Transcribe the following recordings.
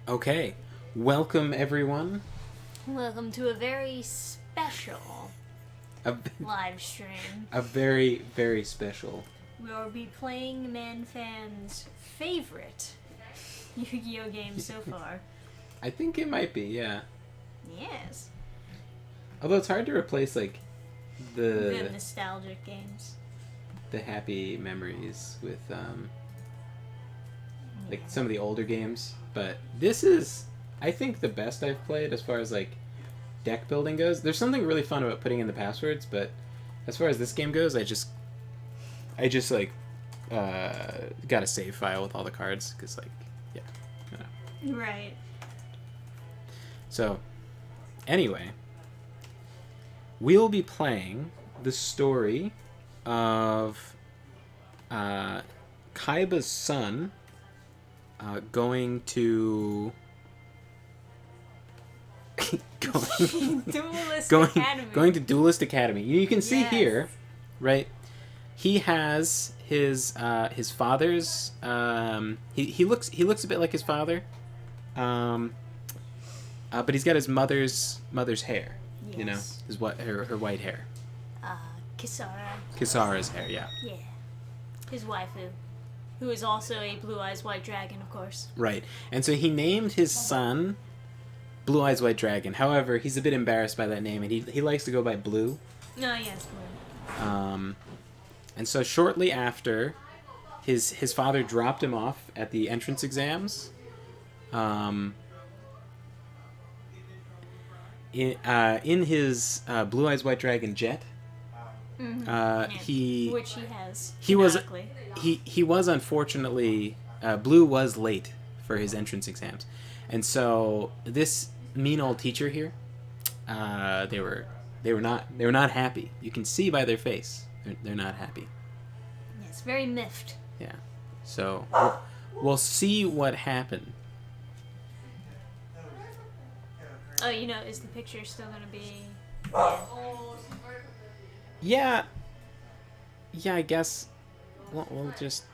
Okay, welcome everyone. Welcome to a very special A, live stream. a very, very special. We'll be playing ManFan's favorite Yu-Gi-Oh game so far. I think it might be, yeah. Yes. Although it's hard to replace like The nostalgic games. the happy memories with like some of the older games. But this is, I think, the best I've played as far as like deck building goes. There's something really fun about putting in the passwords, but as far as this game goes, I just like got a save file with all the cards because like Right. So anyway, we'll be playing the story of Kaiba's son going to Duelist going Academy. going to Duelist Academy. You can see Yes. here, right? He has his father's. He looks a bit like his father, but he's got his mother's hair. Yes. You know, her white hair. Kisara's hair. Yeah. Yeah. His waifu. Who is also a Blue Eyes White Dragon, of course. Right, and so he named his son Blue Eyes White Dragon. However, he's a bit embarrassed by that name, and he likes to go by Blue. Oh, yes, Blue. And so shortly after, his father dropped him off at the entrance exams. In his Blue Eyes White Dragon jet. Which he has. He was canonically. he was unfortunately Blue was late for his entrance exams, and so this mean old teacher here, they were not happy. You can see by their face they're not happy. Yes, very miffed. Yeah, so we'll see what happened. Oh, is the picture still gonna be? Yeah, I guess we'll just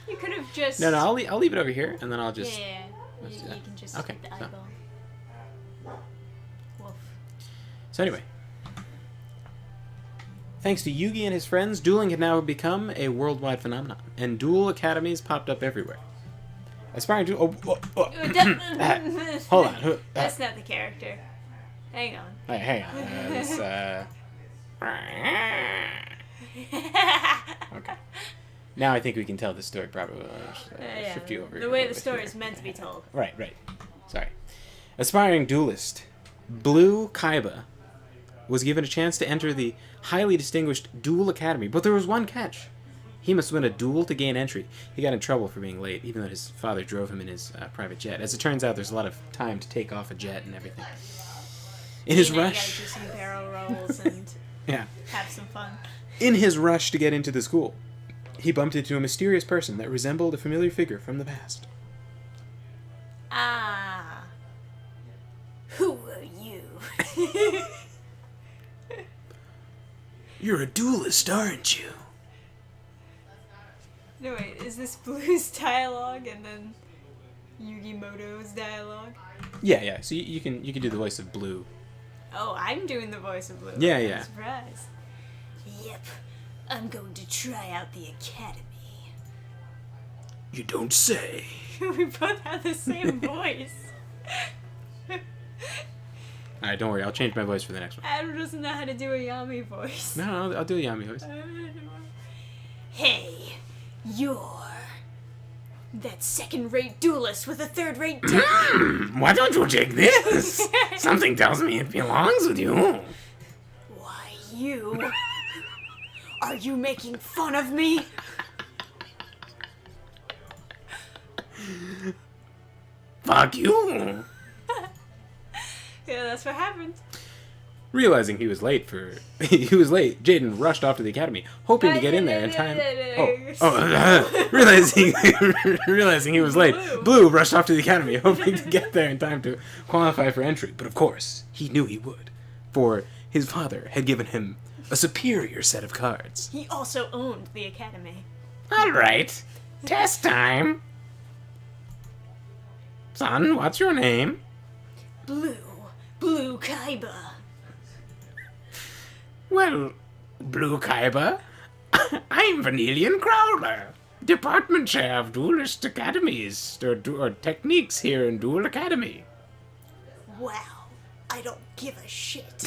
You could have just. No, I'll leave it over here, and then I'll just. Yeah. let's do You that. can just Okay, hit the so- eyeball. Woof. So anyway, thanks to Yugi and his friends, dueling had now become a worldwide phenomenon, and duel academies popped up everywhere. Aspiring to... Hold on. That's not the character. Hang on. Hey, hang on. Okay. Now I think we can tell the story properly. Shift you over the way the story is meant to be told. Right. Sorry. Aspiring duelist Blue Kaiba was given a chance to enter the highly distinguished Duel Academy, but there was one catch. He must win a duel to gain entry. He got in trouble for being late, even though his father drove him in his private jet. As it turns out, there's a lot of time to take off a jet and everything. In his rush... You gotta do some barrel rolls and yeah. have some fun. In his rush to get into the school, he bumped into a mysterious person that resembled a familiar figure from the past. Ah. Who are you? You're a duelist, aren't you? No, wait, is this Blue's dialogue and then Yugimoto's dialogue? Yeah. So you can do the voice of Blue. Oh, I'm doing the voice of Blue. Yeah. I'm surprised. Yep, I'm going to try out the academy. You don't say. We both have the same voice. Alright, don't worry. I'll change my voice for the next one. Adam doesn't know how to do a Yami voice. No, I'll do a Yami voice. Hey, you're that second-rate duelist with a third-rate technique. Why don't you take this? Something tells me it belongs with you. Why, you? Are you making fun of me? Fuck you. Yeah, that's what happened. Realizing he was late, Jaden rushed off to the academy, hoping to get in there in time. Realizing he was late, Blue rushed off to the academy, hoping to get there in time to qualify for entry. But of course, he knew he would, for his father had given him a superior set of cards. He also owned the academy. All right, test time. Son, what's your name? Blue Kaiba. Well, Blue Kaiba, I'm Vanillian Crowler, department chair of Duelist Academies, or techniques here in Duel Academy. Wow, I don't give a shit.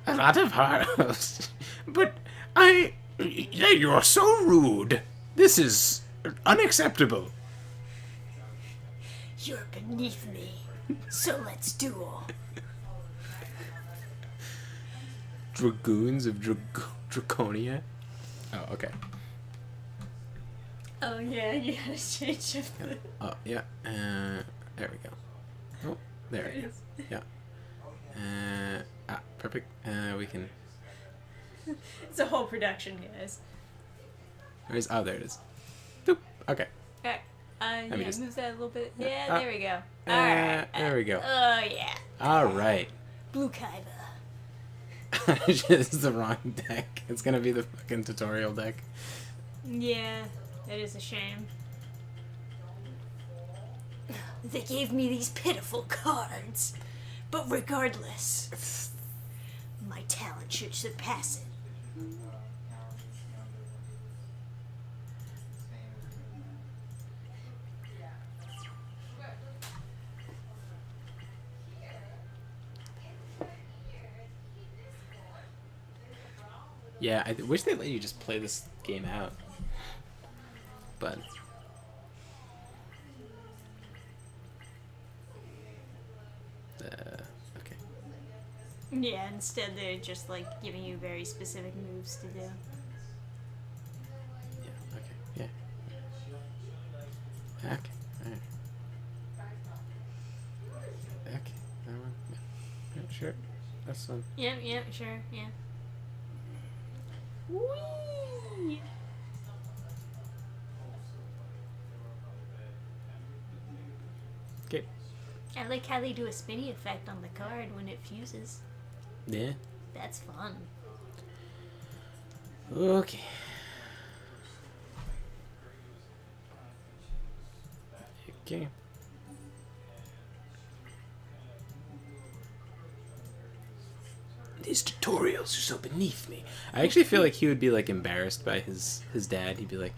A lot of hearts, but you're so rude. This is unacceptable. You're beneath me, so let's duel. Dragoons of Draconia? Oh, okay. Oh yeah, you gotta change up the... Oh, yeah. There we go. Oh, there we go. Yeah. Perfect. We can... It's a whole production, guys. Oh, there it is. Boop. Okay. Alright. Yeah, just- move that a little bit. Yeah, there we go. Alright. There we go. Oh yeah. All right. Blue Kaiba. This is the wrong deck. It's gonna be the fucking tutorial deck. Yeah, that is a shame. They gave me these pitiful cards. But regardless, my talent should surpass it. Yeah, I wish they let you just play this game out. But... okay. Yeah, instead they're just like giving you very specific moves to do. Yeah, okay, yeah. Okay, alright. Okay, that one, yeah. Yeah, sure. That's one. Yep, sure, yeah. Whee! Okay. I like how they do a spinny effect on the card when it fuses. Yeah. That's fun. Okay. Okay. These tutorials are so beneath me. I actually feel like he would be like embarrassed by his dad. He'd be like,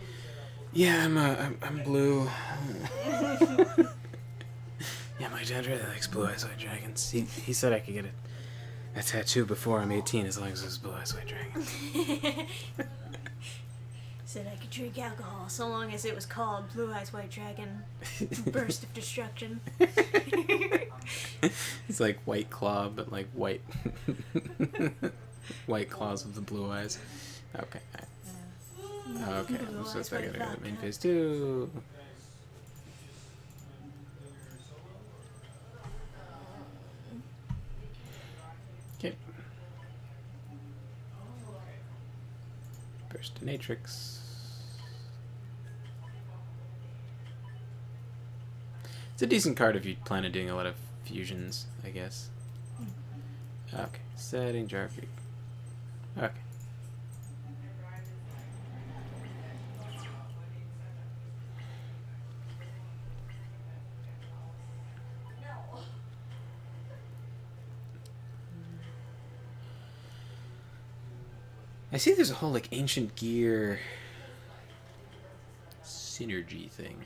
"Yeah, I'm blue." Yeah, my dad really likes Blue Eyes White Dragons. He said I could get a tattoo before I'm 18 as long as it's Blue Eyes White Dragon. Said I could drink alcohol so long as it was called Blue Eyes White Dragon Burst of Destruction. It's like White Claw, but like white white claws with the blue eyes. Okay. Okay. Blue So eyes, I white gotta go to vodka. main phase 2. Okay. Burst Natrix. It's a decent card if you plan on doing a lot of fusions, I guess. Okay. Setting Jar Creek. Okay. I see there's a whole like ancient gear synergy thing.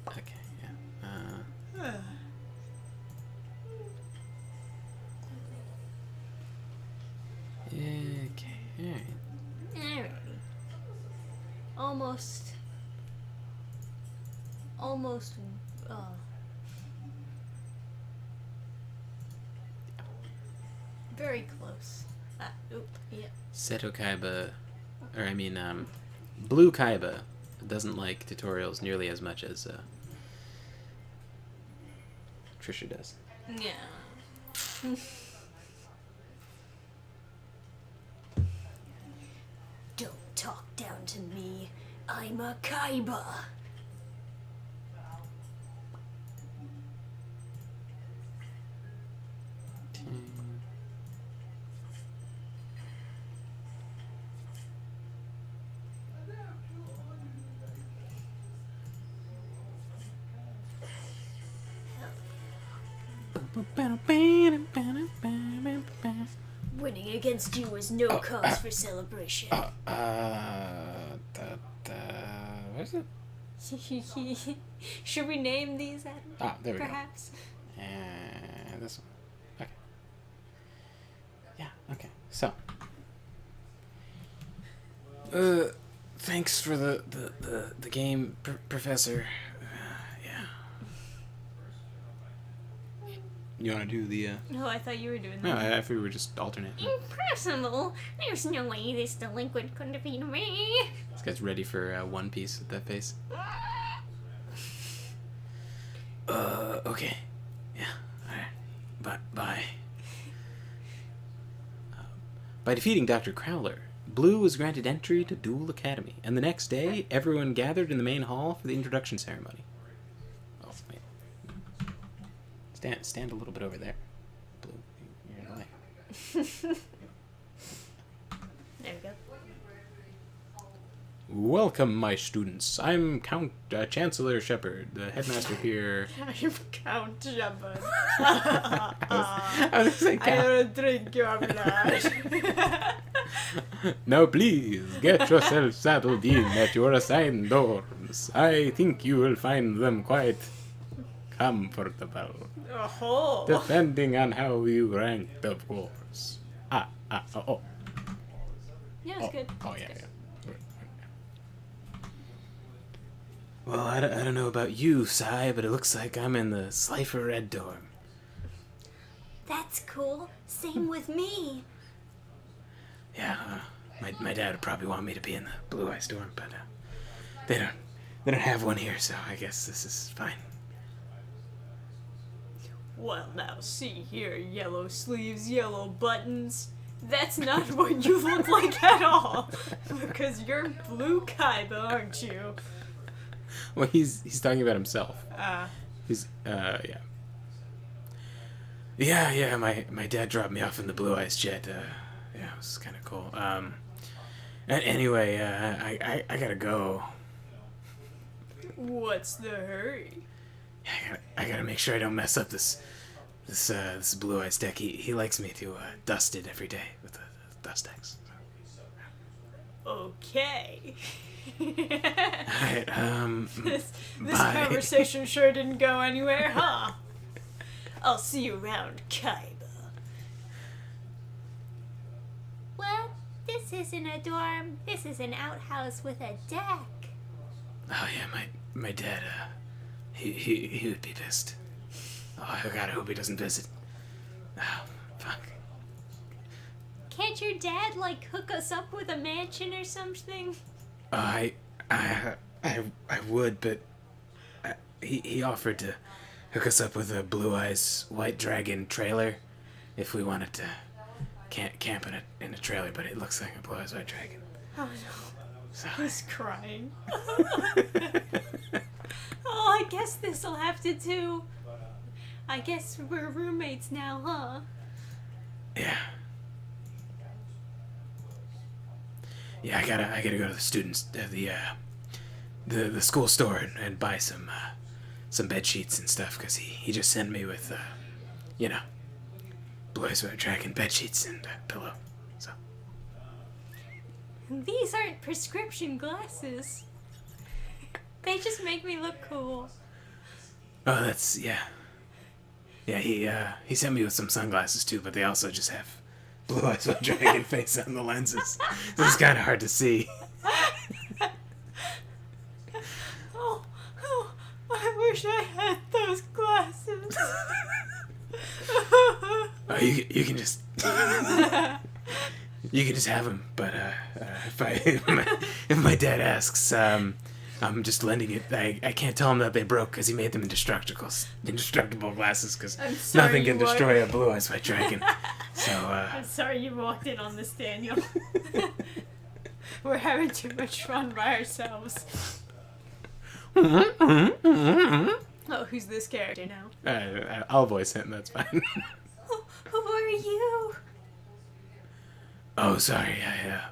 Okay, yeah. Okay, alright. Alrighty. Almost, very close. Yeah. Seto Kaiba, or I mean, Blue Kaiba doesn't like tutorials nearly as much as Trisha does. Yeah. down to me. I'm a Kaiba. Winning against you is no cause for celebration. What is it? Should we name these, Adam? Ah, there we Perhaps? go. And this one. Okay. Yeah, okay. So. Thanks for the game, Professor. Yeah. You want to do the, No, I thought you were doing No, that. I figured we were just alternate. Impossible. There's no way this delinquent could defeat me. This guy's ready for One Piece with that face. Okay. Yeah, alright. Bye. By defeating Dr. Crowler, Blue was granted entry to Duel Academy, and the next day, everyone gathered in the main hall for the introduction ceremony. Oh, wait. Stand a little bit over there. Blue, you're in the way. There we go. Welcome, my students. I'm Count Chancellor Shepard, the headmaster here. I'm Count Shepard. I was gonna say Count. don't drink your blood. Now please, get yourself settled in at your assigned dorms. I think you will find them quite comfortable. Oh. Depending on how you ranked, of course. Oh. Yeah, it's good. Oh, yeah. Well, I don't know about you, Sai, but it looks like I'm in the Slifer Red dorm. That's cool. Same with me. Yeah, my dad would probably want me to be in the Blue Eyes dorm, but they don't have one here, so I guess this is fine. Well, now see here, yellow sleeves, yellow buttons. That's not what you look like at all. Because you're Blue Kaiba, aren't you? Well, he's talking about himself. He's yeah. Yeah, my dad dropped me off in the Blue Eyes jet. Yeah, it was kind of cool. Anyway, I gotta go. What's the hurry? I gotta make sure I don't mess up this Blue Eyes deck. He likes me to dust it every day with the dust axe. Okay. Alright, This bye. conversation sure didn't go anywhere, huh? I'll see you around, Kaiba. What? This isn't a dorm. This is an outhouse with a deck. Oh yeah, my dad, he would be pissed. Oh God, I hope he doesn't visit. Oh, fuck. Can't your dad, like, hook us up with a mansion or something? I would, but he offered to hook us up with a Blue Eyes White Dragon trailer if we wanted to camp in a trailer, but it looks like a Blue Eyes White Dragon. Oh no. So, He's crying. Oh, I guess this'll have to do. I guess we're roommates now, huh? yeah. Yeah, I gotta go to the students, the school store and buy some bed sheets and stuff, cause he just sent me with, Blue Eyes White Dragon bed sheets and a pillow. So. These aren't prescription glasses. They just make me look cool. Oh, that's yeah. Yeah, he sent me with some sunglasses too, but they also just have Blue Eyes White Dragon face on the lenses. So it's kind of hard to see. Oh, I wish I had those glasses. Oh, you can just you can just have them. But if my dad asks, I'm just lending it. I can't tell him that they broke because he made them indestructible glasses. Because nothing can destroy a Blue Eyes White Dragon. So I'm sorry you walked in on this, Daniel. We're having too much fun by ourselves. Oh, who's this character now? I'll voice him, that's fine. Who are you? Oh, sorry,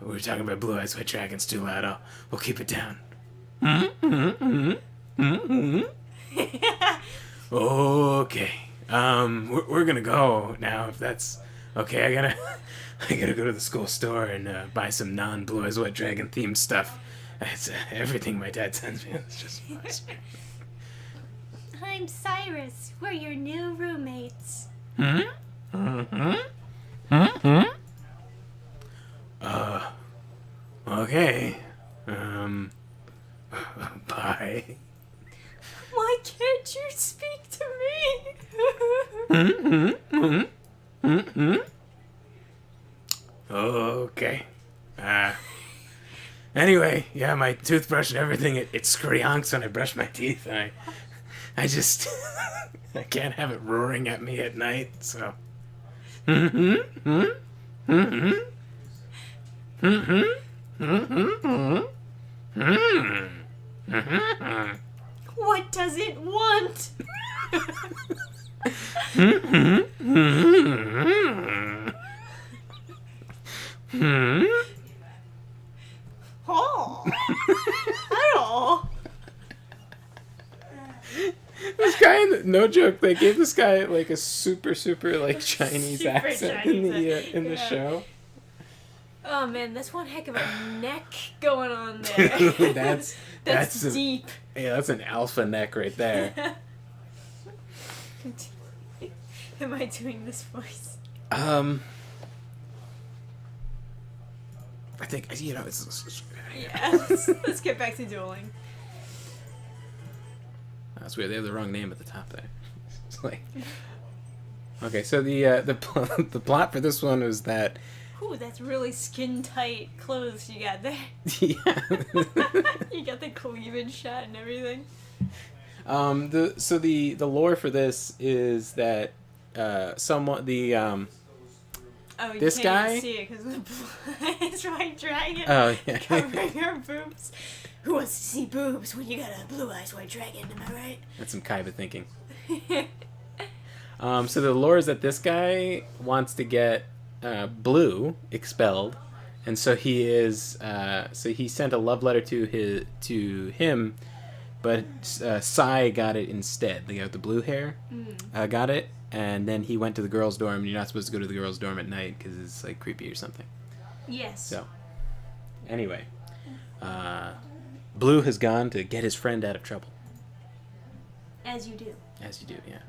we were talking about Blue Eyes White Dragons too loud. We'll keep it down. Okay. We're gonna go now, if that's okay. I gotta go to the school store and buy some non-Blue Eyes White Dragon themed stuff. It's everything my dad sends me. It's just I'm Cyrus. We're your new roommates. Okay. Bye. Why can't you speak to me? Okay. Anyway, yeah, my toothbrush and everything, it screonks when I brush my teeth. And I just, I can't have it roaring at me at night, so. What does it want? Oh. Oh. This guy, no joke, they gave this guy like a super like Chinese Super accent Chinese in the show. Oh man, that's one heck of a neck going on there. that's deep. Yeah, that's an alpha neck right there. Am I doing this voice? I think it's Yeah. Let's get back to dueling. That's weird. They have the wrong name at the top there. It's like, okay, so the plot for this one was that. Ooh, that's really skin tight clothes you got there. Yeah. You got the cleavage shot and everything. The lore for this is that Oh, you this can't guy even see it because of the blue-eyes white dragon. Oh yeah. Covering her boobs. Who wants to see boobs when you got a blue-eyes white dragon? Am I right? That's some Kaiba thinking. So the lore is that this guy wants to get Blue expelled, and so he is. So he sent a love letter to him, but Sai got it instead. The guy with the blue hair got it, and then he went to the girls' dorm. And you're not supposed to go to the girls' dorm at night because it's like creepy or something. Yes. So, anyway, Blue has gone to get his friend out of trouble. As you do. As you do, yeah.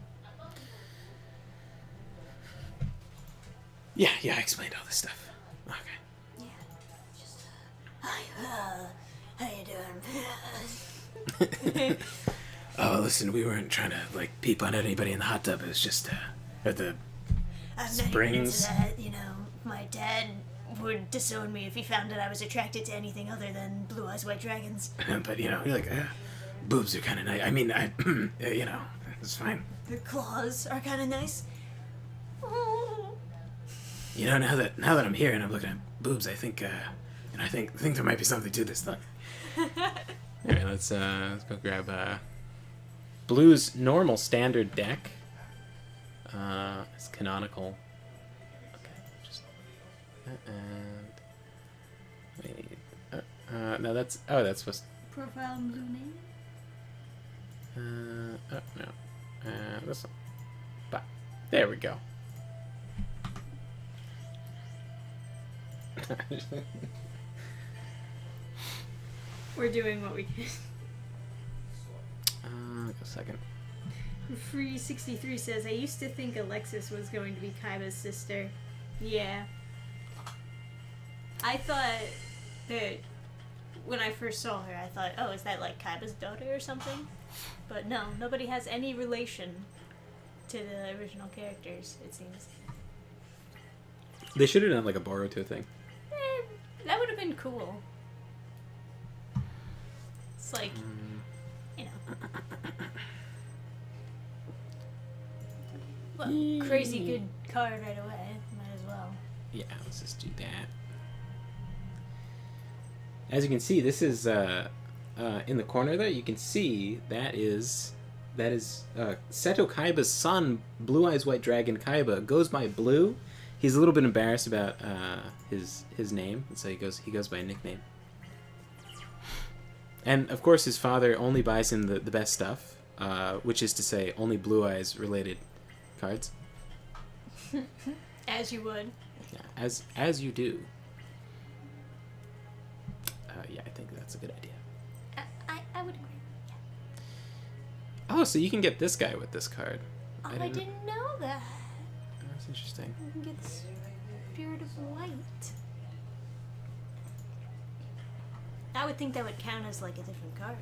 Yeah, I explained all this stuff. Okay. Yeah. Just, hi, how you doing? Oh, listen, we weren't trying to, like, peep on anybody in the hot tub. It was just, at the springs. I'm not into that, you know. My dad would disown me if he found that I was attracted to anything other than blue-eyes white dragons. But, you know, you're like, boobs are kind of nice. I mean, you know, it's fine. The claws are kind of nice. You know, now that I'm here and I'm looking at boobs, I think, I think there might be something to this thing. Alright, let's go grab Blue's normal standard deck. It's canonical. Okay, just and wait. No, that's supposed. Profile and blue name. Oh no. This one. But there we go. We're doing what we can. A second. Free63 says, I used to think Alexis was going to be Kaiba's sister. Yeah. I thought that when I first saw her, I thought, oh, is that like Kaiba's daughter or something? But no, nobody has any relation to the original characters, it seems. They should have done like a Boruto thing. That would have been cool. It's like, you know. Well, crazy good card right away. Might as well. Yeah, let's just do that. As you can see, this is in the corner there. You can see that is Seto Kaiba's son, Blue Eyes White Dragon Kaiba. Goes by Blue. He's a little bit embarrassed about his name, and so he goes by a nickname. And of course, his father only buys him the best stuff, which is to say, only Blue Eyes related cards. As you would. Yeah, as you do. Yeah, I think that's a good idea. I would agree. Oh, so you can get this guy with this card. Oh, I didn't know that. That's interesting. You can get Spirit of Light. I would think that would count as like a different card.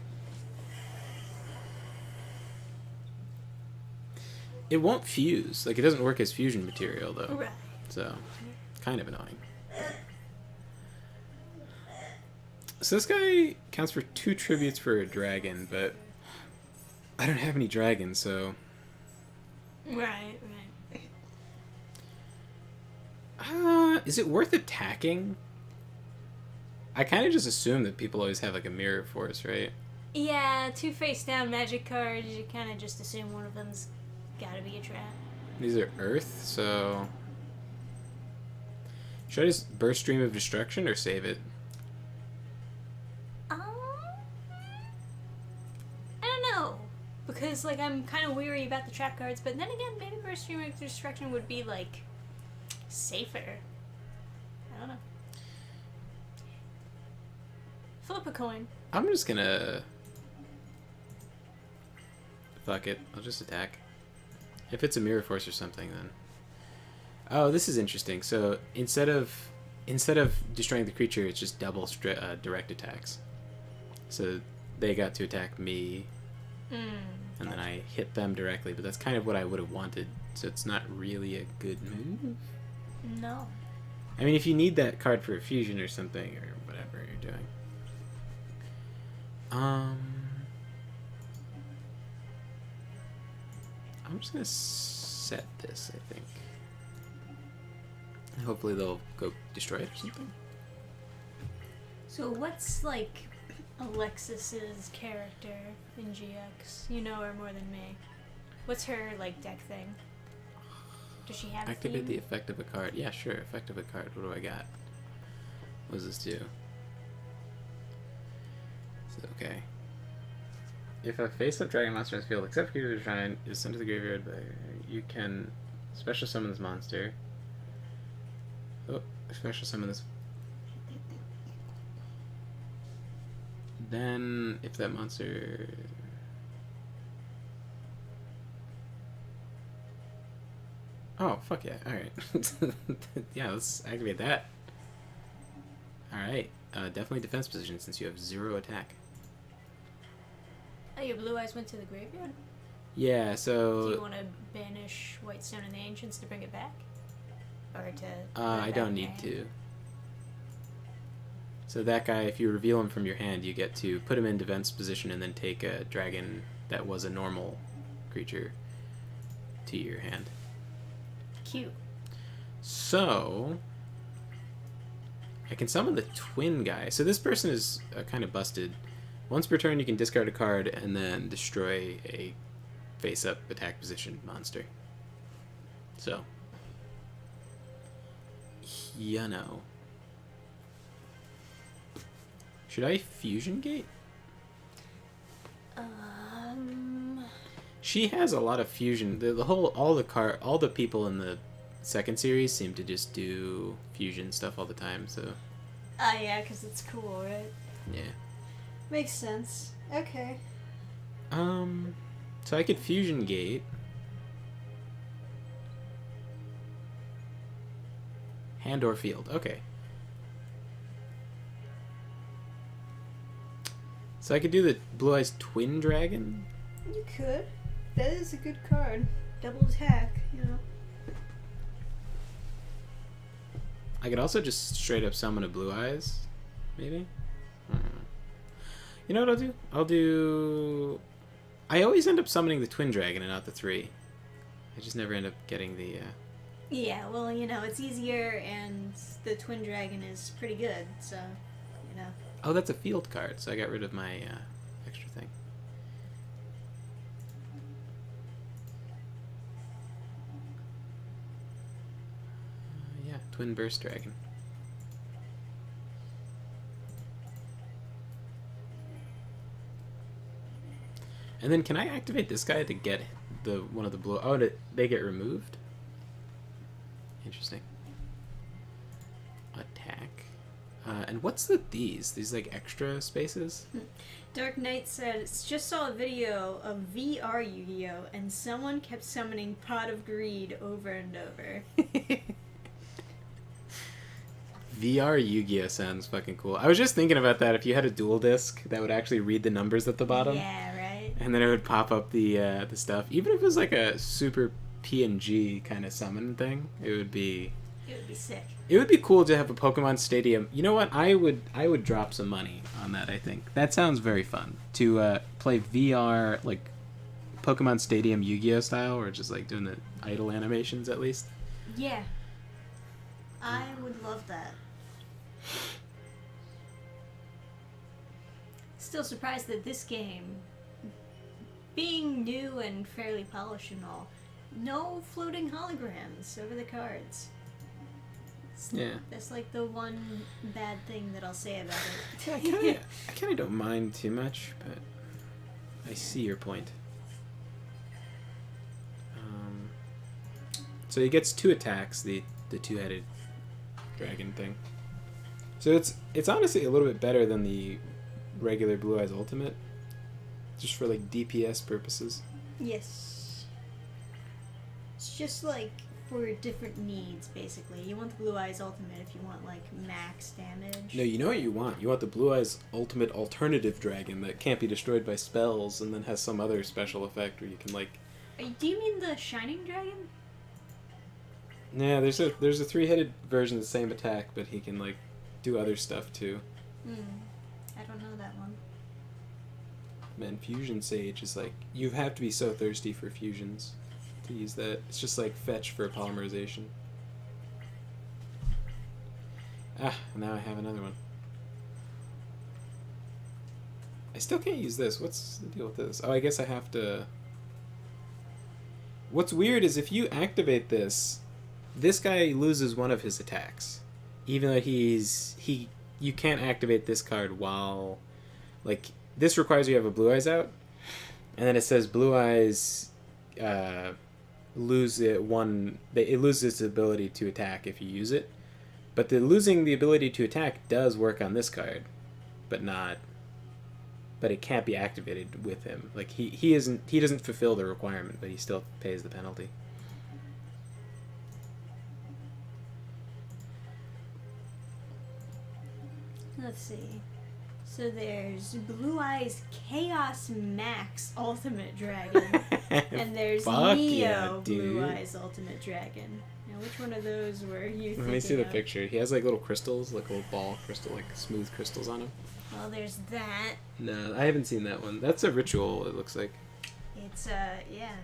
It won't fuse. Like, it doesn't work as fusion material, though. Right. So, kind of annoying. So this guy counts for 2 tributes for a dragon, but I don't have any dragons, so... Right. Is it worth attacking? I kind of just assume that people always have, like, a mirror force, right? Yeah, 2 face-down magic cards, you kind of just assume one of them's gotta be a trap. These are Earth, so... Should I just burst Stream of Destruction or save it? I don't know. Because, like, I'm kind of weary about the trap cards, but then again, maybe Burst Stream of Destruction would be, like, safer. I don't know. Flip a coin. I'm just gonna... Fuck it. I'll just attack. If it's a mirror force or something, then... Oh, this is interesting. So, instead of destroying the creature, it's just double direct attacks. So, they got to attack me, and then I hit them directly, but that's kind of what I would have wanted, so it's not really a good move. No. I mean, if you need that card for a fusion or something, or whatever you're doing. I'm just gonna set this, I think. Hopefully they'll go destroy it or something. So what's, like, Alexis's character in GX? You know her more than me. What's her, like, deck thing? Does she have a Activate theme? the effect of a card. Yeah, sure. Effect of a card. What do I got? What does this do? So, okay. If a face-up dragon monster in this field, except for creature shrine, is sent to the graveyard, you can special summon this monster. Oh, special summon this. Then, if that monster... Oh, fuck yeah. Alright. Yeah, let's activate that. Alright. Definitely defense position since you have 0 attack. Oh, your blue eyes went to the graveyard? Yeah, so... Do you want to banish Whitestone and the Ancients to bring it back? Or to... I don't need to. So that guy, if you reveal him from your hand, you get to put him in defense position and then take a dragon that was a normal creature to your hand. Cute. So... I can summon the twin guy. So this person is kind of busted. Once per turn, you can discard a card and then destroy a face-up attack position monster. So... You know. Should I fusion gate? She has a lot of fusion. All the people in the second series seem to just do fusion stuff all the time. So. Yeah, because it's cool, right? Yeah. Makes sense. Okay. So I could fusion gate. Hand or field. Okay. So I could do the Blue Eyes Twin Dragon? You could. That is a good card. Double attack, you know. I could also just straight up summon a Blue Eyes. Maybe? I don't know. You know what I'll do? I always end up summoning the Twin Dragon and not the 3. I just never end up getting the... Yeah, well, you know, it's easier and the Twin Dragon is pretty good, so, you know. Oh, that's a field card, so I got rid of my extra thing. Yeah, Twin Burst Dragon. And then can I activate this guy to get the one of the blue? Oh, they get removed? Interesting. Attack. And what's these? These like extra spaces? Dark Knight said, just saw a video of VR Yu-Gi-Oh! And someone kept summoning Pot of Greed over and over. VR Yu-Gi-Oh! Sounds fucking cool. I was just thinking about that. If you had a dual disc that would actually read the numbers at the bottom. Yeah, right? And then it would pop up the stuff. Even if it was like a super PNG kind of summon thing, it would be sick. It would be cool to have a Pokemon Stadium. You know what? I would drop some money on that, I think. That sounds very fun. To play VR, like, Pokemon Stadium Yu-Gi-Oh! Style, or just, like, doing the idle animations, at least. Yeah. I would love that. Still surprised that this game, being new and fairly polished and all, no floating holograms over the cards. Yeah. That's like the one bad thing that I'll say about it. Yeah, I kind of don't mind too much, but I see your point. So he gets 2 attacks, the two-headed dragon thing. So it's honestly a little bit better than the regular Blue Eyes Ultimate, just for like DPS purposes. Yes. It's just like for different needs, basically. You want the Blue Eyes Ultimate if you want like max damage. No, you know what you want? You want the Blue Eyes Ultimate Alternative Dragon that can't be destroyed by spells and then has some other special effect where you can like... Do you mean the Shining Dragon? Yeah, there's a 3-headed version of the same attack, but he can like do other stuff too. I don't know that one. Man, Fusion Sage is like... You have to be so thirsty for fusions to use that. It's just like fetch for polymerization. Ah, now I have another one. I still can't use this. What's the deal with this? Oh, I guess I have to... What's weird is if you activate this, this guy loses one of his attacks. Even though you can't activate this card while... Like, this requires you have a Blue Eyes out, and then it says Blue Eyes... it loses its ability to attack if you use it, but losing the ability to attack does work on this card, but it can't be activated with him. Like he doesn't fulfill the requirement, but he still pays the penalty. Let's see. So there's Blue Eyes Chaos Max Ultimate Dragon. And there's Fuck Neo yeah, dude. Blue Eyes Ultimate Dragon. Now, which one of those were you thinking Let me see the of? picture. He has like little crystals, like little ball crystal, like smooth crystals on him. Well, there's that. No, I haven't seen that one. That's a ritual, it looks like. It's, yeah.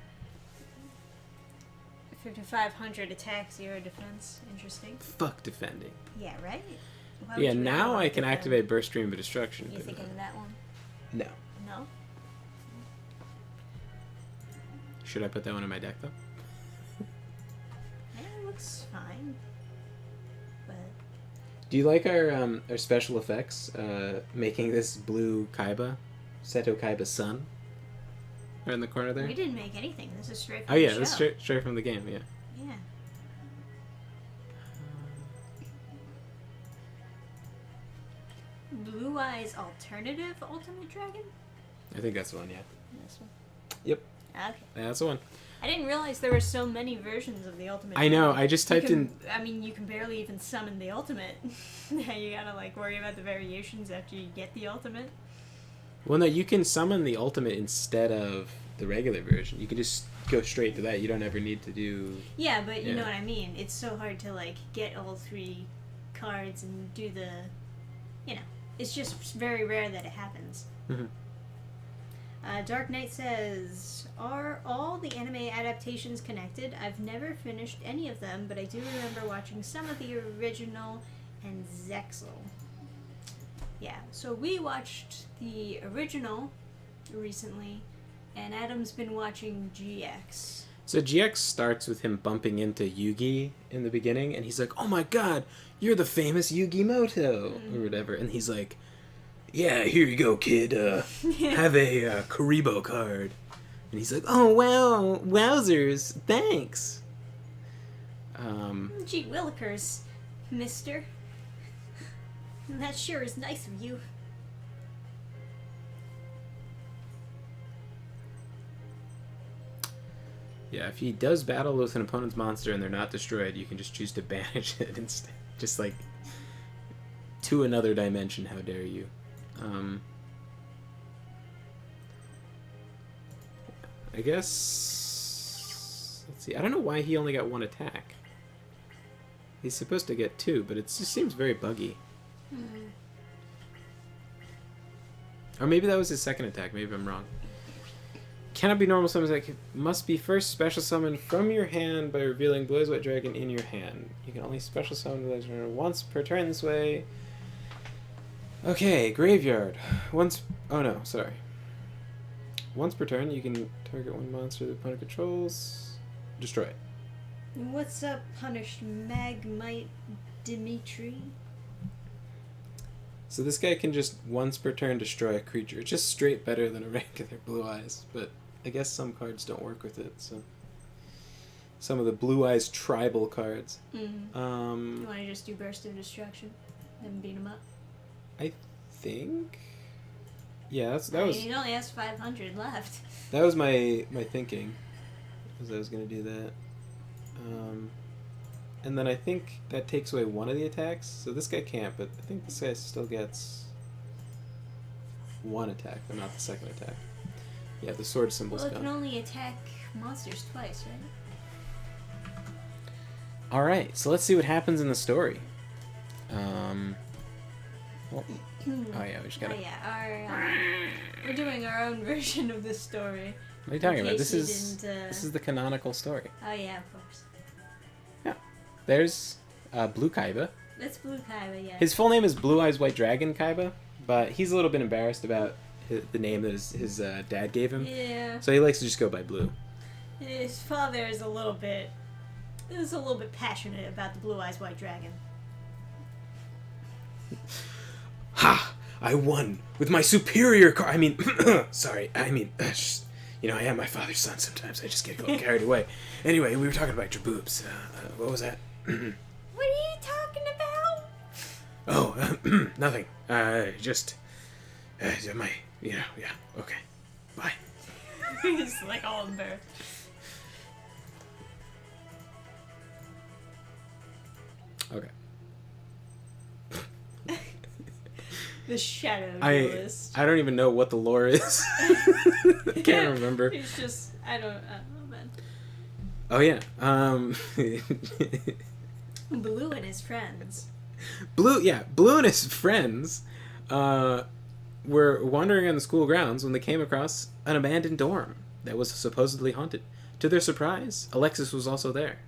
5,500 attack, 0 defense. Interesting. Fuck defending. Yeah, right? Why would Yeah, you now ever I can defend? activate Burst Stream of Destruction. You but thinking of that one? no. No? Should I put that one in my deck, though? Yeah, it looks fine. But Do you like our special effects? Making this blue Kaiba, Seto Kaiba's son, right in the corner there. we didn't make anything. This is straight from Oh yeah, the that's show. straight from the game. Yeah. Yeah. Blue Eyes Alternative Ultimate Dragon? I think that's the one. Yeah. This one? Yep. Okay. Yeah, that's the one. I didn't realize there were so many versions of the Ultimate I know. Dragon. I just You typed can- in. I mean, you can barely even summon the Ultimate. Now you gotta, like, worry about the variations after you get the Ultimate. Well, no, you can summon the ultimate instead of the regular version. You can just go straight to that. You don't ever need to do. Yeah, but you Yeah. know what I mean. It's so hard to, like, get all 3 cards and do the... You know, it's just very rare that it happens. Mhm. Dark Knight says, are all the anime adaptations connected? I've never finished any of them, but I do remember watching some of the original and Zexel. Yeah, so we watched the original recently, and Adam's been watching GX. So GX starts with him bumping into Yugi in the beginning, and he's like, "Oh my god, you're the famous Yugi Moto," or whatever. And he's like, "Yeah, here you go, kid. Have a Karibo card." And he's like, "Oh wow, wowzers, thanks." Gee willikers, mister. That sure is nice of you. Yeah, if he does battle with an opponent's monster and they're not destroyed, you can just choose to banish it instead. Just like to another dimension, how dare you. I guess... Let's see. I don't know why he only got one attack. He's supposed to get two, but it just seems very buggy. Or maybe that was his second attack. Maybe I'm wrong. Cannot be normal summons. That must be first special summoned from your hand by revealing Blue Eyes White Dragon in your hand. You can only special summon Blue Eyes White Dragon once per turn this way. Okay, graveyard. Once... Oh no, sorry. Once per turn, you can target one monster the opponent controls. Destroy it. What's up, punished Magmite Dimitri? So this guy can just once per turn destroy a creature. It's just straight better than a regular Blue Eyes, but I guess some cards don't work with it, so... Some of the Blue Eyes tribal cards. You want to just do Burst of Destruction? Then beat him up? I think... Yeah, that was... He only has 500 left. That was my thinking, was I was going to do that. And then I think that takes away one of the attacks, so this guy can't, but I think this guy still gets one attack, but not the second attack. Yeah, the sword symbol's Well, it gone. can only attack monsters twice, right? Alright, so let's see what happens in the story. Oh yeah, we just gotta... Oh yeah, we're doing our own version of this story. What are you talking In about? case This you is the canonical story. Oh yeah, of course. There's Blue Kaiba. That's Blue Kaiba, yeah. His full name is Blue Eyes White Dragon Kaiba, but he's a little bit embarrassed about the name that his dad gave him. Yeah. So he likes to just go by Blue. His father is a little bit passionate about the Blue Eyes White Dragon. Ha! I won with my superior car. I mean, sorry. I mean, you know, I am my father's son sometimes. I just get a little carried away. Anyway, we were talking about your boobs. What was that? What are you talking about? Oh, nothing. Just, my, yeah, okay. Bye. He's like all embarrassed. Okay. The Shadow I Duelist. don't even know what the lore is. I can't remember. He's just, I don't know, man. Oh, yeah. Blue and his friends. Blue and his friends were wandering on the school grounds when they came across an abandoned dorm that was supposedly haunted. To their surprise, Alexis was also there.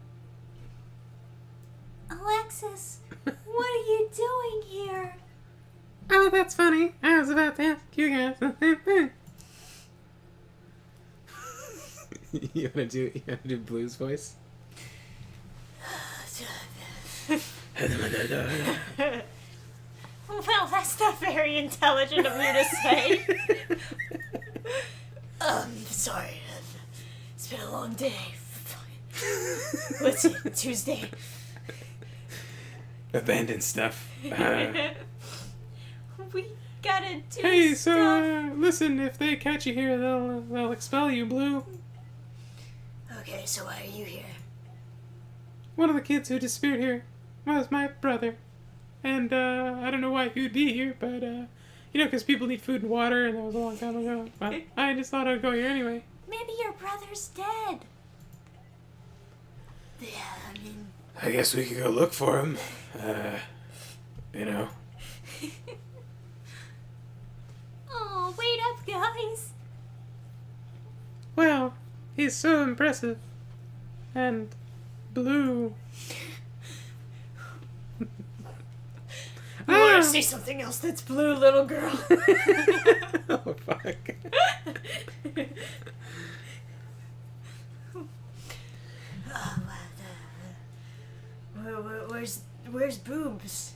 Alexis, what are you doing here? Oh, that's funny. I was about to ask you guys the same thing. You wanna do Blue's voice? Well, that's not very intelligent of you to say. Sorry. It's been a long day. What's it? Tuesday. Abandoned stuff. We gotta do Hey, stuff. so listen, if they catch you here, they'll expel you, Blue. Okay, so why are you here? One of the kids who disappeared here was my brother. And, I don't know why he would be here, but, you know, because people need food and water, and that was a long time ago. But I just thought I'd go here anyway. Maybe your brother's dead. Yeah, I mean... I guess we could go look for him. You know. Oh, wait up, guys. Well, he's so impressive. And blue. You want to say something else that's blue, little girl. Oh, fuck. Where's Boobs?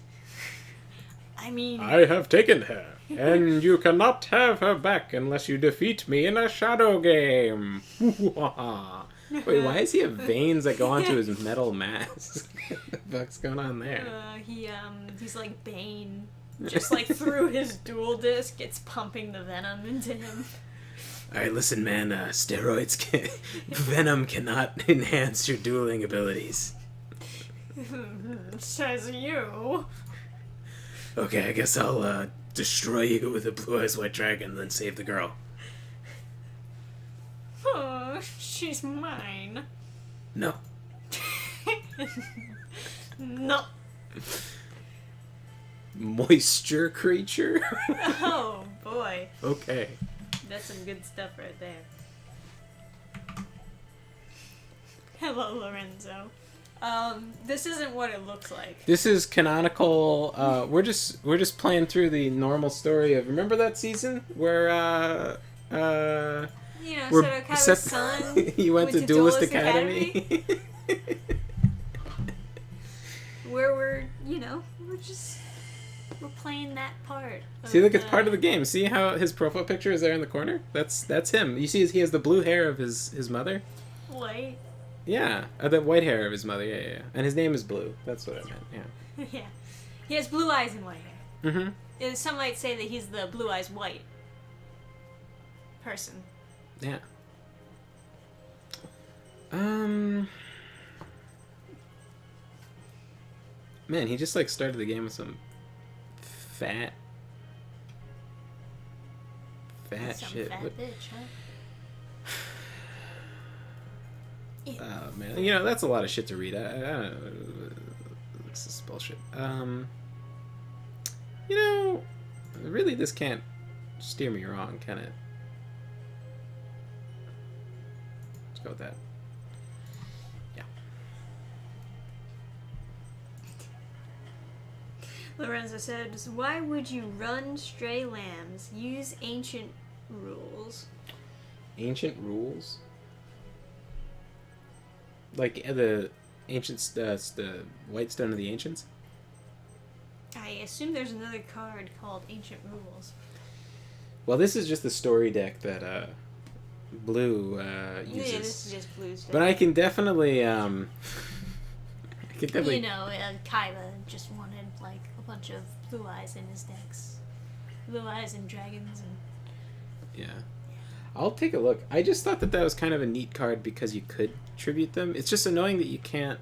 I mean... I have taken her, and you cannot have her back unless you defeat me in a shadow game. Wait, why does he have veins that go onto his metal mask? What the fuck's going on there? He's like Bane. Just like through his dual disc, it's pumping the venom into him. Alright, listen, man, venom cannot enhance your dueling abilities. Says you. Okay, I guess I'll destroy you with a blue eyes white dragon, then save the girl. Oh, she's mine. No. No. Moisture creature? Oh, boy. Okay. That's some good stuff right there. Hello, Lorenzo. This isn't what it looks like. This is canonical. We're just playing through the normal story of, remember that season where Kaiba's son he went to Duelist Academy. Where we're playing that part. See, look, it's part of the game. See how his profile picture is there in the corner? That's him. You see, he has the blue hair of his mother. White. Yeah, the white hair of his mother. Yeah. And his name is Blue. That's what I meant. Yeah. Yeah, he has blue eyes and white hair. Mm-hmm. Some might say that he's the blue eyes white person. Yeah. Man, he just like started the game with some fat shit. Fat bitch, huh? Oh man, that's a lot of shit to read. I don't know. This is bullshit. Really, this can't steer me wrong, can it? Let's go with that. Yeah. Lorenzo says, "Why would you run stray lambs? Use ancient rules." Ancient rules? Like the ancients, the White Stone of the Ancients? I assume there's another card called Ancient Rules. Well, this is just the story deck that Blue uses. Yeah, this is just Blue's deck. But I can definitely, Kaiba just wanted like a bunch of blue eyes in his decks. Blue eyes and dragons and... Yeah. I'll take a look. I just thought that was kind of a neat card because you could tribute them. It's just annoying that you can't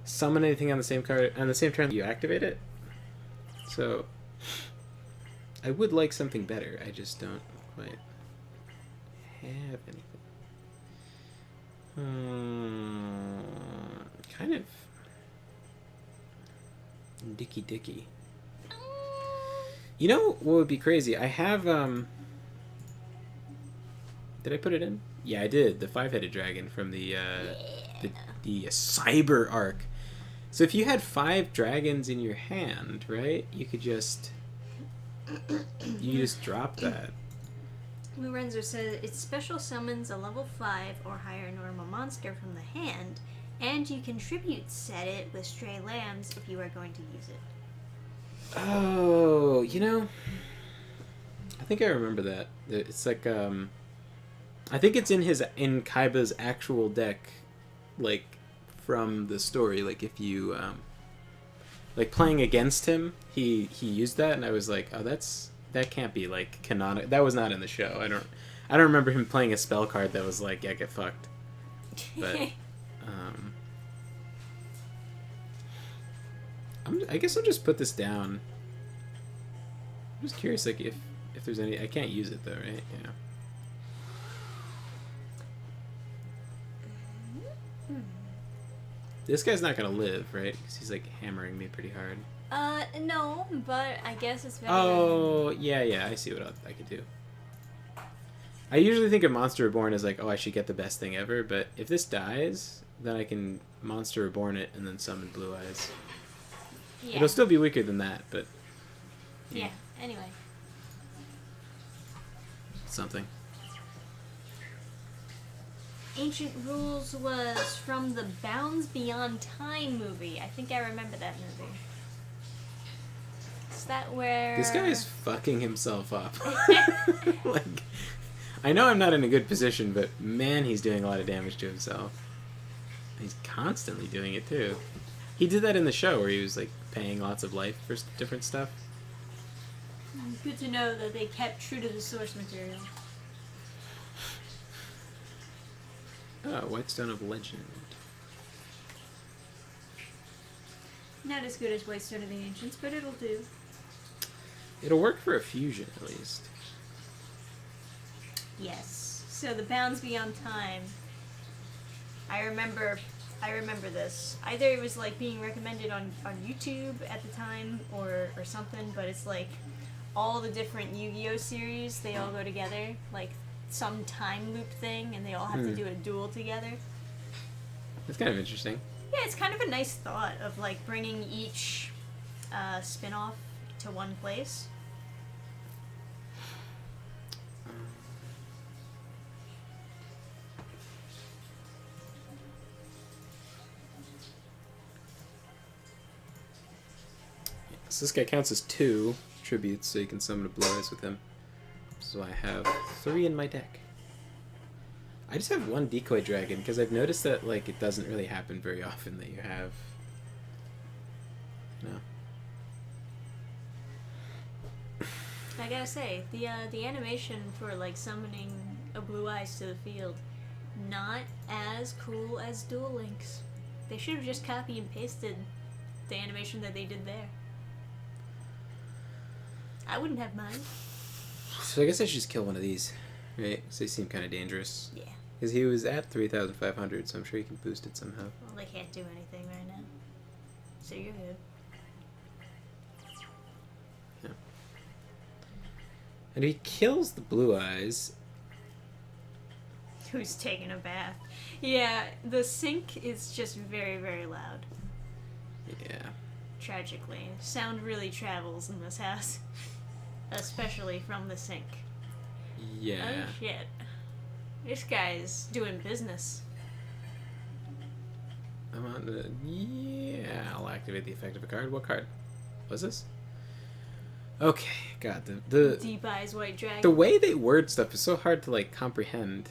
summon anything on the same card on the same turn that you activate it. So I would like something better. I just don't quite have anything. Kind of dicky. You know what would be crazy? I have did I put it in? Yeah, I did. The 5-headed dragon from the cyber arc. So if you had 5 dragons in your hand, right? You could just drop that. Lorenzo says it special summons a level 5 or higher normal monster from the hand, and you can tribute set it with stray lambs if you are going to use it. Oh, I think I remember that. It's like I think it's in Kaiba's actual deck, like from the story. Like if you like playing against him, he used that, and I was like, oh, that can't be like canonic. That was not in the show. I don't remember him playing a spell card that was like, yeah, get fucked. But I guess I'll just put this down. I'm just curious, like if there's any. I can't use it though, right? Yeah. This guy's not gonna live, right? Because he's like hammering me pretty hard. No, but I guess it's better. Oh, yeah, I see what I could do. I usually think of Monster Reborn as like, oh, I should get the best thing ever, but if this dies, then I can Monster Reborn it and then summon Blue Eyes. Yeah. It'll still be weaker than that, but Yeah. Anyway. something. Ancient Rules was from the Bounds Beyond Time movie. I think I remember that movie. Is that where... This guy is fucking himself up. Like, I know I'm not in a good position, but man, he's doing a lot of damage to himself. He's constantly doing it, too. He did that in the show where he was, like, paying lots of life for different stuff. Good to know that they kept true to the source material. Oh, Whitestone of Legend. Not as good as Whitestone of the Ancients, but it'll do. It'll work for a fusion, at least. Yes. So the Bounds Beyond Time. I remember this. Either it was like being recommended on YouTube at the time or something, but it's like all the different Yu-Gi-Oh series, they all go together, like some time loop thing, and they all have to do a duel together. That's kind of interesting. Yeah, it's kind of a nice thought of like bringing each spin-off to one place. So this guy counts as 2 tributes, so you can summon a Blue Eyes with him. So I have 3 in my deck. I just have 1 Decoy Dragon, because I've noticed that like it doesn't really happen very often that you have... No. I gotta say, the animation for like summoning a Blue Eyes to the field, not as cool as Duel Links. They should have just copied and pasted the animation that they did there. I wouldn't have mind. So I guess I should just kill one of these, right? So they seem kind of dangerous. Yeah. Because he was at 3,500, so I'm sure he can boost it somehow. Well, they can't do anything right now. So you're good. Yeah. And if he kills the Blue Eyes... Who's taking a bath? Yeah, the sink is just very, very loud. Yeah. Tragically. Sound really travels in this house. Especially from the sink. Yeah. Oh shit. This guy's doing business. I'm on the... Yeah, I'll activate the effect of a card. What card was this? Okay, God, the Deep Eyes White Dragon. the way they word stuff is so hard to, like, comprehend.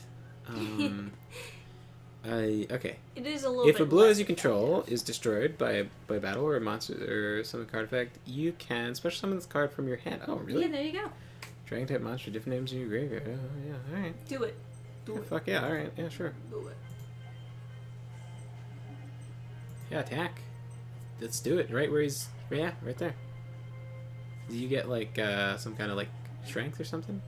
Okay. It is a little If bit a blue less as you control is destroyed by battle or a monster or some card effect, you can special summon this card from your hand. Oh, really? Yeah, there you go. Dragon type monster, different names in your graveyard. Oh, yeah, alright. Do it. Do Yeah, it. fuck yeah, alright, yeah, sure. Do it. Yeah, attack. Let's do it. Right where he's... Yeah, right there. Do you get, like, some kind of, like, strength or something?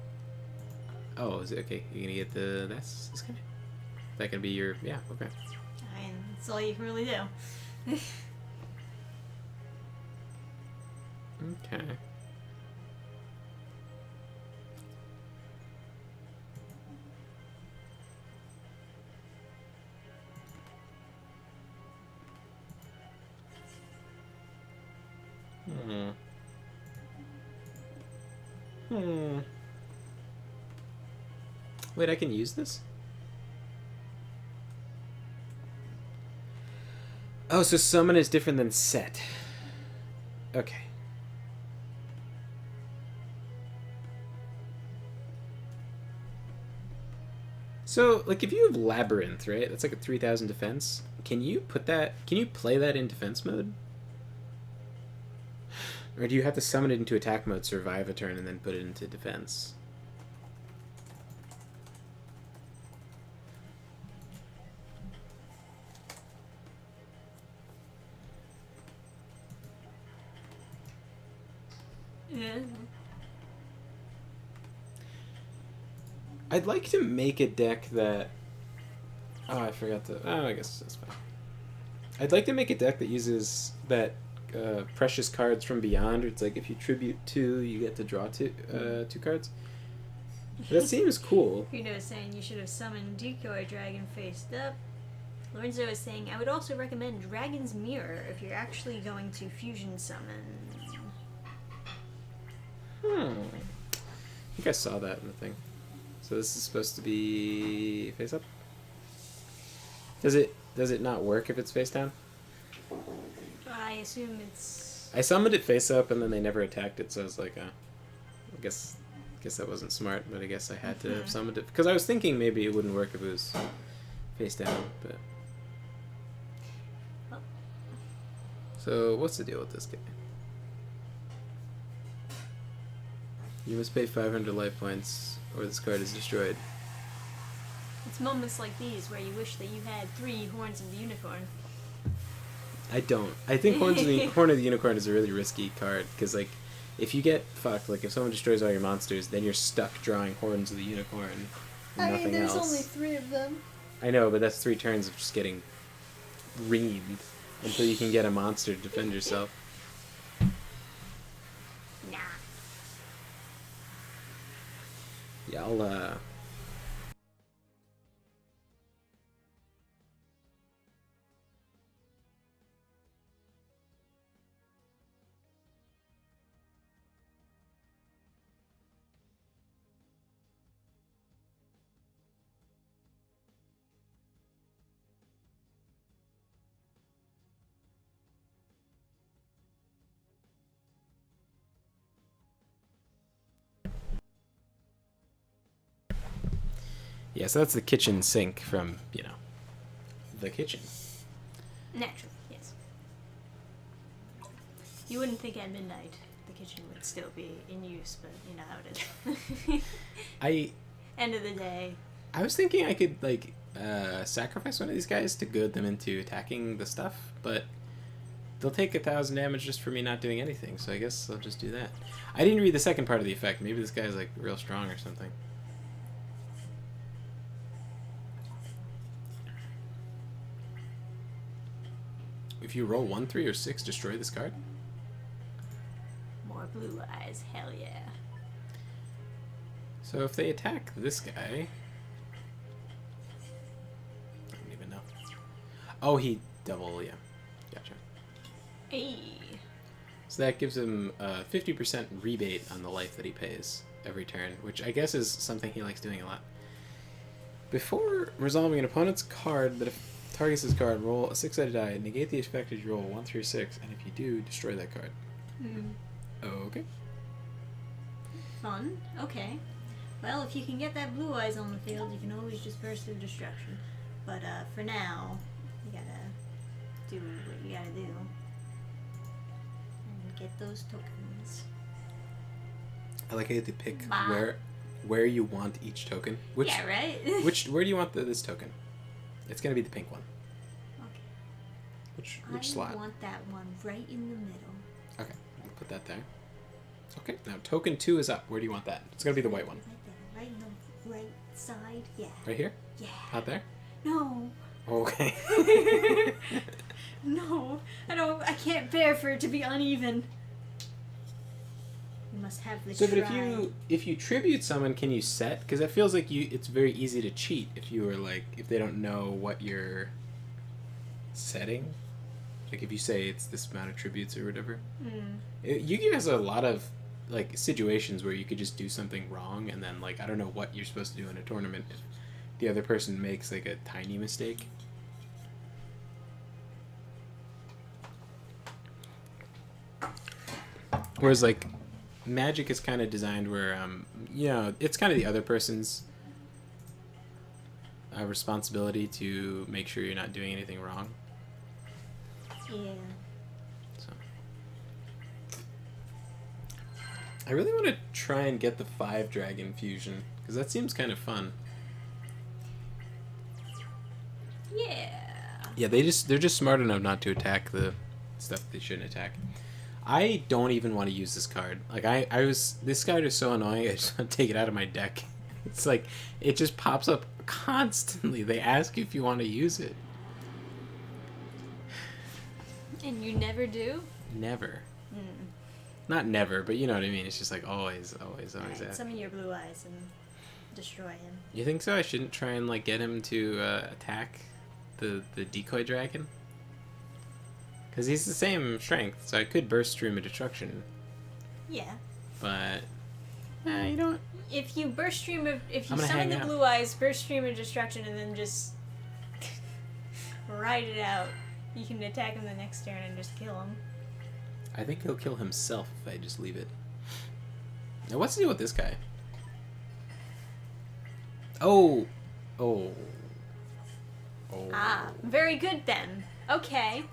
Oh, is it... Okay, you're gonna get the... That's this guy? Is that gonna be your... Yeah, okay. I mean, that's all you can really do. Okay. Wait, I can use this? Oh, so summon is different than set. Okay. So, like, if you have Labyrinth, right? That's like a 3,000 defense. Can you put that... Can you play that in defense mode? Or do you have to summon it into attack mode, survive a turn, and then put it into defense? Yeah. I'd like to make a deck that... Oh, I forgot to... Oh, I guess that's fine. I'd like to make a deck that uses that precious cards from Beyond. It's like if you tribute 2, you get to draw 2 cards. That seems cool. Reno was saying you should have summoned Decoy Dragon faced up. Lorenzo is saying, I would also recommend Dragon's Mirror if you're actually going to fusion summon. I think I saw that in the thing. So this is supposed to be face up? Does it not work if it's face down? I assume it's... I summoned it face up and then they never attacked it, so I was like, I guess that wasn't smart, but I guess I had to have summoned it. Because I was thinking maybe it wouldn't work if it was face down, but... So, what's the deal with this guy? You must pay 500 life points, or this card is destroyed. It's moments like these where you wish that you had 3 Horns of the Unicorn. I don't. I think Horn of the Unicorn is a really risky card, because, like, if you get fucked, like, if someone destroys all your monsters, then you're stuck drawing Horns of the Unicorn and nothing there's else. only 3 of them. I know, but that's 3 turns of just getting reamed until you can get a monster to defend yourself. Nah. Yeah, I'll, yeah, so that's the kitchen sink from, the kitchen. Naturally, yes. You wouldn't think at midnight the kitchen would still be in use, but you know how it is. End of the day. I was thinking I could, like, sacrifice one of these guys to goad them into attacking the stuff, but they'll take 1,000 damage just for me not doing anything, so I guess I'll just do that. I didn't read the second part of the effect. Maybe this guy's, like, real strong or something. If you roll 1, 3, or 6, destroy this card? More blue eyes, hell yeah. So if they attack this guy... I don't even know. Oh, he double, yeah. Gotcha. Hey. So that gives him a 50% rebate on the life that he pays every turn, which I guess is something he likes doing a lot. Before resolving an opponent's card that targets this card, roll a 6-sided die, negate the effect as you roll 1 through 6, and if you do, destroy that card. Okay. Fun. Okay. Well, if you can get that blue eyes on the field, you can always just burst through destruction. But for now, you gotta do what you gotta do. And get those tokens. I like how you have to pick where you want each token. Yeah, right? Where do you want this token? It's gonna be the pink one. Okay. Which slot? I want that one right in the middle. Okay, I'll put that there. Okay, now token 2 is up. Where do you want that? It's gonna be the white one. Right in the right side. Yeah. Right here? Yeah. Out there? No. Okay. No, I can't bear for it to be uneven. You must have the But if you tribute someone, can you set? Because it feels like it's very easy to cheat if they don't know what you're setting. Like if you say it's this amount of tributes or whatever. Yu-Gi-Oh has a lot of like situations where you could just do something wrong and then like I don't know what you're supposed to do in a tournament if the other person makes like a tiny mistake. Whereas like Magic is kind of designed where it's kind of the other person's responsibility to make sure you're not doing anything wrong. Yeah. So I really want to try and get the 5 dragon fusion because that seems kind of fun. Yeah. Yeah, they're just smart enough not to attack the stuff they shouldn't attack. I don't even want to use this card. Like this card is so annoying. I just want to take it out of my deck. It's like it just pops up constantly. They ask you if you want to use it. And you never do? Never. Not never, but you know what I mean. It's just like always Right, summon your blue eyes and destroy him. You think so? I shouldn't try and like get him to attack the decoy dragon. Because he's the same strength, so I could burst stream of destruction. Yeah. But you know what? If you if you I'm gonna summon hang the out. blue eyes, burst stream of destruction, and then just ride it out, you can attack him the next turn and just kill him. I think he'll kill himself if I just leave it. Now, what's the deal with this guy? Oh. Ah, very good then. Okay.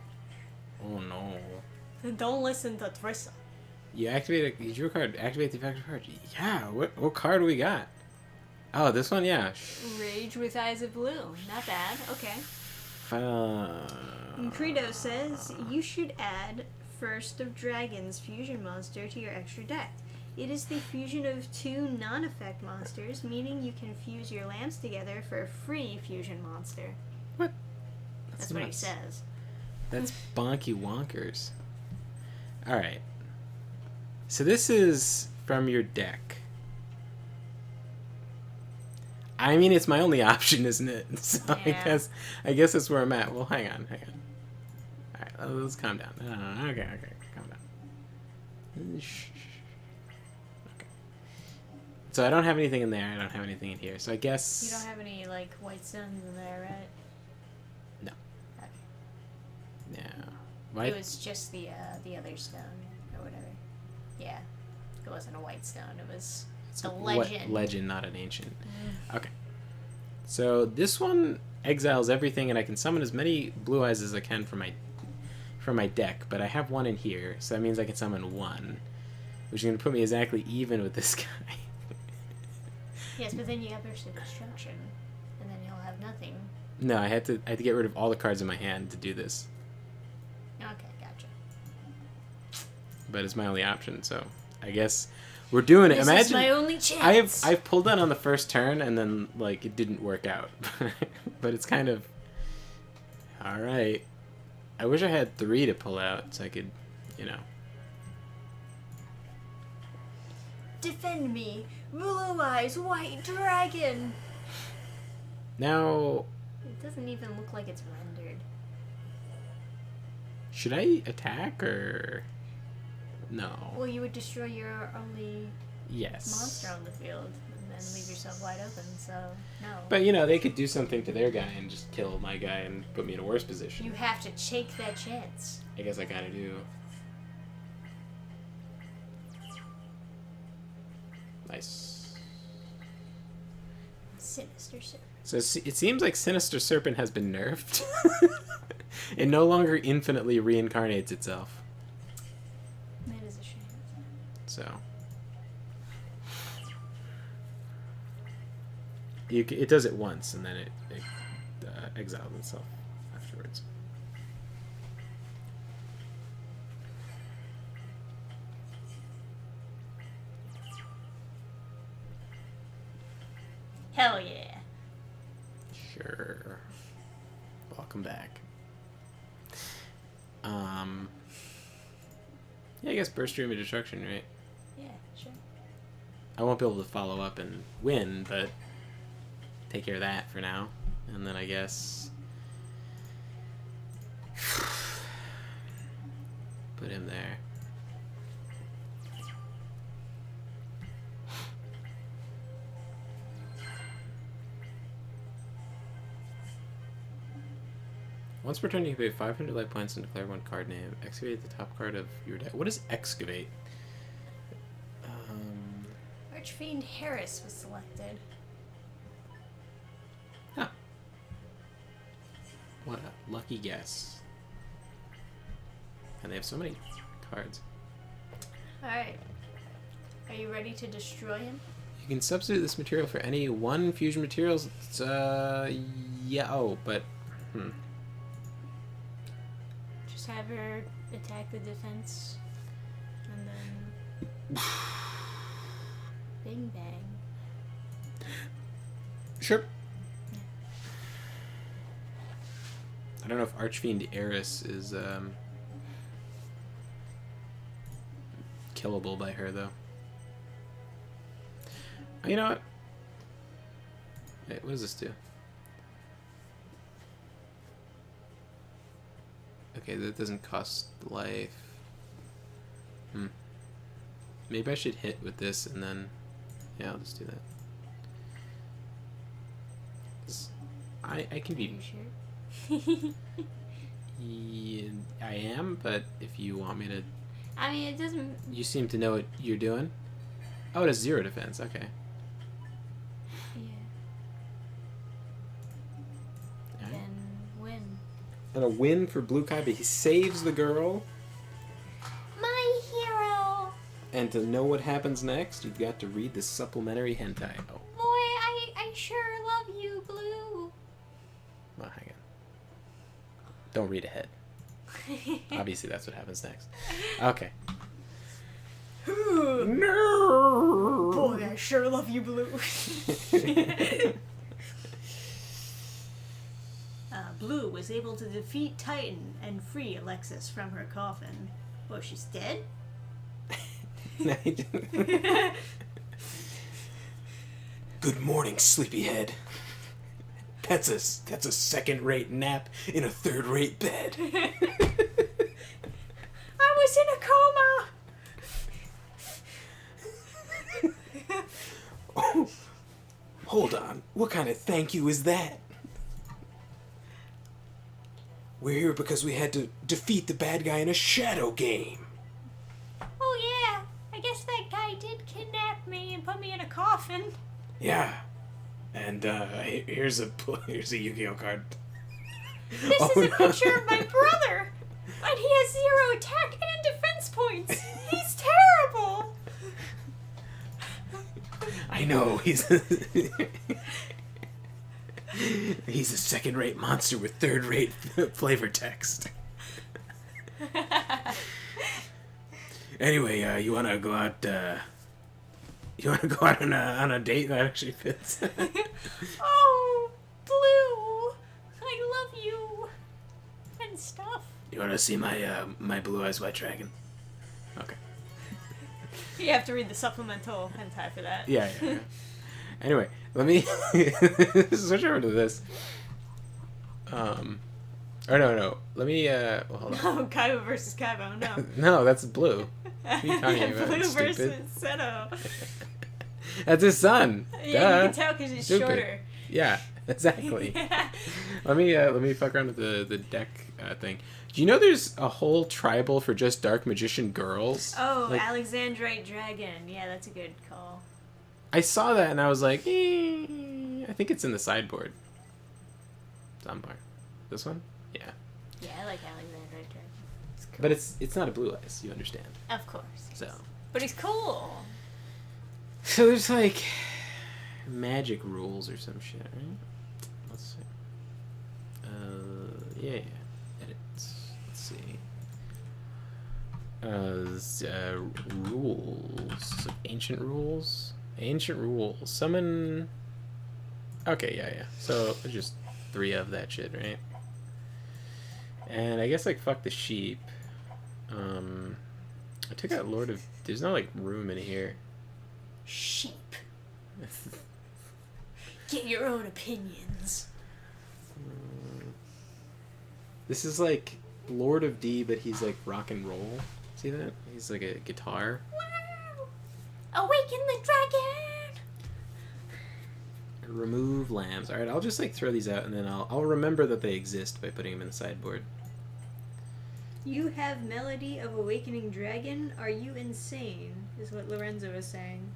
Oh no. Don't listen to Trissa. You activate use your card. Activate the effective card. Yeah. What card do we got? Oh, this one. Yeah. Rage with Eyes of Blue. Not bad. Okay. And Credo says you should add First of Dragons fusion monster to your extra deck. It is the fusion of 2 non-effect monsters, meaning you can fuse your lands together for a free fusion monster. What? That's what he nuts. says. That's bonky wonkers. Alright. So this is from your deck. I mean, it's my only option, isn't it? So Yeah. I guess that's where I'm at. Well, hang on. Alright, let's calm down. Okay, calm down. Shh. Okay. So I don't have anything in there. I don't have anything in here. So I guess... You don't have any, like, white stones in there, right? No. Okay. No. Why? It was just the other stone, or whatever. Yeah. It wasn't a white stone, it was a legend. Legend, not an ancient. Okay. So this one exiles everything, and I can summon as many blue eyes as I can from my deck, but I have one in here, so that means I can summon one, which is going to put me exactly even with this guy. Yes, but then you have Burst of Destruction, and then he'll have nothing. No, I had to get rid of all the cards in my hand to do this, Okay, gotcha. but it's my only option, so I guess we're doing it. This Imagine is my only chance. I've pulled that on the first turn, and then like it didn't work out, but it's kind of all right. I wish I had 3 to pull out, so I could, Defend me, Blue Eyes White Dragon. Now, It doesn't even look like it's rendered. should I attack or no? Well, you would destroy your only Yes. monster on the field, and then leave yourself wide open. So no. But they could do something to their guy and just kill my guy and put me in a worse position. You have to take that chance. I guess I gotta do. Nice. Sinister Serpent. So it seems like Sinister Serpent has been nerfed. It no longer infinitely reincarnates itself. That is a shame. So. It does it once, and then it exiles itself afterwards. Hell yeah. Sure. Welcome back. Yeah, I guess Burst Stream of Destruction, right? Yeah, sure. I won't be able to follow up and win, but take care of that for now. And then I guess put him there. Once per turn, you can pay 500 life points and declare one card name. Excavate the top card of your deck. What is excavate? Archfiend Harris was selected. Huh. What a lucky guess. And they have so many cards. Alright. Are you ready to destroy him? You can substitute this material for any one fusion materials. It's, yeah, oh, but, Just have her attack the defense, and then bing bang. Sure. I don't know if Archfiend Eris is, killable by her, though. Oh, you know what? Wait, what does this do? Okay, that doesn't cost life. Maybe I should hit with this and then... Yeah, I'll just do that. 'Cause I can Are be... you sure? Yeah, I am, but if you want me to... I mean, it doesn't... You seem to know what you're doing. Oh, it has 0 defense. Okay. Yeah. Alright. Then win. And a win for Blue Kaiba. He saves the girl. My hero! And to know what happens next, you've got to read the supplementary hentai. Oh, Boy, I sure love you, Blue. well, hang on. Don't read ahead. Obviously, that's what happens next. Okay. No! Boy, I sure love you, Blue. Blue was able to defeat Titan and free Alexis from her coffin. Oh, she's dead? No, he didn't. Good morning, sleepyhead. That's a second-rate nap in a third-rate bed. I was in a coma! Oh, hold on. What kind of thank you is that? We're here because we had to defeat the bad guy in a shadow game. Oh yeah, I guess that guy did kidnap me and put me in a coffin. Yeah. And here's a Yu-Gi-Oh card. This Oh, is a no. picture of my brother! And he has 0 attack and defense points! He's terrible! I know, he's he's a second-rate monster with third-rate flavor text. Anyway, you wanna go out? You wanna go out on a date that actually fits? Oh, Blue! I love you! And stuff. You wanna see my blue eyes white dragon? Okay. You have to read the supplemental hentai for that. Yeah. Anyway, let me switch over to this. Or no. Let me well, hold on. Oh, Kaiba versus Kaiba, oh no. No, that's blue. What are you talking about? Blue Stupid. versus Seto. That's his son. Yeah, Duh. you can tell because he's Stupid. shorter. Yeah, exactly. Let me fuck around with the deck thing. Do you know there's a whole tribal for just dark magician girls? Oh, Like, Alexandrite Dragon. Yeah, that's a good call. I saw that and I was like, I think it's in the sideboard. Somewhere. This one? Yeah. Yeah, I like Alexandrite Dragon. It's cool. But it's not a blue eyes, you understand. Of course. So But he's cool. there's like magic rules or some shit, right? Let's see. Yeah. Edits. Let's see. Rules. Ancient rules. Ancient rules. Summon. Okay, yeah. So there's just 3 of that shit, right? And I guess like fuck the sheep. I took out Lord of. There's no like room in here. Sheep. Get your own opinions. This is like Lord of D, but he's like rock and roll. See that? He's like a guitar. Wow! Awaken the dragon! Remove lambs. All right, I'll just like throw these out, and then I'll remember that they exist by putting them in the sideboard. You have Melody of Awakening Dragon? Are you insane? Is what Lorenzo was saying.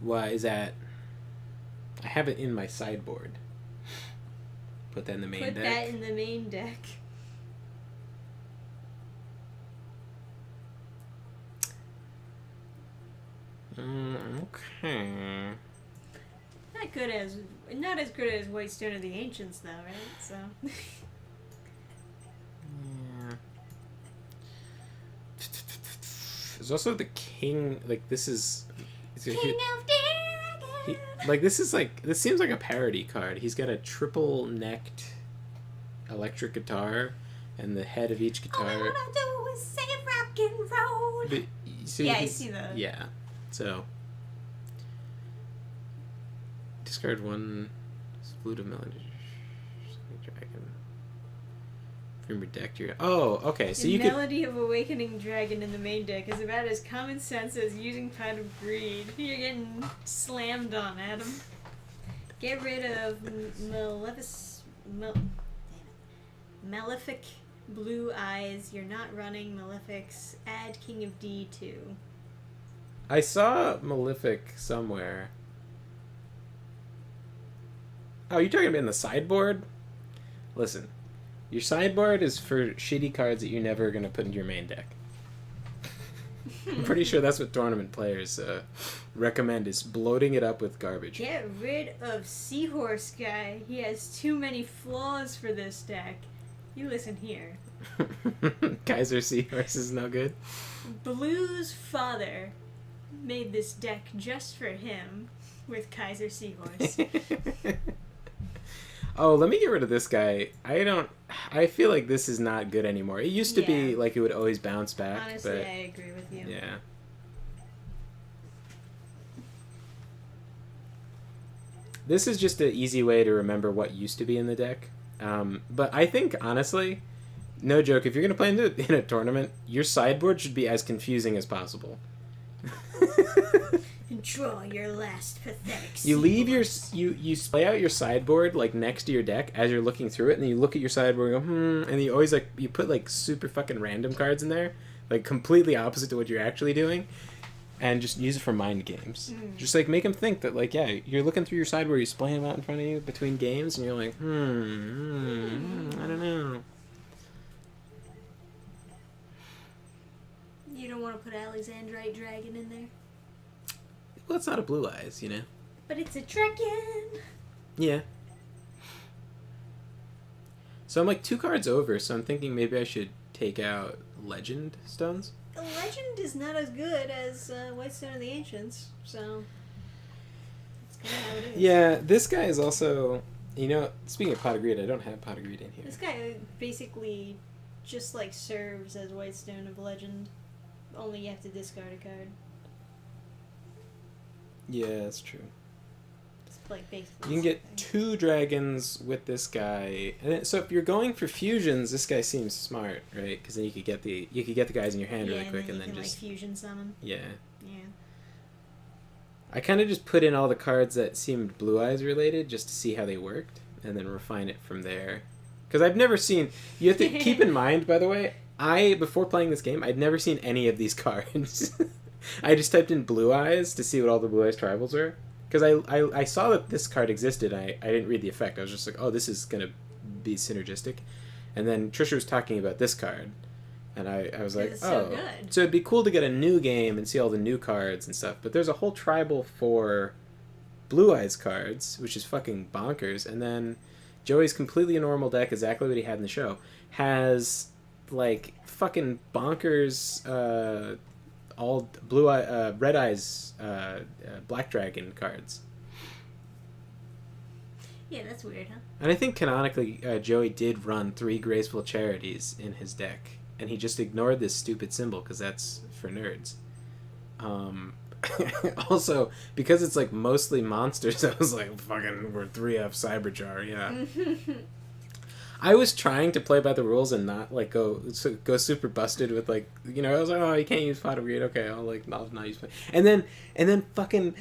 Why is that? I have it in my sideboard. Put that in the main Put deck. that in the main deck. Okay. Not as good as White Stone of the Ancients, though, right? So. Yeah. There's also the king. Like this is. King of Dragon. This seems like a parody card. He's got a triple-necked electric guitar, and the head of each All I guitar. wanna do is say rock and roll. But, so Yeah, I he's- see that. Yeah. So discard 1 flute of melody. Dragon. From your deck to your... Oh, okay. So the you could... Melody of Awakening Dragon in the main deck is about as common sense as using Pot of Greed. You're getting slammed on, Adam. Get rid of Malefic Blue Eyes. You're not running Malefics. Add King of D2. I saw Malefic somewhere. Oh, you're talking about in the sideboard? Listen, your sideboard is for shitty cards that you're never going to put into your main deck. I'm pretty sure that's what tournament players recommend, is bloating it up with garbage. Get rid of Seahorse Guy. He has too many flaws for this deck. You listen here. Kaiser Seahorse is no good. Blue's father made this deck just for him with Kaiser Seahorse. Oh, let me get rid of this guy. I feel like this is not good anymore. It used to be like it would always bounce back. Honestly, but I agree with you. yeah. This is just an easy way to remember what used to be in the deck. But I think, honestly, no joke, if you're going to play in a tournament, your sideboard should be as confusing as possible. Draw your last pathetic You leave your sequence. you play out your sideboard like next to your deck as you're looking through it, and then you look at your sideboard and go and you always like you put like super fucking random cards in there, like completely opposite to what you're actually doing, and just use it for mind games. Just like make them think that like you're looking through your sideboard, you're playing them out in front of you between games, and you're like I don't know. You don't want to put Alexandrite Dragon in there? Well, it's not a Blue Eyes, you know. But it's a dragon! Yeah. So I'm like 2 cards over, so I'm thinking maybe I should take out Legend Stones. The Legend is not as good as Whitestone of the Ancients, so it's kind of how it is. Yeah, this guy is also, you know, speaking of Pot of Greed, I don't have Pot of Greed in here. This guy basically just like serves as Whitestone of Legend, only you have to discard a card. Yeah, that's true. It's like basically You can get something. 2 dragons with this guy, and then, so if you're going for fusions, this guy seems smart, right? Because then you could get the guys in your hand really quick, and then you can, just like fusion summon. yeah. Yeah. I kind of just put in all the cards that seemed Blue Eyes related just to see how they worked, and then refine it from there. Because I've never seen. You have to keep in mind, by the way, before playing this game, I'd never seen any of these cards. I just typed in Blue Eyes to see what all the Blue Eyes tribals were. Because I saw that this card existed. I didn't read the effect. I was just like, oh, this is going to be synergistic. And then Trisha was talking about this card. And I was like, It's oh. so good. So it'd be cool to get a new game and see all the new cards and stuff. But there's a whole tribal for Blue Eyes cards, which is fucking bonkers. And then Joey's completely normal deck, exactly what he had in the show, has like fucking bonkers all red eyes black dragon cards. Yeah, that's weird, huh? And I think canonically Joey did run 3 graceful charities in his deck, and he just ignored this stupid symbol because that's for nerds. Also, because it's like mostly monsters, I was like, fucking, we're 3F Cyberjar, yeah. I was trying to play by the rules and not like go super busted with like, you know, I was like, oh, you can't use Pot of Greed, okay, I'll not use it. And then fucking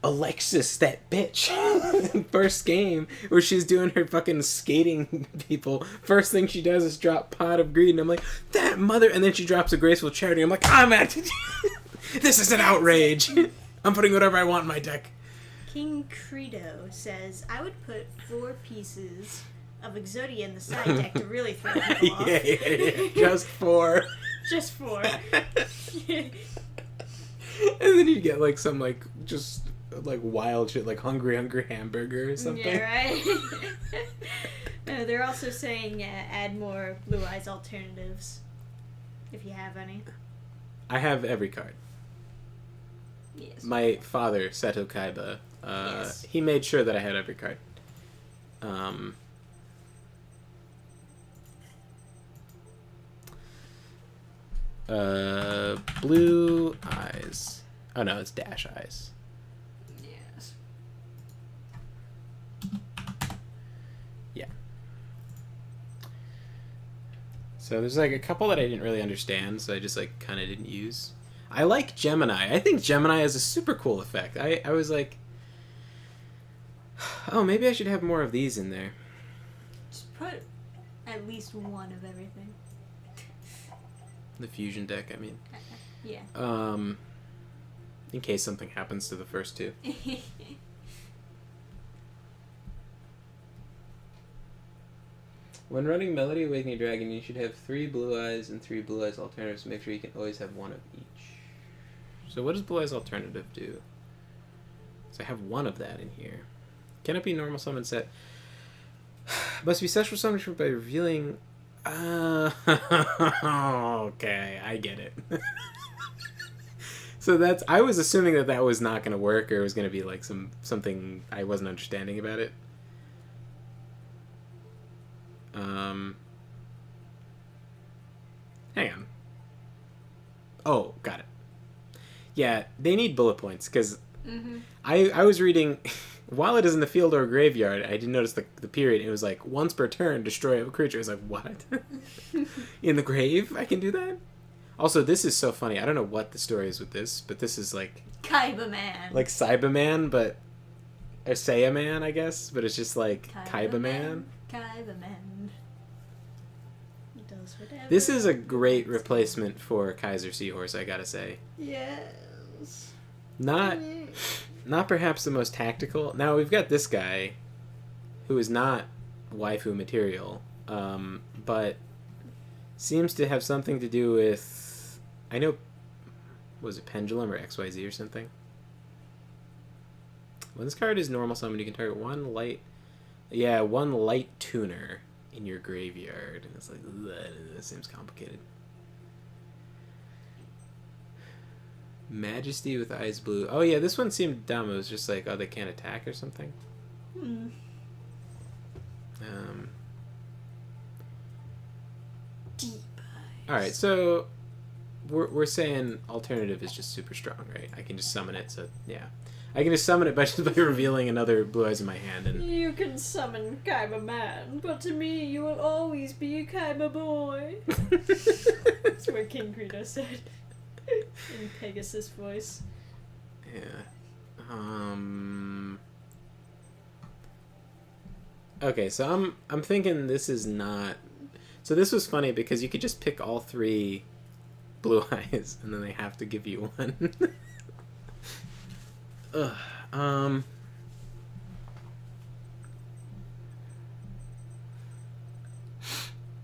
Alexis, that bitch, first game where she's doing her fucking skating people, first thing she does is drop Pot of Greed, and I'm like, that mother, and then she drops a graceful charity. I'm like, I'm at this is an outrage. I'm putting whatever I want in my deck. King Credo says, I would put 4 pieces of Exodia in the side deck to really throw people off. Yeah. Just 4. Just 4. And then you get like some like just like wild shit like hungry hamburger or something. Yeah, right? They're also saying add more Blue Eyes alternatives, if you have any. I have every card. Yes. My father, Seto Kaiba, Yes. he made sure that I had every card. Blue Eyes. Oh no, it's Dash Eyes. Yes. Yeah. So there's like a couple that I didn't really understand, so I just like kind of didn't use. I like Gemini. I think Gemini has a super cool effect. I was like, oh, maybe I should have more of these in there. Just put at least one of everything. The fusion deck, I mean. Yeah. In case something happens to the first two. When running Melody Awakening Dragon, you should have 3 Blue Eyes and 3 Blue Eyes alternatives. Make sure you can always have one of each. So what does Blue Eyes alternative do? So I have one of that in here. Can it be normal summon set? Must be special summon by revealing... okay, I get it. So that's... I was assuming that that was not going to work, or it was going to be like something I wasn't understanding about it. Hang on. Oh, got it. Yeah, they need bullet points, because I was reading... While it is in the field or graveyard, I didn't notice the period. It was like, once per turn, destroy a creature. I was like, what? In the grave? I can do that? Also, this is so funny. I don't know what the story is with this, but this is like... Kaiba Man. Like Cyberman, but... Or Seiya Man, I guess. But it's just like Kaiba Man. Kaiba Man. He does whatever. This is a great replacement for Kaiser Seahorse, I gotta say. Yes. Not perhaps the most tactical. Now, we've got this guy, who is not waifu material, but seems to have something to do with... I know... Was it Pendulum or XYZ or something? When this card is normal summon, you can target one light tuner in your graveyard. And it's like, this seems complicated. Majesty with eyes blue. Oh yeah, this one seemed dumb. It was just like, oh, they can't attack or something. Deep eyes. All right, so we're saying alternative is just super strong, right? I can just summon it. So yeah, I can just summon it by revealing another blue eyes in my hand. And you can summon Kaiba Man, but to me, you will always be a Kaiba boy. That's what King Credo said. In Pegasus voice. Yeah. Okay, so I'm thinking this is not... So this was funny because you could just pick all 3 blue eyes and then they have to give you one. Ugh.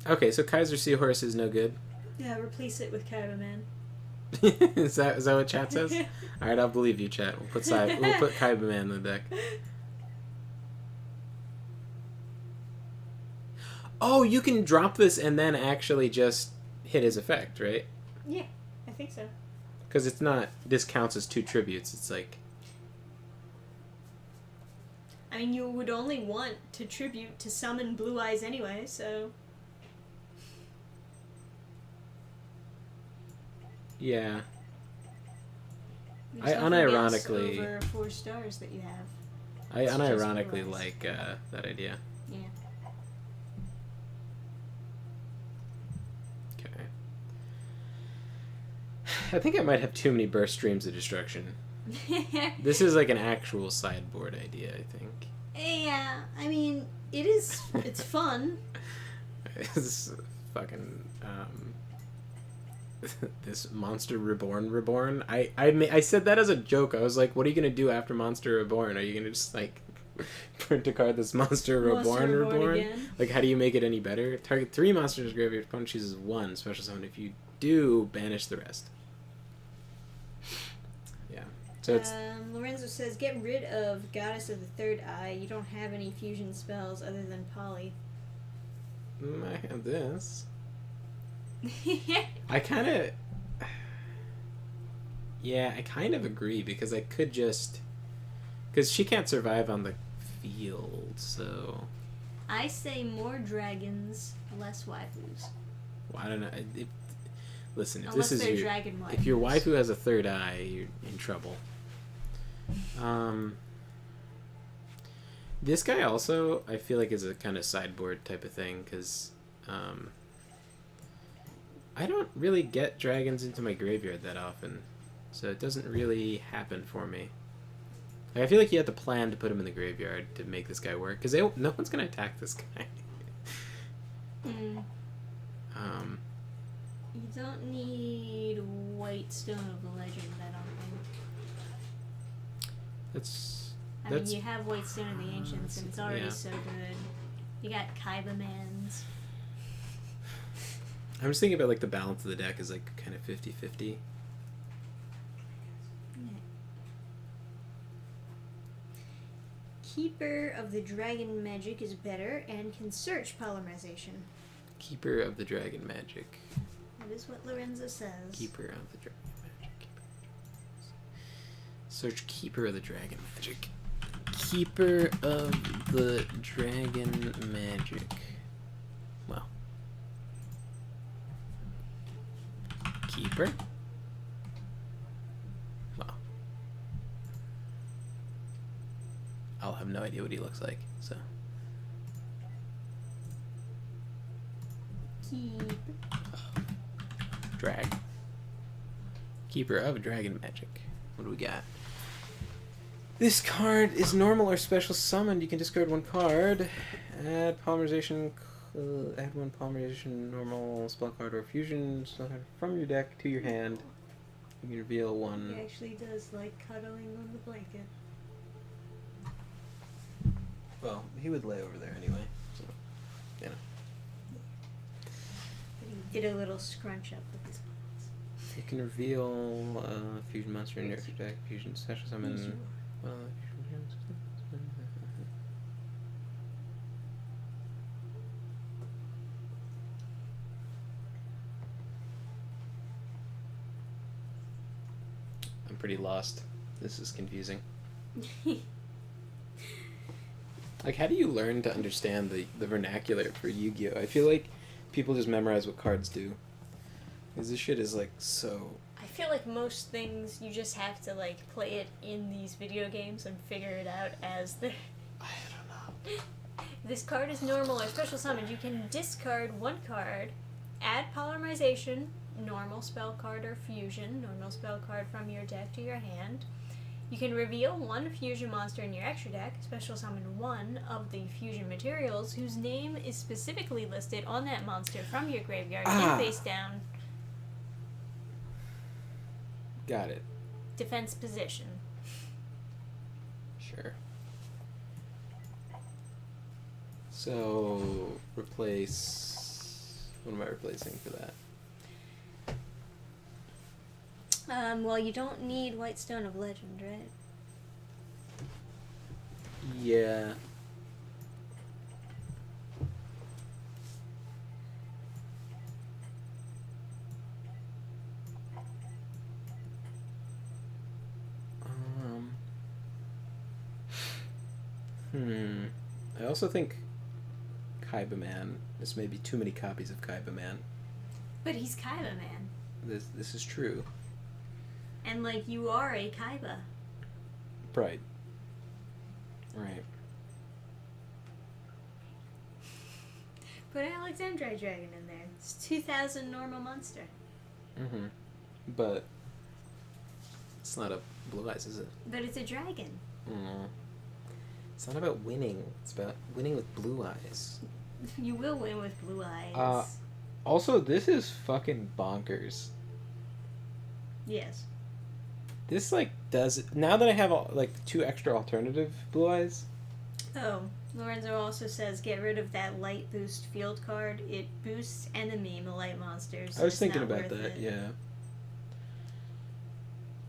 Okay, so Kaiser Seahorse is no good. Yeah, replace it with Kaiba Man. is that what chat says? All right, I'll believe you, chat. We'll put Kaiba Man in the deck. Oh, you can drop this and then actually just hit his effect, right? Yeah, I think so. Because it's not... This counts as 2 tributes. It's like... I mean, you would only want to tribute to summon Blue Eyes anyway, so... Yeah. There's I nothing else unironically... over 4 stars that you have. I It's just unironically Blue Eyes. like that idea. Yeah. Okay. I think I might have too many burst streams of destruction. This is like an actual sideboard idea, I think. Yeah, I mean, it's fun. This fucking this Monster Reborn. I said that as a joke. I was like, what are you gonna do after Monster Reborn? Are you gonna just like print a card that's Monster Reborn? Again. Like, how do you make it any better? Target 3 monsters graveyard. Opponent chooses 1 special summon. If you do, banish the rest. Yeah. So it's Lorenzo says, get rid of Goddess of the Third Eye. You don't have any fusion spells other than Poly. I have this. I kind of... Yeah, I kind of agree, because I could just... Because she can't survive on the field, so... I say more dragons, less waifus. Well, I don't know. Listen, if Unless this is they're your... dragon waifus. If your waifu has a third eye, you're in trouble. This guy also, I feel like, is a kind of sideboard type of thing, because... I don't really get dragons into my graveyard that often, so it doesn't really happen for me. Like, I feel like you have to plan to put him in the graveyard to make this guy work, because no one's gonna attack this guy. Mm. You don't need White Stone of the Legend, I don't think. I mean, you have White Stone of the Ancients, and it's already so good. You got Kaiba Mans. I'm just thinking about, like, the balance of the deck is, like, kind of 50-50. Keeper of the Dragon Magic is better and can search Polymerization. Keeper of the Dragon Magic. That is what Lorenzo says. Keeper of the Dragon Magic. Search Keeper of the Dragon Magic. Keeper of the Dragon Magic. Well. Keeper? Well. I'll have no idea what he looks like, so. Keep. Drag. Keeper of Dragon Magic. What do we got? This card is normal or special summoned. You can discard one card. Add polymerization. Add one polymerization normal spell card or fusion spell card from your deck to your hand. You can reveal one. He actually does like cuddling on the blanket. Well, he would lay over there anyway. So, you know. But he did a little scrunch up with his paws. You can reveal a fusion monster in your extra deck. Fusion special summon. Well, I'm pretty lost. This is confusing. Like, how do you learn to understand the vernacular for Yu-Gi-Oh? I feel like people just memorize what cards do. Because this shit is, like, so... I feel like most things you just have to like play it in these video games and figure it out as the. I don't know. This card is normal or special summoned. You can discard one card, add polymerization, normal spell card or fusion, normal spell card from your deck to your hand. You can reveal one fusion monster in your extra deck, special summon one of the fusion materials whose name is specifically listed on that monster from your graveyard in face down. Got it. Defense position. Sure. So, replace... What am I replacing for that? Well, you don't need White Stone of Legend, right? Yeah. I also think Kaiba Man. This may be too many copies of Kaiba Man. But he's Kaiba Man. This is true. And like you are a Kaiba. Right. Right. Put Alexandrite Dragon in there. It's 2,000 normal monster. Mm-hmm. But it's not a Blue Eyes, is it? But it's a dragon. Mm. It's not about winning. It's about winning with Blue Eyes. You will win with Blue Eyes. Also, this is fucking bonkers. Yes. This, like, does... Now that I have, like, 2 extra alternative Blue Eyes... Oh, Lorenzo also says get rid of that light boost field card. It boosts enemy light monsters. I was It's thinking not about worth that, it. yeah.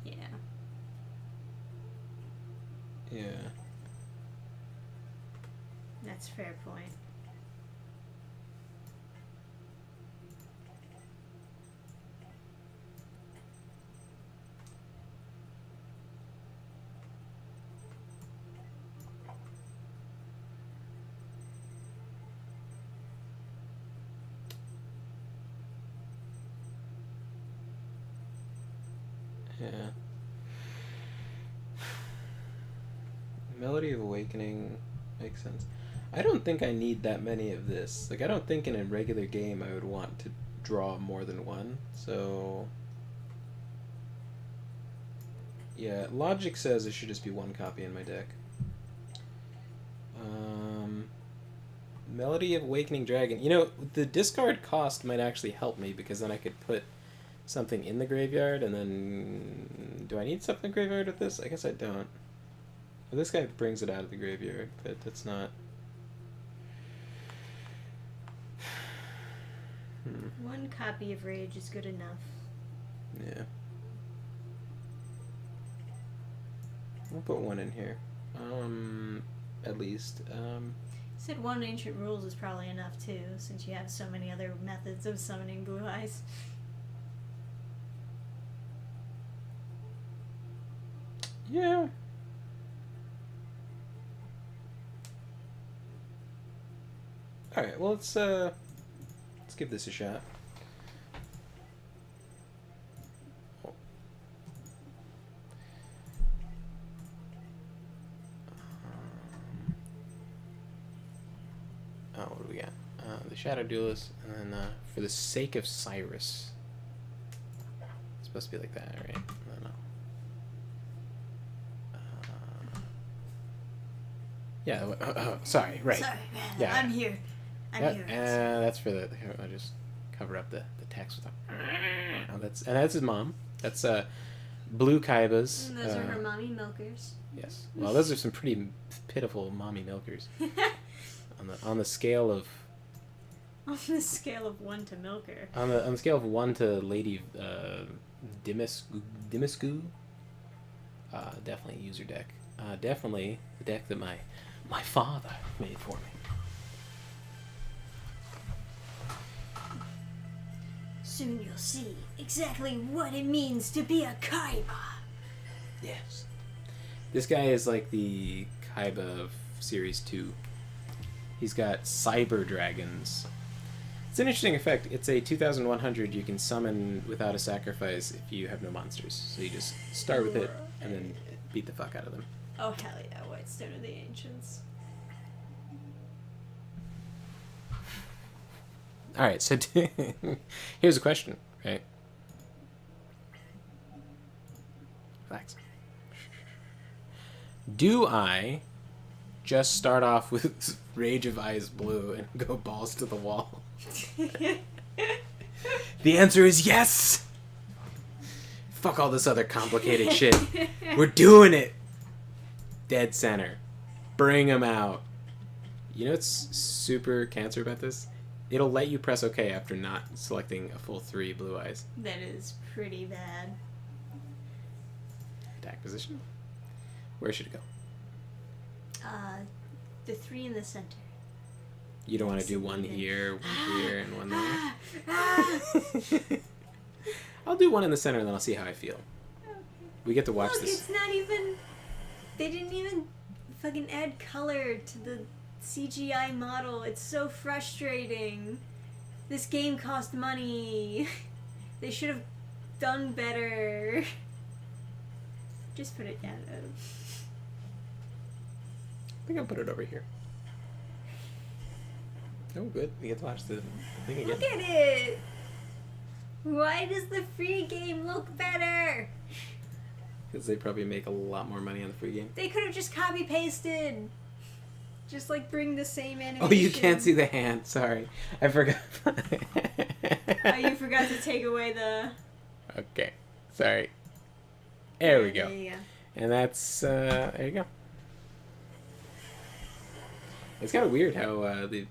Yeah. Yeah. That's a fair point. Yeah. Melody of Awakening makes sense. I don't think I need that many of this. Like, I don't think in a regular game I would want to draw more than one. So yeah, logic says it should just be one copy in my deck. Melody of Awakening Dragon. You know, the discard cost might actually help me, because then I could put something in the graveyard, and then... Do I need something in the graveyard with this? I guess I don't. Well, this guy brings it out of the graveyard, but that's not... One copy of Rage is good enough. Yeah. I'll put one in here. At least. Said one Ancient Rules is probably enough too, since you have so many other methods of summoning Blue Eyes. Yeah. Alright, well let's give this a shot. What do we got? The Shadow Duelist, and then for the sake of Cyrus. It's supposed to be like that, right? I don't know. Yeah, sorry, right. Sorry, man. Yeah. I'm here. I'm here. That's for the... I'll just cover up the text with a... Oh, that's his mom. That's Blue Kaiba's. And those are her mommy milkers. Yes. Well, those are some pretty pitiful mommy milkers. On the scale of... On the scale of 1 to milker. On the scale of 1 to Lady Dimiscu, definitely user deck. Definitely the deck that my father made for me. Soon you'll see exactly what it means to be a Kaiba. Yes. This guy is like the Kaiba of Series 2. He's got Cyber Dragons. It's an interesting effect. It's a 2100 you can summon without a sacrifice if you have no monsters. So you just start with it and then beat the fuck out of them. Oh, hell yeah. Whitestone of the Ancients. Alright, so here's a question, right? Relax. Do I just start off with Rage of Eyes Blue and go balls to the wall? The answer is yes! Fuck all this other complicated shit. We're doing it! Dead center. Bring them out. You know what's super cancer about this? It'll let you press OK after not selecting a full 3 Blue Eyes. That is pretty bad. Attack position? Where should it go? The 3 in the center. You don't want to do one here, and one there? I'll do one in the center and then I'll see how I feel. We get to watch Look, this. it's not even... They didn't even fucking add color to the CGI model. It's so frustrating. This game cost money. They should have done better. Just put it down. I think I'll put it over here. Oh, good. We get to watch the thing again. Look at it! Why does the free game look better? Because they probably make a lot more money on the free game. They could have just copy-pasted. Just, like, bring the same animation. Oh, you can't see the hand. Sorry. I forgot. Oh, you forgot to take away the... Okay. Sorry. There we go. There you go. And that's, there you go. It's kind of weird how the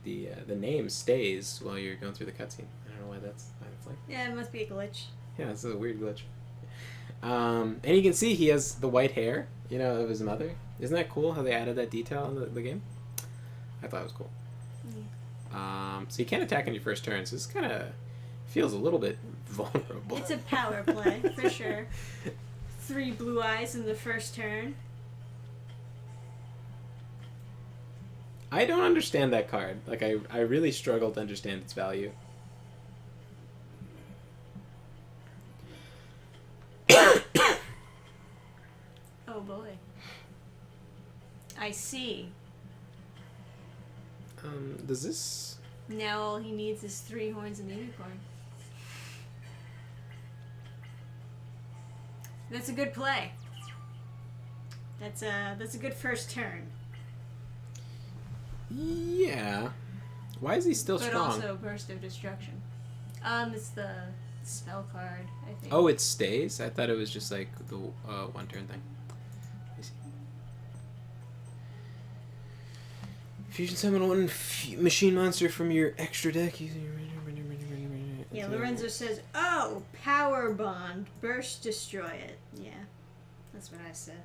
name stays while you're going through the cutscene. I don't know why that's like. Yeah, it must be a glitch. Yeah, it's a weird glitch. And you can see he has the white hair, you know, of his mother. Isn't that cool how they added that detail in the game? I thought it was cool. Yeah. So you can't attack on your first turn, so this kind of feels a little bit vulnerable. It's a power play, for sure. 3 Blue Eyes in the first turn. I don't understand that card. Like, I really struggle to understand its value. Oh boy. I see. Does this... Now all he needs is 3 horns and a unicorn. That's a good play. That's a good first turn. Yeah. Why is he still But strong? also Burst of Destruction. It's the spell card, I think. Oh, it stays? I thought it was just like the one turn thing. Let me see. Fusion summon one machine monster from your extra deck using your... Yeah, Lorenzo says, "Oh, power bond, burst, destroy it." Yeah, that's what I said.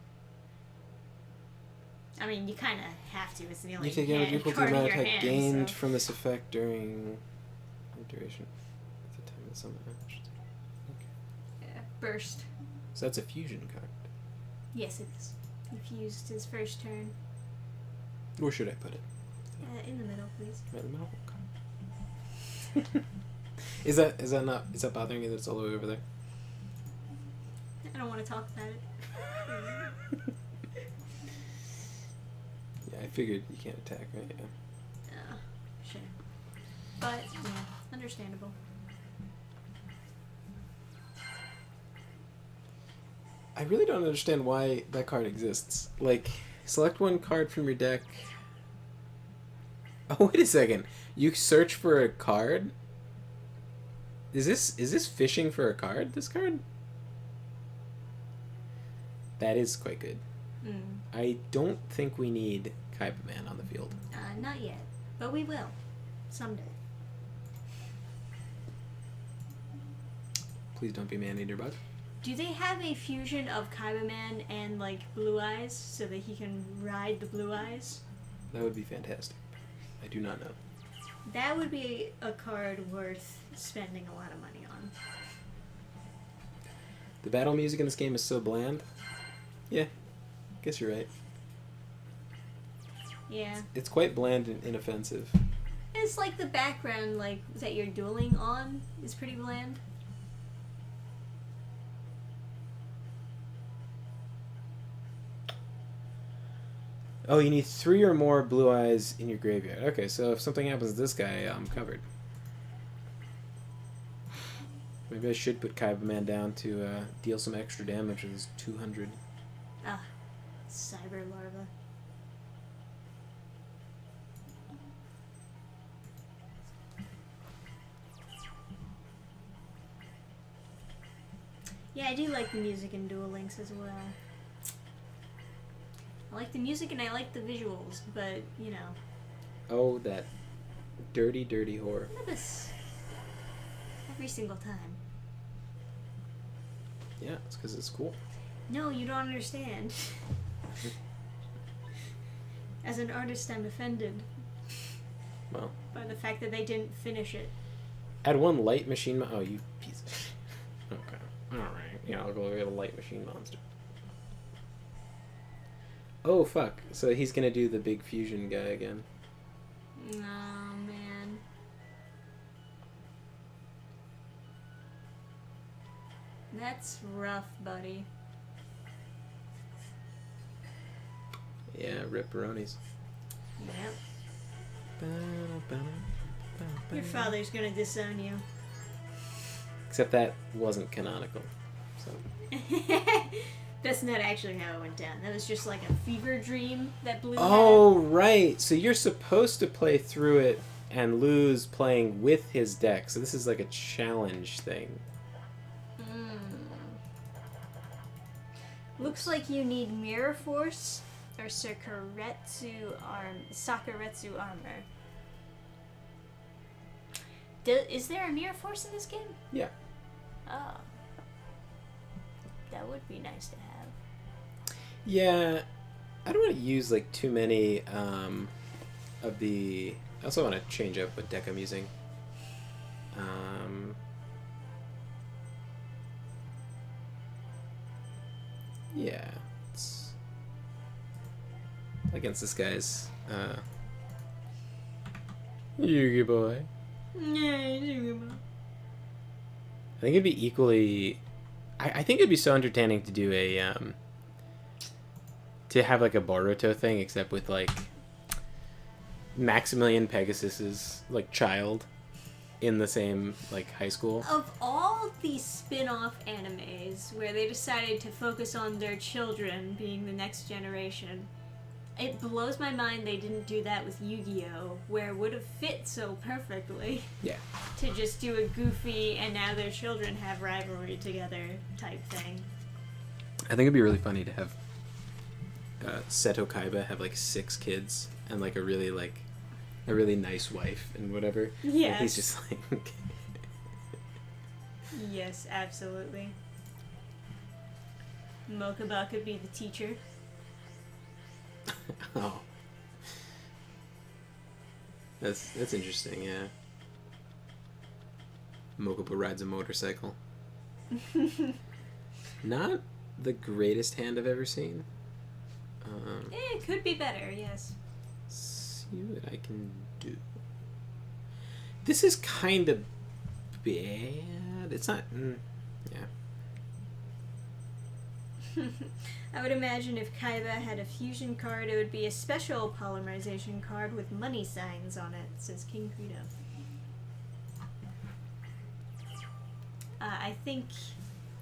I mean, you kind of have to. It's the only You take damage equal to the card in amount your of attack hand, gained so. from this effect during the duration at the time of the summon. Okay. Yeah, burst. So that's a fusion card. Yes, it is. He used his first turn. Where should I put it? In the middle, please. Right in the middle? Okay. Is that bothering you that it's all the way over there? I don't want to talk about it. Yeah, I figured you can't attack, right? Yeah. Sure. But, yeah, understandable. I really don't understand why that card exists. Like, select one card from your deck. Oh, wait a second. You search for a card? Is this fishing for a card, this card? That is quite good. I don't think we need Kaiba Man on the field. Not yet. But we will. Someday. Please don't be Man-Eater Bug. Do they have a fusion of Kaiba Man and, like, Blue Eyes so that he can ride the Blue Eyes? That would be fantastic. I do not know. That would be a card worth spending a lot of money on. The battle music in this game is so bland. Yeah, guess you're right. Yeah. It's quite bland and inoffensive. It's like the background, like, that you're dueling on is pretty bland. Oh, you need 3 or more blue eyes in your graveyard. Okay, so if something happens to this guy, I'm covered. Maybe I should put Kaiba Man down to deal some extra damage with his 200. Ah, Cyber Larva. Yeah, I do like the music in Duel Links as well. I like the music and I like the visuals, but, you know. Oh, that dirty, dirty whore. Look at this. Every single time. Yeah, it's because it's cool. No, you don't understand. As an artist, I'm offended. Well. By the fact that they didn't finish it. Add 1 light machine oh, you piece of... Okay. Alright. Yeah, I'll go get a light machine monster. Oh, fuck. So he's gonna do the big fusion guy again. Oh, man. That's rough, buddy. Yeah, ripperonis. Yep. Your father's gonna disown you. Except that wasn't canonical. So. That's not actually how it went down. That was just like a fever dream that Blue Oh, right. So you're supposed to play through it and lose playing with his deck. So this is like a challenge thing. had. Looks like you need Mirror Force or Sakuretsu armor. Is there a Mirror Force in this game? Yeah. Oh. That would be nice to have. Yeah. I don't want to use like too many of the... I also want to change up what deck I'm using. Yeah. It's against this guy's Yugi boy. I think it'd be equally... I think it'd be so entertaining to do a... to have like a Boruto thing, except with like... Maximilian Pegasus's like child. in the same like high school. Of all these spin-off animes where they decided to focus on their children being the next generation, it blows my mind they didn't do that with Yu-Gi-Oh, where it would have fit so perfectly. Yeah. To just do a goofy and now their children have rivalry together type thing. I think it'd be really funny to have Seto Kaiba have like 6 kids and like a really nice wife and whatever. Yes. And he's just like Yes, absolutely. Mokuba could be the teacher. Oh. That's interesting, yeah. Mokuba rides a motorcycle. Not the greatest hand I've ever seen. It could be better, yes. See what I can do. This is kind of bad. It's not. Yeah. I would imagine if Kaiba had a fusion card, it would be a special polymerization card with money signs on it, says King Credo. I think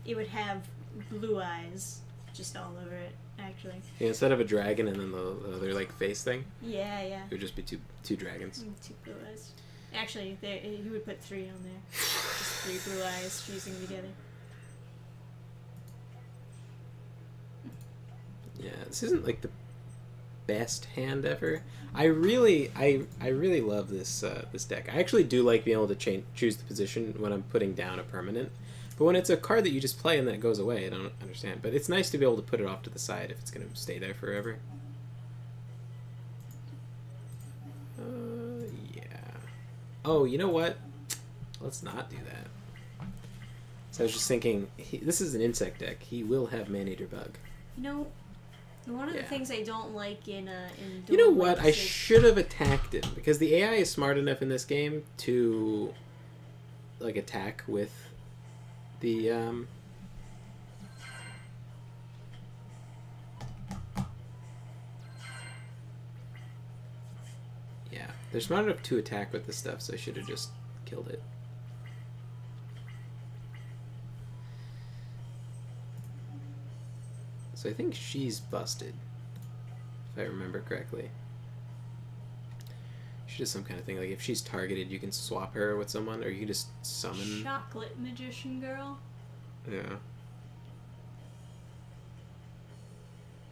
it would have blue eyes just all over it, actually. Yeah, instead of a dragon and then the other like face thing, Yeah, yeah. it would just be two dragons. 2 blue eyes. Actually, he would put 3 on there. Just 3 blue eyes fusing together. Yeah, this isn't like the best hand ever. I really love this this deck. I actually do like being able to choose the position when I'm putting down a permanent. But when it's a card that you just play and then it goes away, I don't understand. But it's nice to be able to put it off to the side if it's going to stay there forever. Yeah. Oh, you know what? Let's not do that. So I was just thinking, this is an insect deck. He will have Man-Eater Bug. You know, one of the Yeah. things I don't like in You know what? Duelist I is- should have attacked him because the AI is smart enough in this game to like attack with the yeah, they're smart enough to attack with this stuff, so I should have just killed it. So I think she's busted, if I remember correctly. She does some kind of thing, like if she's targeted, you can swap her with someone, or you can just summon. Chocolate magician girl? Yeah.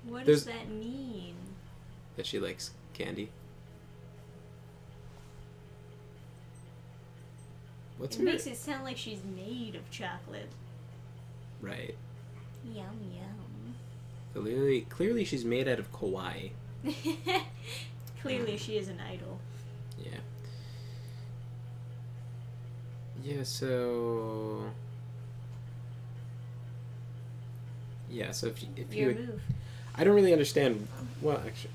What There's- does that mean? That she likes candy. What's It her? makes it sound like she's made of chocolate. Right. Yum Clearly she's made out of kawaii. yum. Clearly she is an idol. Yeah. Yeah, so... Yeah, so if you... Your move. I don't really understand... Well, actually...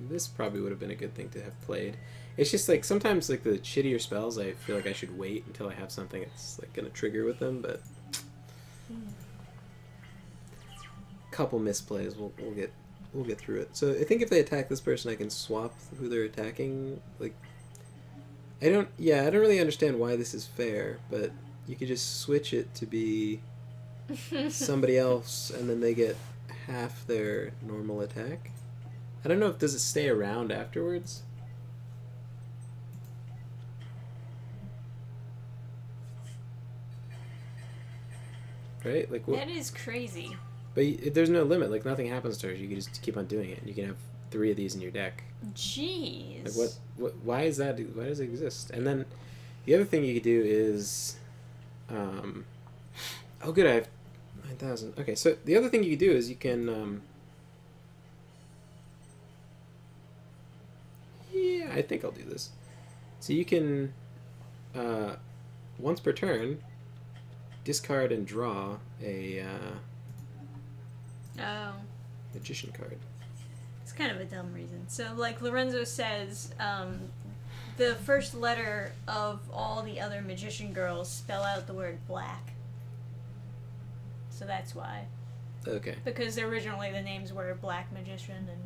This probably would have been a good thing to have played. It's just like sometimes like the shittier spells I feel like I should wait until I have something that's like gonna trigger with them, but couple misplays we'll get through it. So I think if they attack this person I can swap who they're attacking. Like I don't really understand why this is fair, but you could just switch it to be somebody else and then they get half their normal attack. I don't know if does it stay around afterwards? Right? Like what? That is crazy. But there's no limit. Like nothing happens to her. You can just keep on doing it. You can have 3 of these in your deck. Jeez. Like what? Why is that? Why does it exist? And then the other thing you could do is, oh good, I have 9,000. Okay, so the other thing you could do is you can, yeah, I think I'll do this. So you can, once per turn, discard and draw a Oh. magician card. It's kind of a dumb reason. So, like Lorenzo says, the first letter of all the other magician girls spell out the word black. So that's why. Okay. Because originally the names were Black Magician and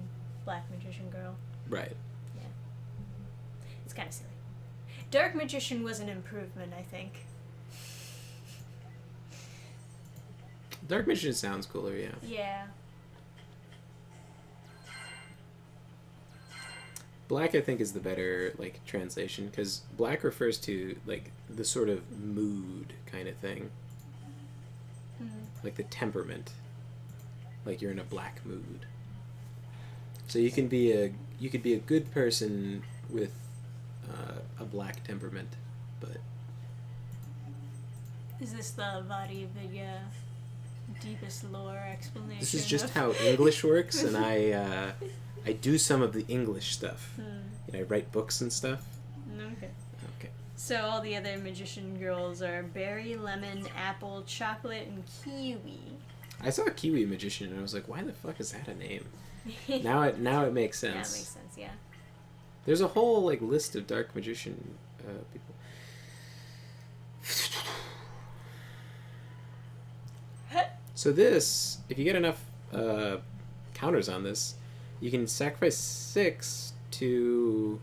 Black Magician Girl. Right. It's kind of silly. Dark Magician was an improvement, I think. Dark Magician sounds cooler, yeah. Yeah. Black, I think, is the better like translation because black refers to like the sort of mood kind of thing, like the temperament. Like you're in a black mood. So you could be a good person with a black temperament, but Is this the body Vidya deepest lore explanation? this is just of... how English works, and I do some of the English stuff. You know, I write books and stuff. Okay. Okay. So all the other magician girls are berry, lemon, apple, chocolate, and kiwi. I saw a kiwi magician, and I was like, why the fuck is that a name? Now it makes sense. Yeah, it makes sense. Yeah. There's a whole like list of dark magician people. So this, if you get enough counters on this, you can sacrifice 6 to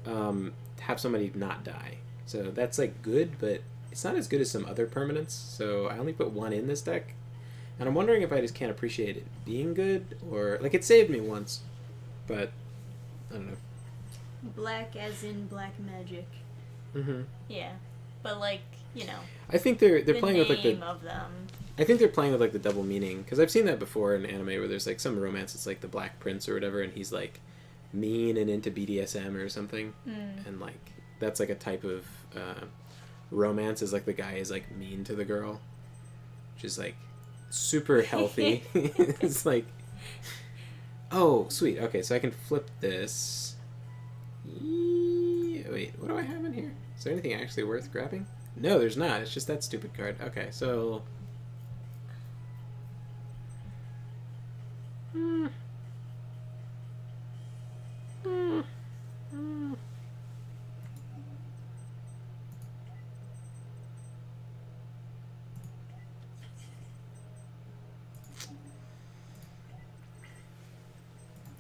have somebody not die. So that's like good, but it's not as good as some other permanents. So I only put 1 in this deck, and I'm wondering if I just can't appreciate it being good, or like it saved me once, but I don't know. Black as in black magic. Mm-hmm. Yeah, but like I think they're the playing with like name of them. I think they're playing with like the double meaning because I've seen that before in anime where there's like some romance. It's like the Black Prince or whatever, and he's like mean and into BDSM or something, and like that's like a type of romance. Is like the guy is like mean to the girl, which is like super healthy. It's like, oh sweet, okay, so I can flip this. Wait, what do I have in here? Is there anything actually worth grabbing? No, there's not. It's just that stupid card. Okay, so.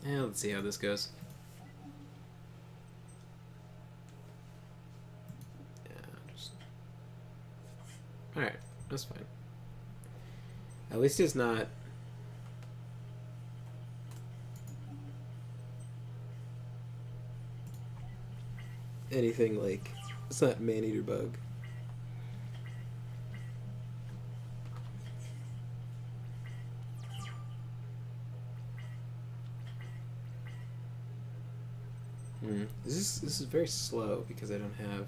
Yeah, let's see how this goes. Alright, that's fine. At least it's not... anything like... It's not man-eater bug. This is very slow because I don't have...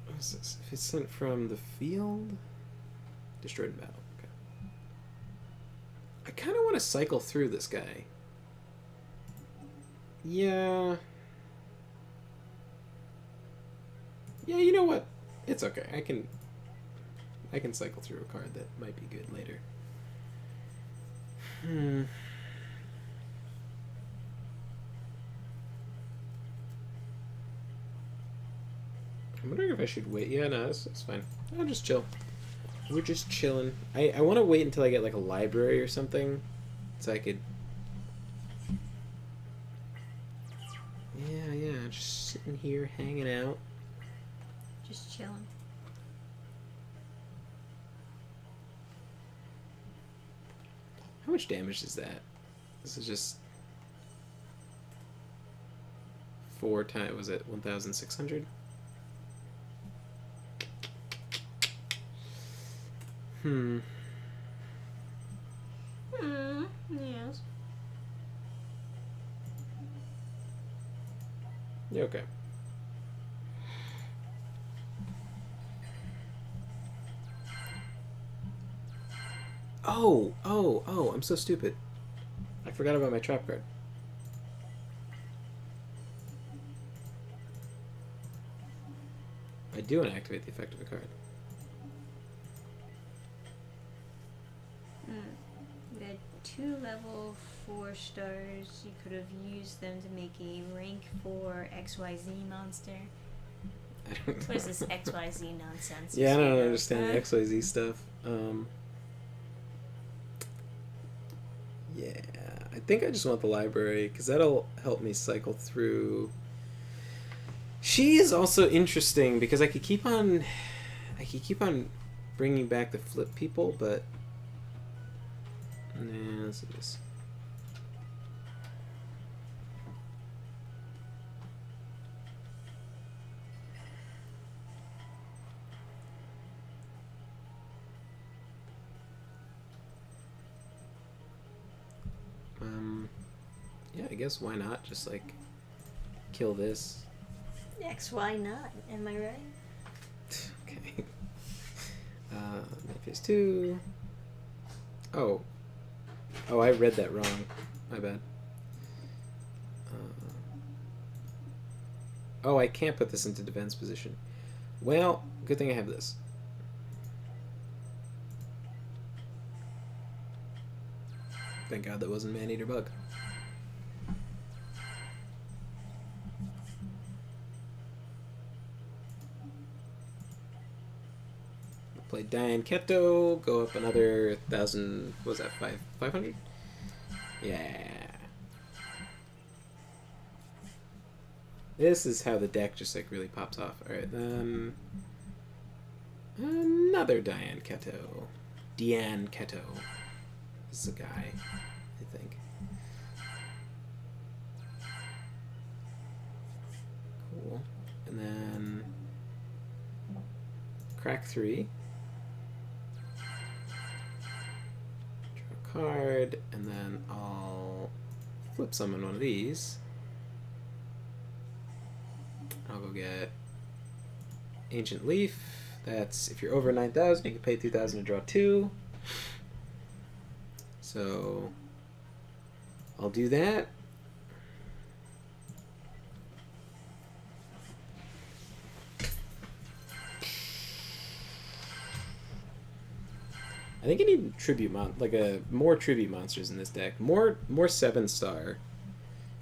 What is this? If it's sent from the field... Destroyed in battle. Okay. I kind of want to cycle through this guy. Yeah. Yeah, you know what? It's okay. I can cycle through a card that might be good later. I'm wondering if I should wait. Yeah, no, that's fine. I'll just chill. We're just chilling. I want to wait until I get like a library or something, so I could. Yeah, just sitting here hanging out. Just chilling. How much damage is that? This is just 4 times. Was it 1,600? Yes. Yeah, okay. Oh, I'm so stupid. I forgot about my trap card. I do want to activate the effect of a card. You had 2 level 4 stars. You could have used them to make a rank 4 XYZ monster. What is this XYZ nonsense? Yeah, I don't understand XYZ stuff. Yeah, I think I just want the library because that'll help me cycle through. She is also interesting because I could keep on bringing back the flip people, but nah, let's do this. Yeah, I guess why not just like kill this. X, why not? Am I right? Okay. Phase 2. Oh, I read that wrong. My bad. Oh, I can't put this into defense position. Well, good thing I have this. Thank God that wasn't Man-Eater Bug. Play Diane Keto, go up another 1,000, what was that, 500? Yeah. This is how the deck just like really pops off. Alright, then another Diane Keto. Diane Keto. This is a guy, I think. Cool. And then crack 3. Draw a card, and then I'll flip summon one of these. I'll go get Ancient Leaf. That's if you're over 9,000, you can pay 2,000 to draw 2. So I'll do that. I think I need tribute more tribute monsters in this deck. More 7-star.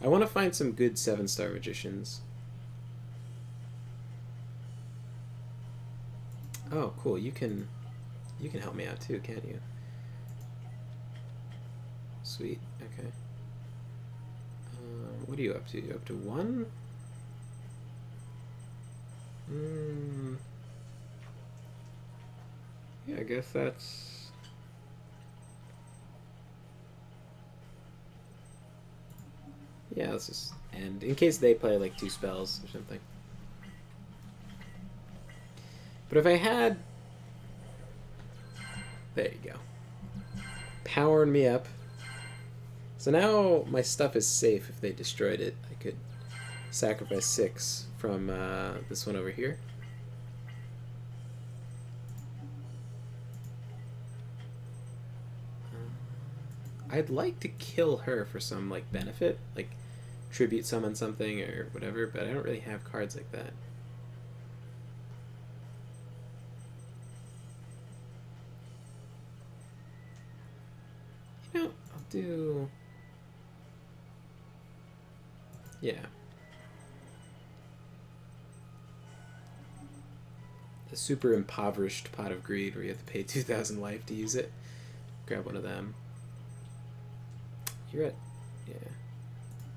I want to find some good 7-star magicians. Oh, cool. You can help me out too, can't you? Sweet. Okay. What are you up to? You up to 1? Yeah, I guess that's. Yeah, let's just end in case they play like 2 spells or something. But if I had, there you go, powering me up. So now my stuff is safe. If they destroyed it, I could sacrifice 6 from this one over here. I'd like to kill her for some like benefit, like tribute summon something or whatever, but I don't really have cards like that. You know, I'll do... yeah. The super impoverished Pot of Greed where you have to pay 2,000 life to use it. Grab one of them. You're at... yeah.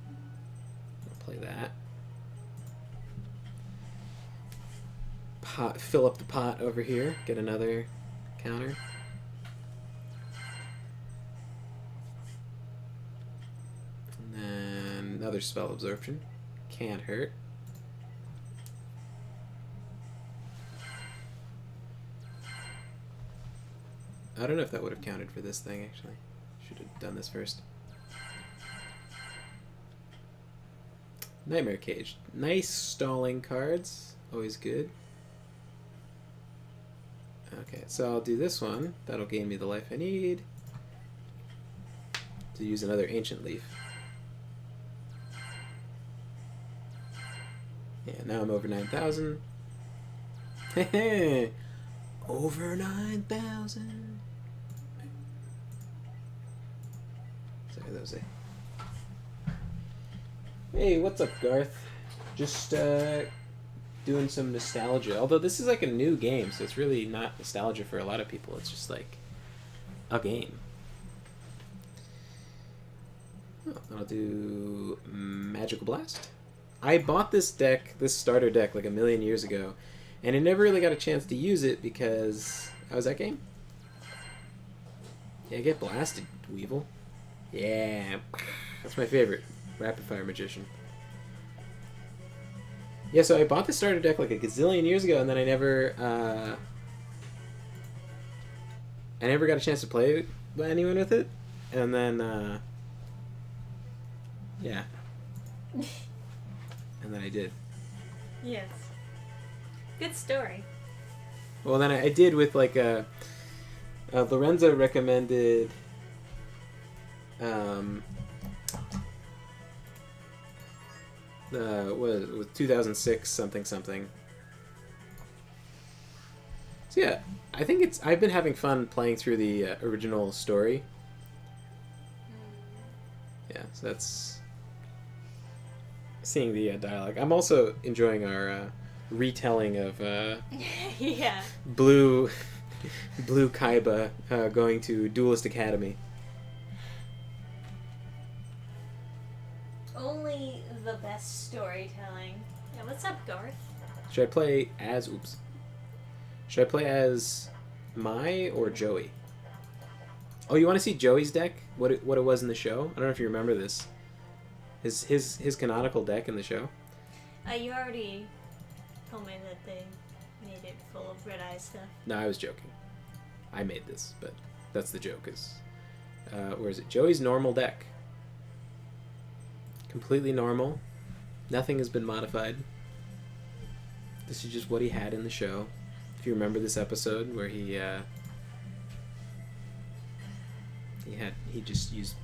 I'll play that. Pot, fill up the pot over here. Get another counter. And then another spell absorption. Can't hurt. I don't know if that would have counted for this thing, actually. Should have done this first. Nightmare Cage. Nice stalling cards. Always good. Okay, so I'll do this one. That'll gain me the life I need. To use another Ancient Leaf. Yeah, now I'm over 9,000. Hey, over 9,000. Sorry, that was a... Hey, what's up, Garth? Just doing some nostalgia. Although this is like a new game, so it's really not nostalgia for a lot of people. It's just like a game. I'll do Magical Blast. I bought this deck, this starter deck, like a million years ago, and I never really got a chance to use it because... How was that game? Yeah, get blasted, Weevil. Yeah, that's my favorite. Rapid Fire Magician. Yeah, so I bought the starter deck like a gazillion years ago, and then I never got a chance to play with anyone with it. And then, yeah. And then I did. Yes. Good story. Well, then I did with like Lorenzo recommended what is it, with 2006 something. So yeah, I think I've been having fun playing through the original story. Yeah, so that's seeing the dialogue. I'm also enjoying our retelling of Yeah. Blue Kaiba going to Duelist Academy. Only the best storytelling. Yeah, what's up, Garth? Should I play as Mai or Joey? Oh, you want to see Joey's deck? What it was in the show? I don't know if you remember this. His canonical deck in the show. You already told me that they made it full of red eye stuff. No, I was joking. I made this, but that's the joke. Where is it? Joey's normal deck. Completely normal. Nothing has been modified. This is just what he had in the show. If you remember this episode where he just used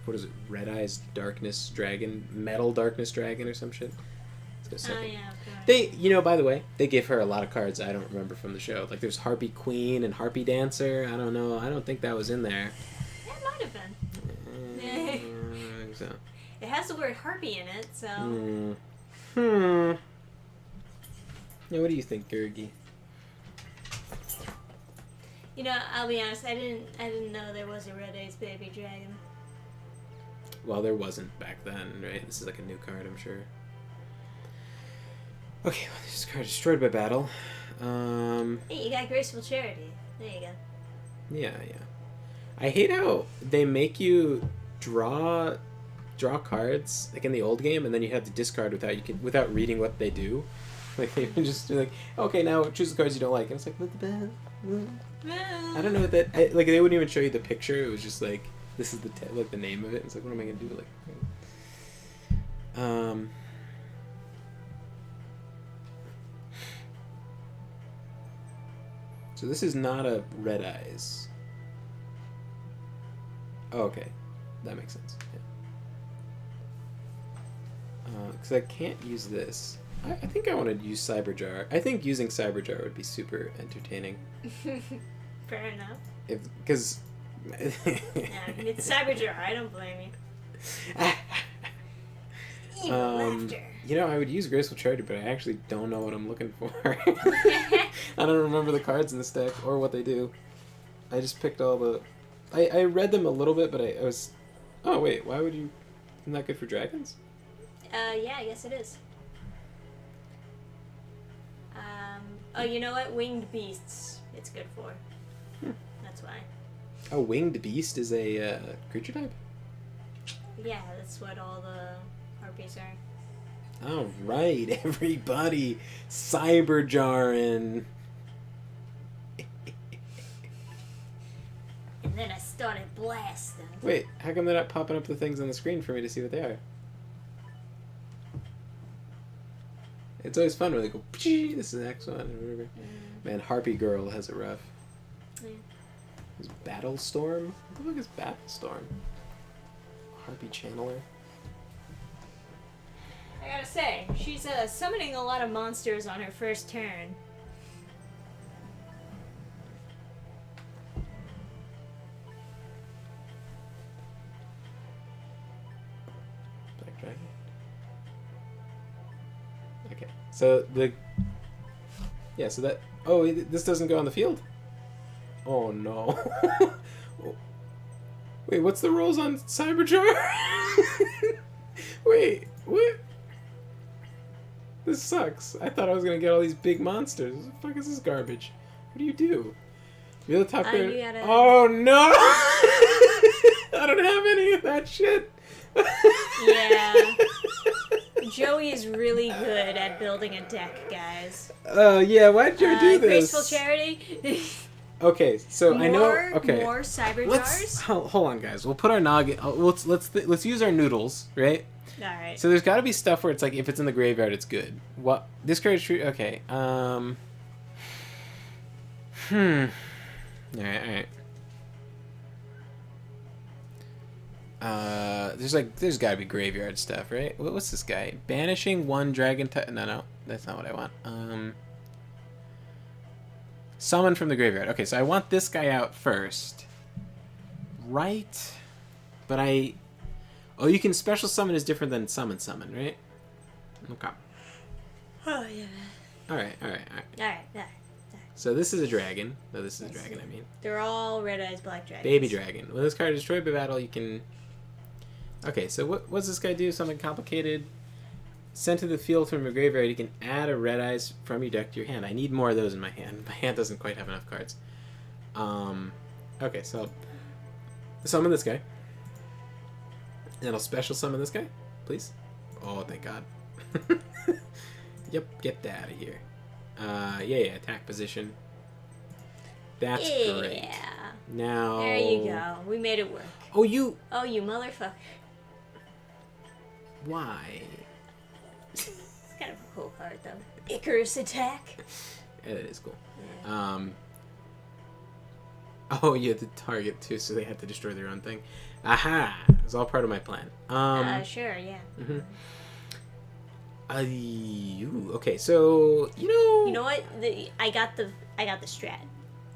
what is it? Red Eyes Darkness Dragon, Metal Darkness Dragon or some shit. Let's go Oh, second. yeah, okay. By the way, they gave her a lot of cards I don't remember from the show. Like there's Harpy Queen and Harpy Dancer. I don't know. I don't think that was in there. It might have been. I think so. It has the word harpy in it, so... Yeah, what do you think, Gergi? You know, I'll be honest, I didn't know there was a Red Ace Baby Dragon. Well, there wasn't back then, right? This is like a new card, I'm sure. Okay, well, this card is destroyed by battle. Hey, you got Graceful Charity. There you go. Yeah. I hate how they make you draw cards like in the old game, and then you have to discard without reading what they do. Like they just do like, okay, now choose the cards you don't like, and it's like, I don't know what that. Like they wouldn't even show you the picture. It was just like, this is the name of it. It's like, what am I gonna do? So this is not a Red Eyes. Oh, okay, that makes sense. Because I can't use this. I think I want to use Cyberjar. I think using Cyberjar would be super entertaining. Fair enough. Because... Yeah, it's Cyberjar. I don't blame you. Evil laughter. You know, I would use Graceful Charity, but I actually don't know what I'm looking for. I don't remember the cards in this deck or what they do. I just picked all the... I read them a little bit, but I was... Oh, wait, why would you... Isn't that good for dragons? Yeah, I guess it is. Oh, you know what? Winged beasts. It's good for. That's why. A winged beast is a creature type? Yeah, that's what all the harpies are. All right, everybody, Cyberjarin. And then I started blasting. Wait, how come they're not popping up the things on the screen for me to see what they are? It's always fun when they go, this is the next one, or whatever. Man, Harpy Girl has it rough. Yeah. Is Battlestorm? What the fuck is Battlestorm? Harpy Channeler? I gotta say, she's summoning a lot of monsters on her first turn. Black Dragon? Okay, so this doesn't go on the field? Oh no. Wait, what's the rules on Cyberjar? Wait, what? This sucks. I thought I was gonna get all these big monsters. What the fuck is this garbage? What do you do? You're the top player. Gotta... Oh no! I don't have any of that shit. Yeah. Joey is really good at building a deck, guys. Oh yeah, why'd Joe do this? Graceful Charity. Okay, so I know. Okay, more cyber let's jars. hold on, guys. We'll put our noggin. Let's use our noodles, right? All right. So there's got to be stuff where it's like if it's in the graveyard, it's good. What this card is true? Okay. All right. There's got to be graveyard stuff, right? What's this guy? Banishing one dragon type. No, that's not what I want. Summon from the graveyard. Okay, so I want this guy out first. Right? But oh, you can special summon is different than summon, right? Okay. Oh, yeah. Alright. All right. So this is a dragon. No, this is a dragon, I mean. They're all red eyes black dragons. Baby dragon. When this card is destroyed by battle, you can... Okay, so what's this guy do? Something complicated? Sent to the field from your graveyard, you can add a red eyes from your deck to your hand. I need more of those in my hand. My hand doesn't quite have enough cards. Okay, so I'll summon this guy. And I'll special summon this guy, please. Oh, thank God. Yep, get that out of here. Yeah, attack position. That's great. Now... There you go. We made it work. Oh, you motherfucker. Why? It's kind of a cool card, though. Icarus attack. Yeah, that is cool. Yeah. Oh, you had to target, too, so they had to destroy their own thing. Aha! It was all part of my plan. Sure, yeah. Mm-hmm. Okay, so, You know what? I got the strat.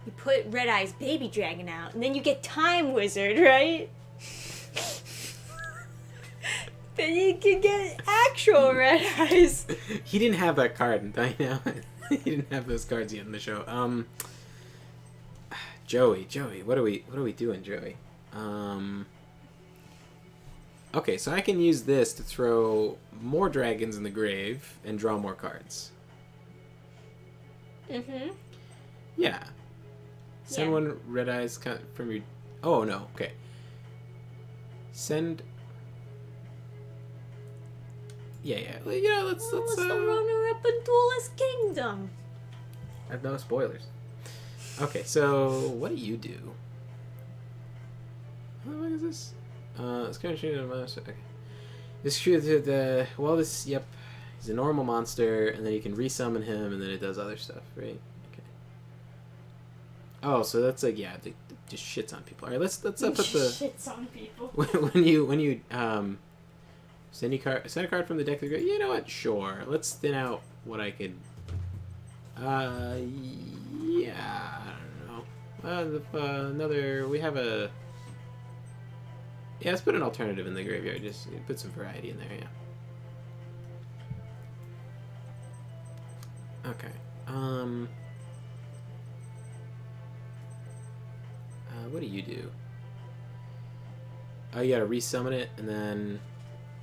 You put Red Eye's baby dragon out, and then you get Time Wizard, right? Then you can get actual Red Eyes. He didn't have that card, I know. He didn't have those cards yet in the show. Joey, what are we doing, Joey? Okay, so I can use this to throw more dragons in the grave and draw more cards. Mm-hmm. Yeah. Send one red eyes from your... Oh, no. Okay. Send... Yeah. Let's the runner-up in Duelist Kingdom. I have no spoilers. Okay, so what do you do? What the fuck is this? It's kind of shooting okay. This created yep. He's a normal monster, and then you can resummon him, and then it does other stuff, right? Okay. Oh, so that's like, yeah, it just shits on people. Alright, let's put the... Shits on people. when you send a card from the deck to the graveyard. You know what? Sure. Let's thin out what I could... Yeah, I don't know. We have a... Yeah, let's put an alternative in the graveyard. Just put some variety in there, yeah. Okay. What do you do? Oh, you gotta resummon it, and then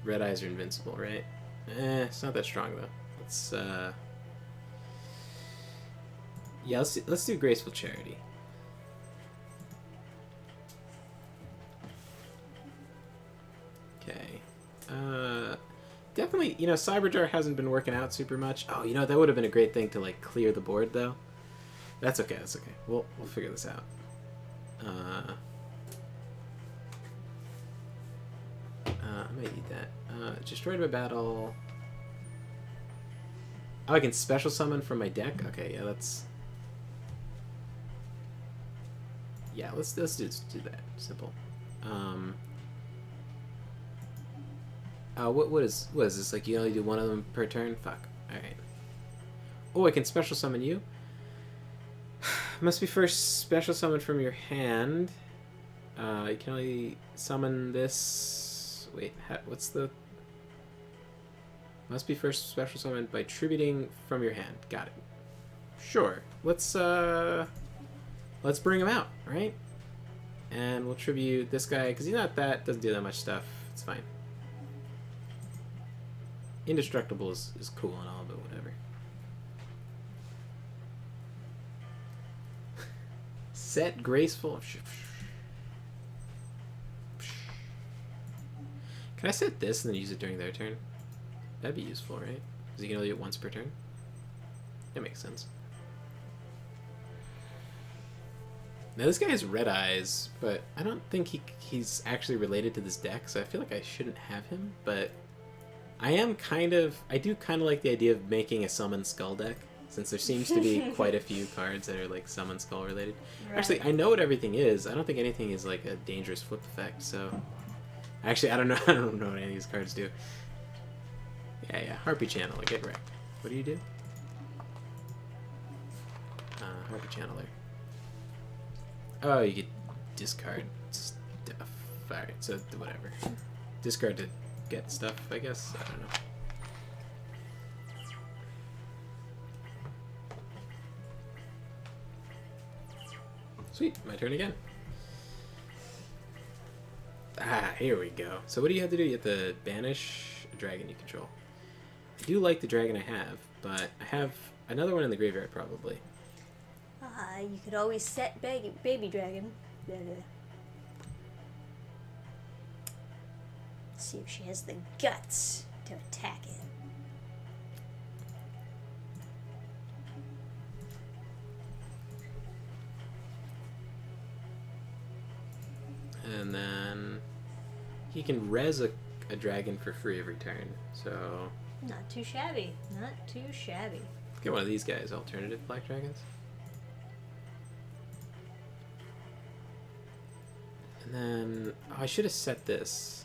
red eyes are invincible, right? It's not that strong though. Let's yeah, let's do Graceful Charity. Okay. Definitely, Cyberjar hasn't been working out super much. Oh, that would have been a great thing to like clear the board though. That's okay. We'll figure this out. I might need that. Destroyed by battle. Oh, I can special summon from my deck? Okay, yeah, let's do that. Simple. What is this? Like, you only do one of them per turn? Fuck. Alright. Oh, I can special summon you. Must be first special summon from your hand. You can only summon this... Wait, what's the... Must be first special summoned by tributing from your hand. Got it. Sure. Let's bring him out, right? And we'll tribute this guy, because he's not that, doesn't do that much stuff. It's fine. Indestructible is cool and all, but whatever. Set graceful. Can I set this and then use it during their turn? That'd be useful, right? Because you can only do it once per turn. That makes sense. Now this guy has red eyes, but I don't think he's actually related to this deck, so I feel like I shouldn't have him, but I do kind of like the idea of making a Summon Skull deck, since there seems to be quite a few cards that are like Summon Skull related. Right. Actually, I know what everything is. I don't think anything is like a dangerous flip effect, so... Actually, I don't know what any of these cards do. Yeah, Harpy Channeler, get wrecked. What do you do? Harpy Channeler. Oh, you could discard stuff. Alright, so whatever. Discard to get stuff, I guess? I don't know. Sweet, my turn again. Ah, here we go. So what do you have to do? You have to banish a dragon you control. I do like the dragon I have, but I have another one in the graveyard, probably. You could always set baby dragon. Let's see if she has the guts to attack it. And then he can res a dragon for free every turn, so... Not too shabby. Not too shabby. Get one of these guys, alternative black dragons. And then... Oh, I should have set this.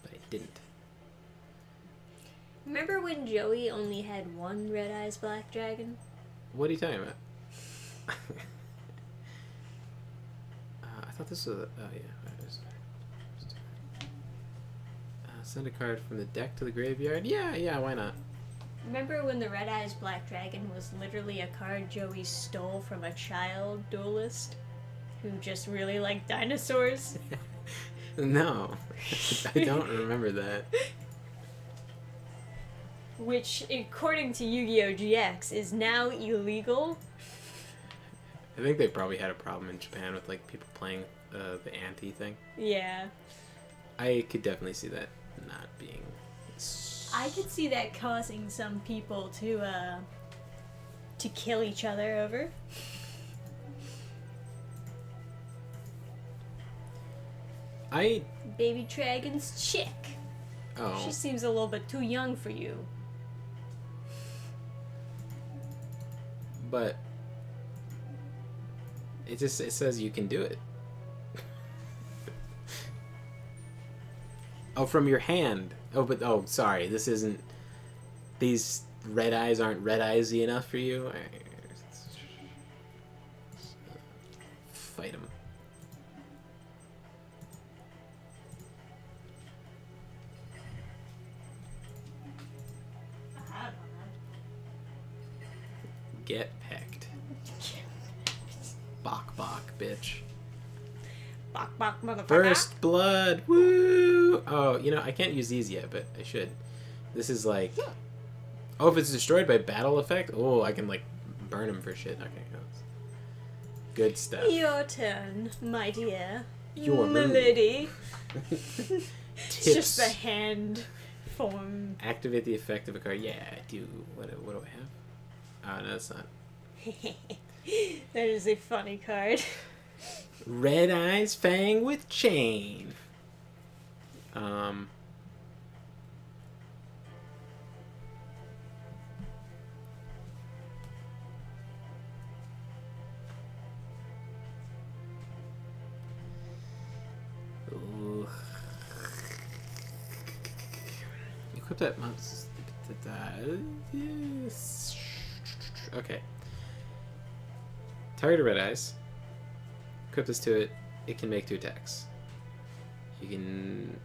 But I didn't. Remember when Joey only had one Red Eyes Black Dragon? What are you talking about? I thought this was... Oh, yeah. Send a card from the deck to the graveyard? Yeah, why not? Remember when the Red Eyes Black Dragon was literally a card Joey stole from a child duelist who just really liked dinosaurs? No. I don't remember that. Which, according to Yu-Gi-Oh! GX, is now illegal. I think they probably had a problem in Japan with like people playing the anti thing. Yeah. I could definitely see that not being... I could see that causing some people to kill each other over. Baby Dragon's chick. Oh. She seems a little bit too young for you. But it says you can do it. Oh, from your hand. Oh, sorry. This isn't... These red eyes aren't red eyesy enough for you? Fight him. I don't know. Get pecked. Bok, bitch. Bok, motherfucker. First blood! Woo! Oh, you know, I can't use these yet, but I should. This is like... Oh, if it's destroyed by battle effect? Oh, I can, like, burn him for shit. Okay, that's good stuff. Your turn, my dear. Your milady. Tips. It's just the hand form. Activate the effect of a card. Yeah, I do. What do I have? Oh, no, that's not. That is a funny card. Red Eyes Fang with Chain. Ooh. Equip that mouse. Okay. Target Red Eyes. Equip this to it. It can make 2 attacks. You can...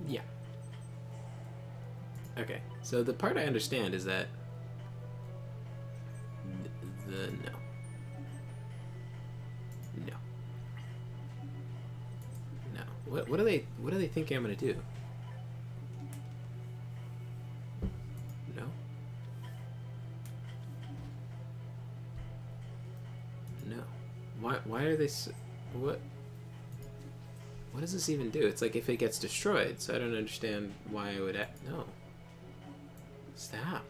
Yeah. Okay, so the part I understand is that no. No. No. What are they thinking I'm gonna do? No. No. Why are they what does this even do? It's like if it gets destroyed, so I don't understand why I would no. Stop.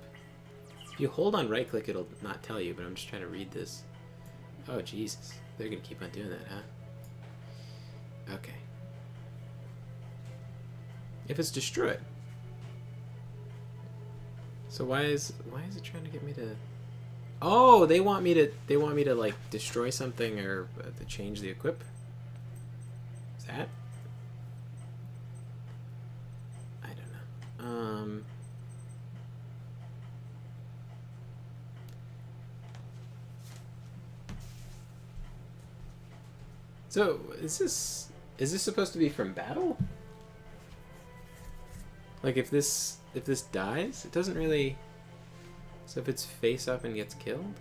If you hold on right click, it'll not tell you, but I'm just trying to read this. Oh, Jesus. They're going to keep on doing that, huh? Okay. If it's destroyed. So why is it trying to get me to... Oh, they want me to like destroy something or to change the equip? Is that? I don't know. So, is this supposed to be from battle? Like if this dies, it doesn't really. So if it's face up and gets killed?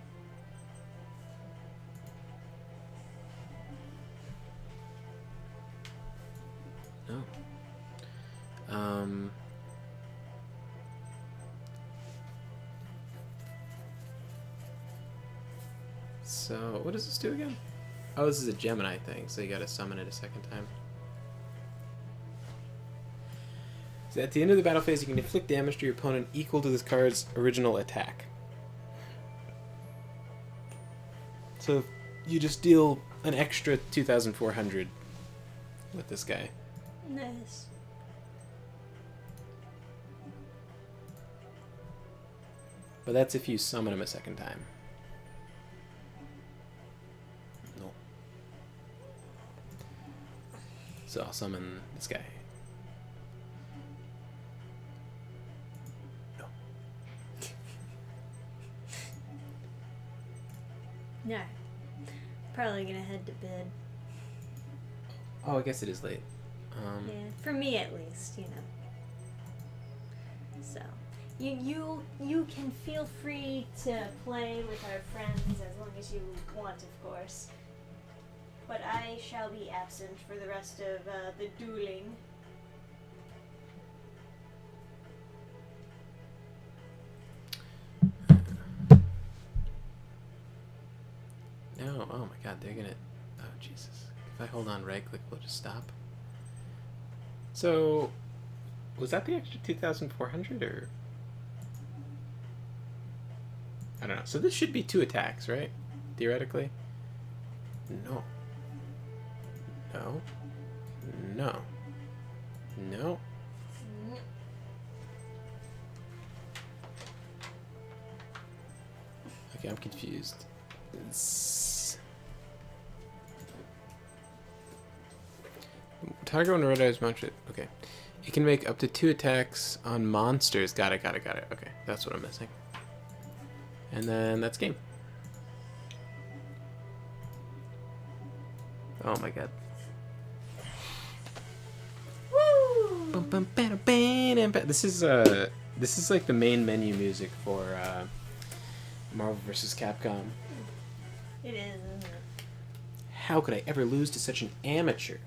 No. So what does this do again? Oh, this is a Gemini thing, so you gotta summon it a second time. So at the end of the battle phase, you can inflict damage to your opponent equal to this card's original attack. So you just deal an extra 2,400 with this guy. Nice. But that's if you summon him a second time. No. So I'll summon this guy. No. No. Probably gonna head to bed. Oh, I guess it is late. Yeah, for me at least, you know. So, you can feel free to play with our friends as long as you want, of course. But I shall be absent for the rest of the dueling. No, oh my god, they're gonna... Oh, Jesus. If I hold on right click, will it just stop? So, was that the extra 2,400 or... I don't know. So this should be 2 attacks, right? Theoretically? No. No. No. No. Okay, I'm confused. Target when red eyes mounted. Okay. It can make up to 2 attacks on monsters. Got it. Okay, that's what I'm missing. And then that's game. Oh my god. Woo! This is like the main menu music for Marvel vs. Capcom. It is, isn't it? How could I ever lose to such an amateur?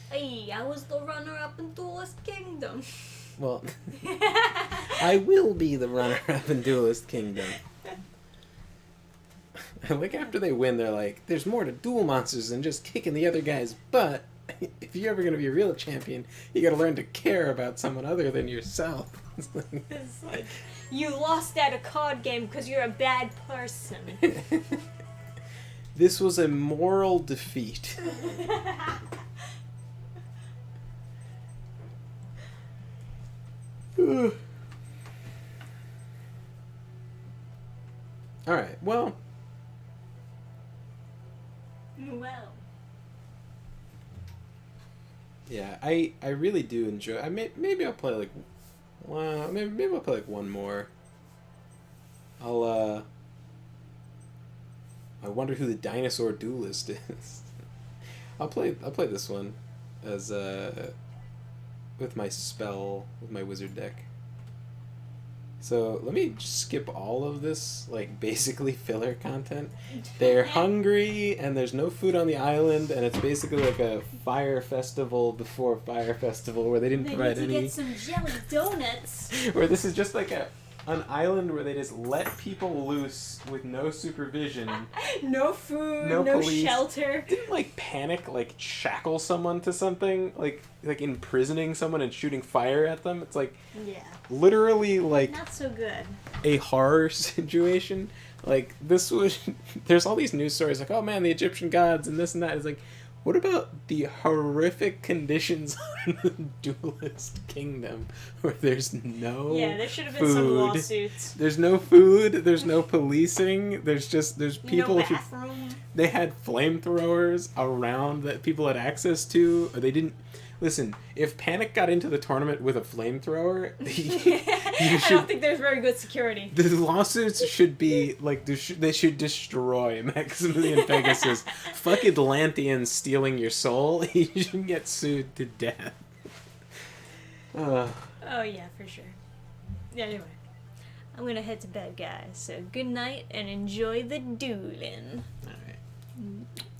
Hey, I was the runner-up in Duelist Kingdom. Well, I will be the runner-up in Duelist Kingdom. Like after they win, they're like, "There's more to Duel Monsters than just kicking the other guy's butt. If you're ever gonna be a real champion, you gotta learn to care about someone other than yourself." It's like, you lost at a card game because you're a bad person. This was a moral defeat. Alright, well. Well. Yeah, I really do enjoy. Maybe I'll play like, well, maybe I'll play like one more. I wonder who the dinosaur duelist is. I'll play this one as with my spell, with my wizard deck. So let me just skip all of this, like, basically filler content. They're hungry, and there's no food on the island, and it's basically like a fire festival before fire festival where they didn't provide need to any... get some jelly donuts. Where this is just like an island where they just let people loose with no supervision. No food, no no police. shelter. Didn't, like, Panic, like, shackle someone to something? Like imprisoning someone and shooting fire at them? It's like... Yeah. Literally, like... Not so good. A horror situation. Like, this was... There's all these news stories like, oh man, the Egyptian gods and this and that. It's like, what about the horrific conditions on the Duelist Kingdom where there's no Yeah, there should have been some food, lawsuits. There's no food, there's no policing, there's people No bathroom. They had flamethrowers around that people had access to, or they didn't... Listen, if Panic got into the tournament with a flamethrower, I don't think there's very good security. the lawsuits should be, like, they should destroy Maximilian Pegasus. Fuck Atlanteans stealing your soul. He should get sued to death. Oh, yeah, for sure. Yeah, anyway. I'm gonna head to bed, guys. So, good night and enjoy the dueling. Alright.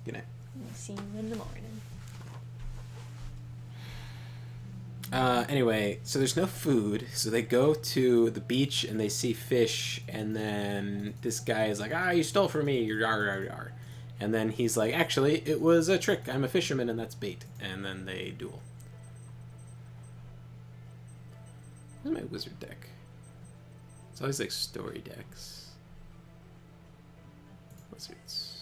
Good night. See you in the morning. Anyway, so there's no food, so they go to the beach and they see fish, and then this guy is like, you stole from me, yar, yar, yar. And then he's like, actually, it was a trick, I'm a fisherman and that's bait. And then they duel. Where's my wizard deck? It's always like story decks. Wizards.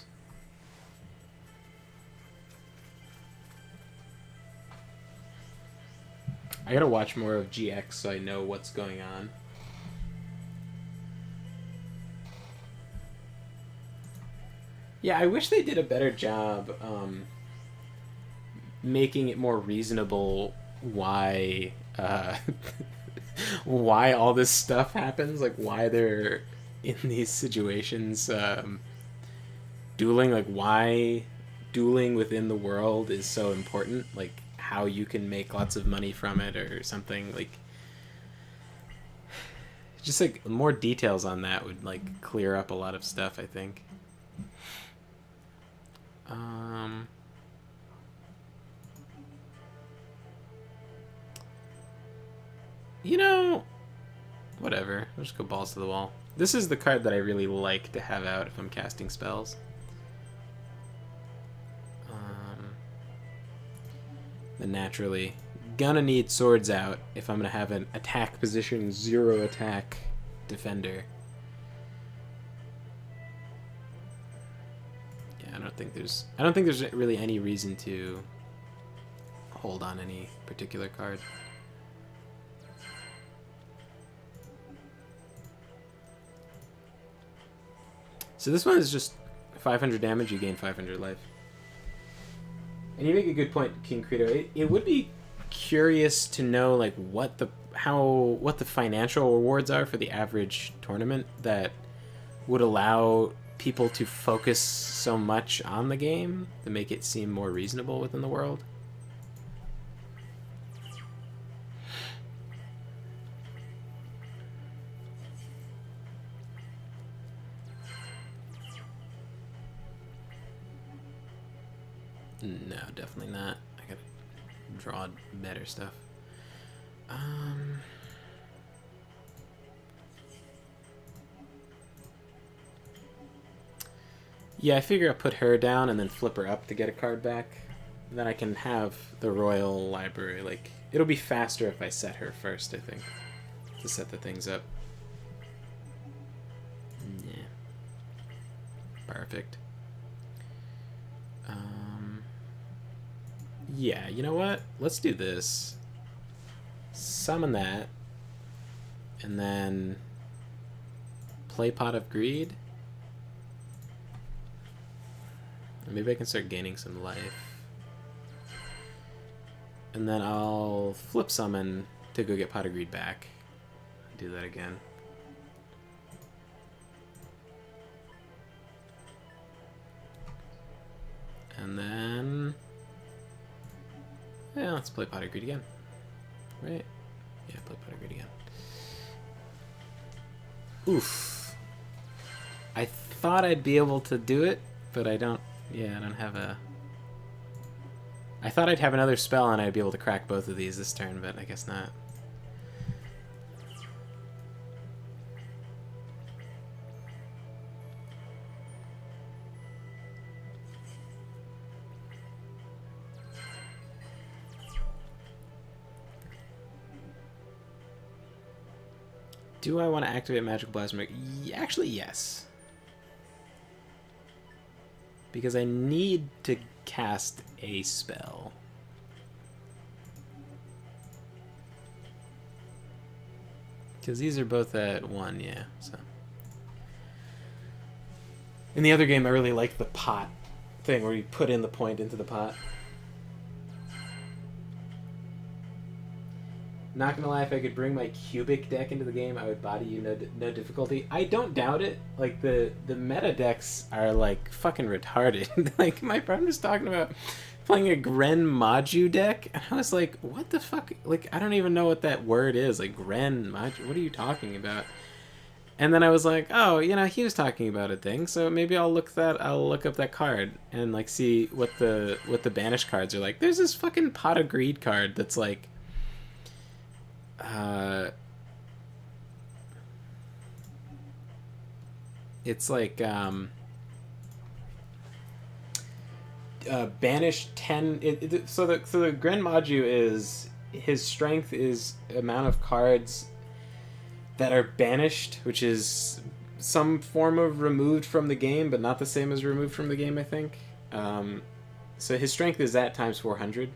I gotta watch more of GX so I know what's going on. Yeah, I wish they did a better job making it more reasonable why why all this stuff happens, like why they're in these situations dueling, like why dueling within the world is so important, like how you can make lots of money from it or something. Like, just like more details on that would like clear up a lot of stuff, I think. You know, whatever. I'll just go balls to the wall. This is the card that I really like to have out if I'm casting spells. Then naturally, gonna need swords out if I'm gonna have an attack position 0 attack defender. Yeah, I don't think there's really any reason to hold on any particular card. So this one is just 500 damage, you gain 500 life. And you make a good point, King Credo. It would be curious to know like what the financial rewards are for the average tournament that would allow people to focus so much on the game to make it seem more reasonable within the world. No, definitely not. I gotta draw better stuff. Yeah, I figure I'll put her down and then flip her up to get a card back. And then I can have the Royal Library. Like, it'll be faster if I set her first, I think, to set the things up. Yeah. Perfect. Yeah, you know what? Let's do this. Summon that. And then play Pot of Greed. Maybe I can start gaining some life. And then I'll flip summon to go get Pot of Greed back. Do that again. And then... yeah, let's play Pot of Greed again. right? Yeah, play Pottergrid again. Oof. I thought I'd be able to do it, but I don't. Yeah, I don't have a. I thought I'd have another spell and I'd be able to crack both of these this turn, but I guess not. Do I want to activate Magical Blast? Actually, yes. Because I need to cast a spell. Because these are both at 1, yeah. So. In the other game, I really liked the pot thing where you put in the point into the pot. Not gonna lie, if I could bring my cubic deck into the game, I would body you no difficulty. I don't doubt it. Like, the meta decks are, like, fucking retarded. Like, my friend was talking about playing a Gren Maju deck, and I was like, what the fuck? Like, I don't even know what that word is. Like, Gren Maju, what are you talking about? And then I was like, oh, you know, he was talking about a thing, so maybe I'll look up that card and, like, see what the banished cards are like. There's this fucking Pot of Greed card that's, like, it's like banish 10. So the Gren Maju is his strength is amount of cards that are banished, which is some form of removed from the game, but not the same as removed from the game, I think. So his strength is that times 400.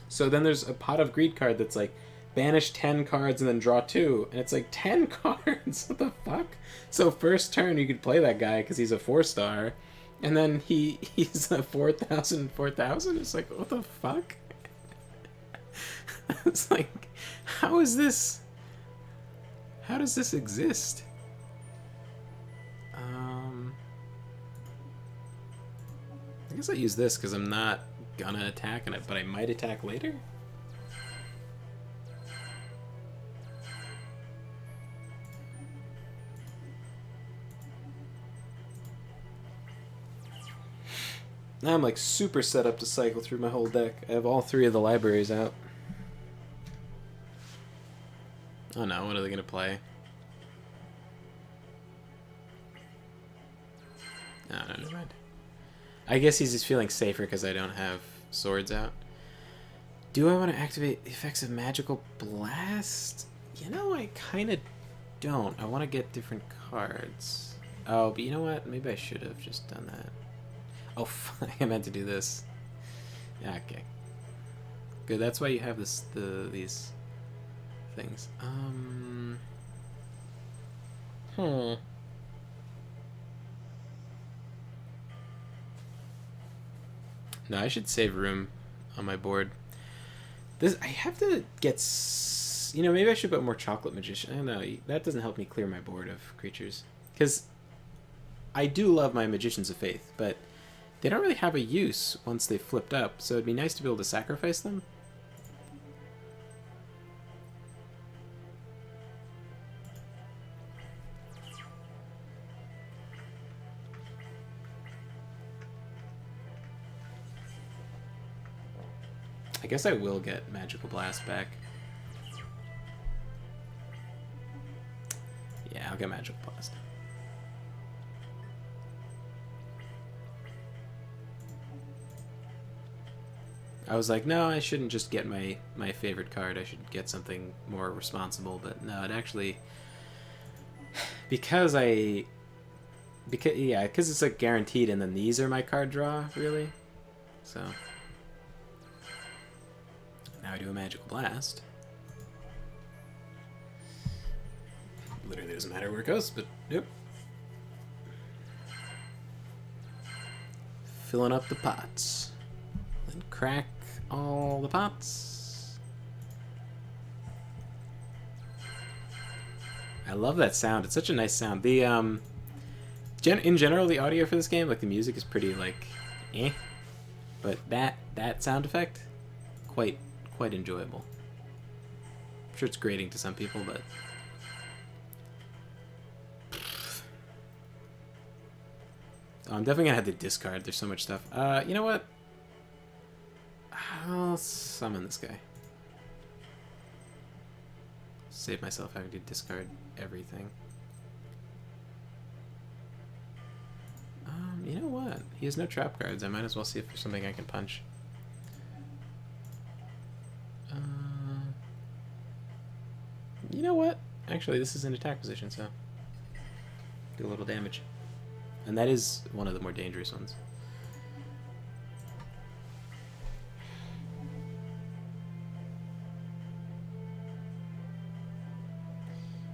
So then there's a Pot of Greed card that's like banish 10 cards and then draw 2, and it's like 10 cards. What the fuck? So first turn you could play that guy because he's a 4-star, and then he's a 4,000. It's like, what the fuck? It's like, how is this? How does this exist? I guess I use this because I'm not gonna attack on it, but I might attack later. Now I'm like super set up to cycle through my whole deck. I have all 3 of the libraries out. Oh no, what are they gonna play? No, never mind. I guess he's just feeling safer because I don't have swords out. Do I want to activate the effects of Magical Blast? You know, I kind of don't. I want to get different cards. Oh, but you know what? Maybe I should have just done that. Oh, fuck. I meant to do this. Yeah, okay. Good, that's why you have these things. No, I should save room on my board. I have to get... You know, maybe I should put more Chocolate Magician. I don't know. That doesn't help me clear my board of creatures. Because I do love my Magicians of Faith, but they don't really have a use once they've flipped up, so it'd be nice to be able to sacrifice them. I guess I will get Magical Blast back. Yeah, I'll get Magical Blast. I was like, no, I shouldn't just get my favorite card. I should get something more responsible. But no, it actually... Because it's like guaranteed, and then these are my card draw, really. So... Now I do a Magical Blast. Literally doesn't matter where it goes, but yep. Filling up the pots. Then crack all the pots. I love that sound. It's such a nice sound. The in general, the audio for this game, like the music is pretty like eh, but that sound effect, quite quite enjoyable. I'm sure it's grating to some people, but... Oh, I'm definitely gonna have to discard. There's so much stuff. You know what? I'll summon this guy. Save myself having to discard everything. You know what? He has no trap cards. I might as well see if there's something I can punch. You know what? Actually, this is an attack position, so do a little damage. And that is one of the more dangerous ones.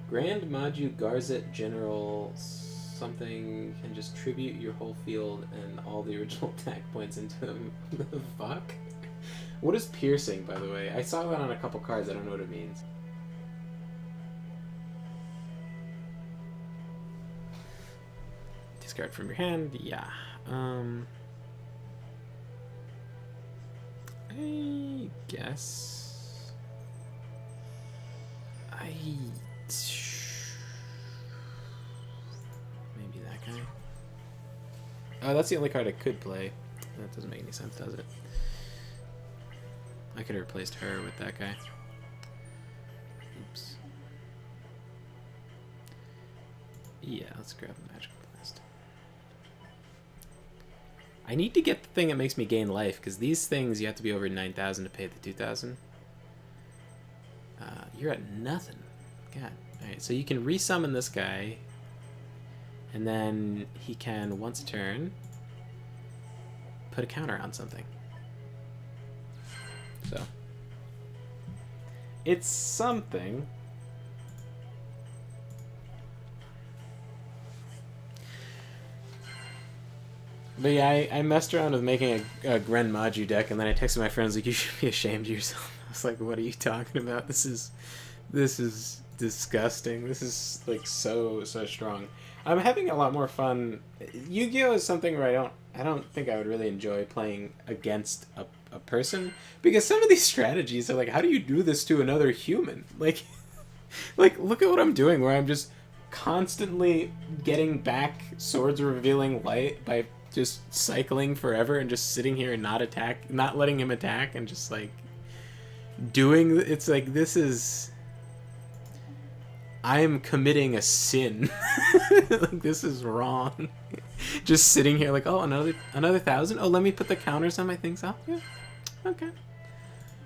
Grand Maju Garzet General something can just tribute your whole field and all the original attack points into him. The fuck? What is piercing, by the way? I saw that on a couple cards. I don't know what it means. Discard from your hand. Yeah. I guess. Maybe that guy. Oh, that's the only card I could play. That doesn't make any sense, does it? I could have replaced her with that guy. Oops. Yeah, let's grab a magical blast. I need to get the thing that makes me gain life, because these things you have to be over 9,000 to pay the 2,000. You're at nothing. God. Alright, so you can resummon this guy, and then he can, once a turn, put a counter on something. So. It's something. But yeah, I messed around with making a Gren Maju deck, and then I texted my friends like, you should be ashamed of yourself. I was like, what are you talking about? This is disgusting. This is like so strong. I'm having a lot more fun. Yu-Gi-Oh is something where I don't think I would really enjoy playing against a person, because some of these strategies are like, how do you do this to another human? Like look at what I'm doing, where I'm just constantly getting back Swords Revealing Light by just cycling forever and just sitting here and not letting him attack, and just like doing, it's like, this is, I'm committing a sin. Like, this is wrong. Just sitting here like, oh, another 1,000. Oh, let me put the counters on my things. Oh, yeah, okay.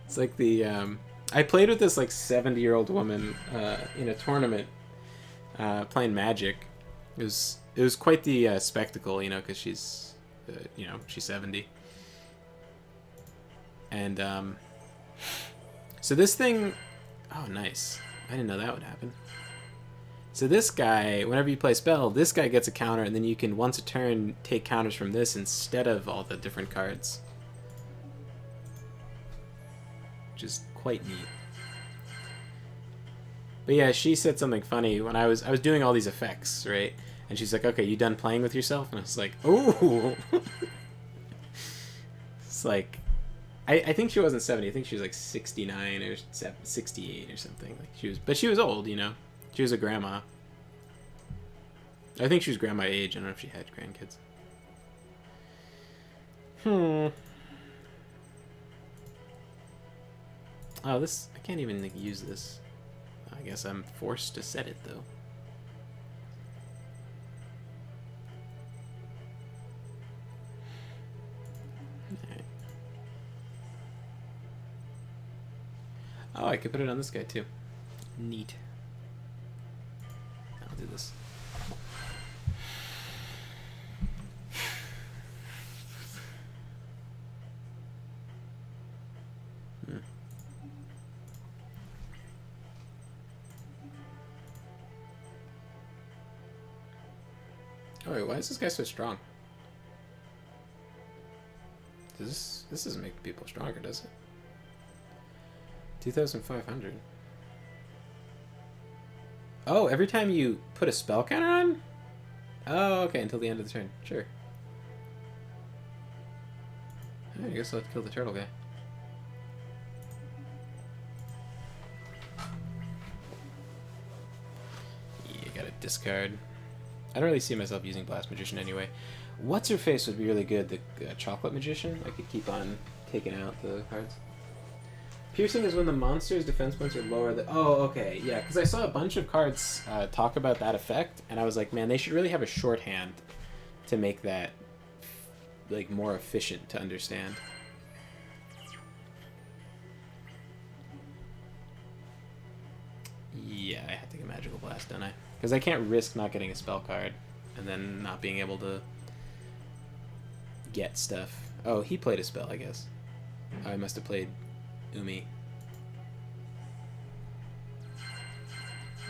It's like the I played with this like 70-year-old woman in a tournament playing Magic. It was quite the spectacle, you know, because she's she's 70. And so this thing, oh nice, I didn't know that would happen. So this guy, whenever you play a spell, this guy gets a counter, and then you can once a turn take counters from this instead of all the different cards, which is quite neat. But yeah, she said something funny when I was doing all these effects, right? And she's like, "Okay, you done playing with yourself?" And I was like, "Ooh." It's like, I think she wasn't 70. I think she was like 69 or 68 or something. Like she was old, you know. She was a grandma. I think she was grandma age. I don't know if she had grandkids. Oh, this, I can't even like, use this. I guess I'm forced to set it though. Alright. Oh, I could put it on this guy too. Neat. I'll do this. Oh wait, why is this guy so strong? This doesn't make people stronger, does it? 2,500. Oh, every time you put a spell counter on? Oh, okay, until the end of the turn. Sure. I guess I'll have to kill the turtle guy. discard. I don't really see myself using Blast Magician anyway. What's her face would be really good. The Chocolate Magician. I could keep on taking out the cards. Piercing is when the monster's defense points are lower. Oh, okay, yeah. Because I saw a bunch of cards talk about that effect, and I was like, man, they should really have a shorthand to make that like more efficient to understand. Yeah, I have to get Magical Blast, don't I? Because I can't risk not getting a spell card and then not being able to get stuff. Oh, he played a spell, I guess. Oh, I must have played Umi.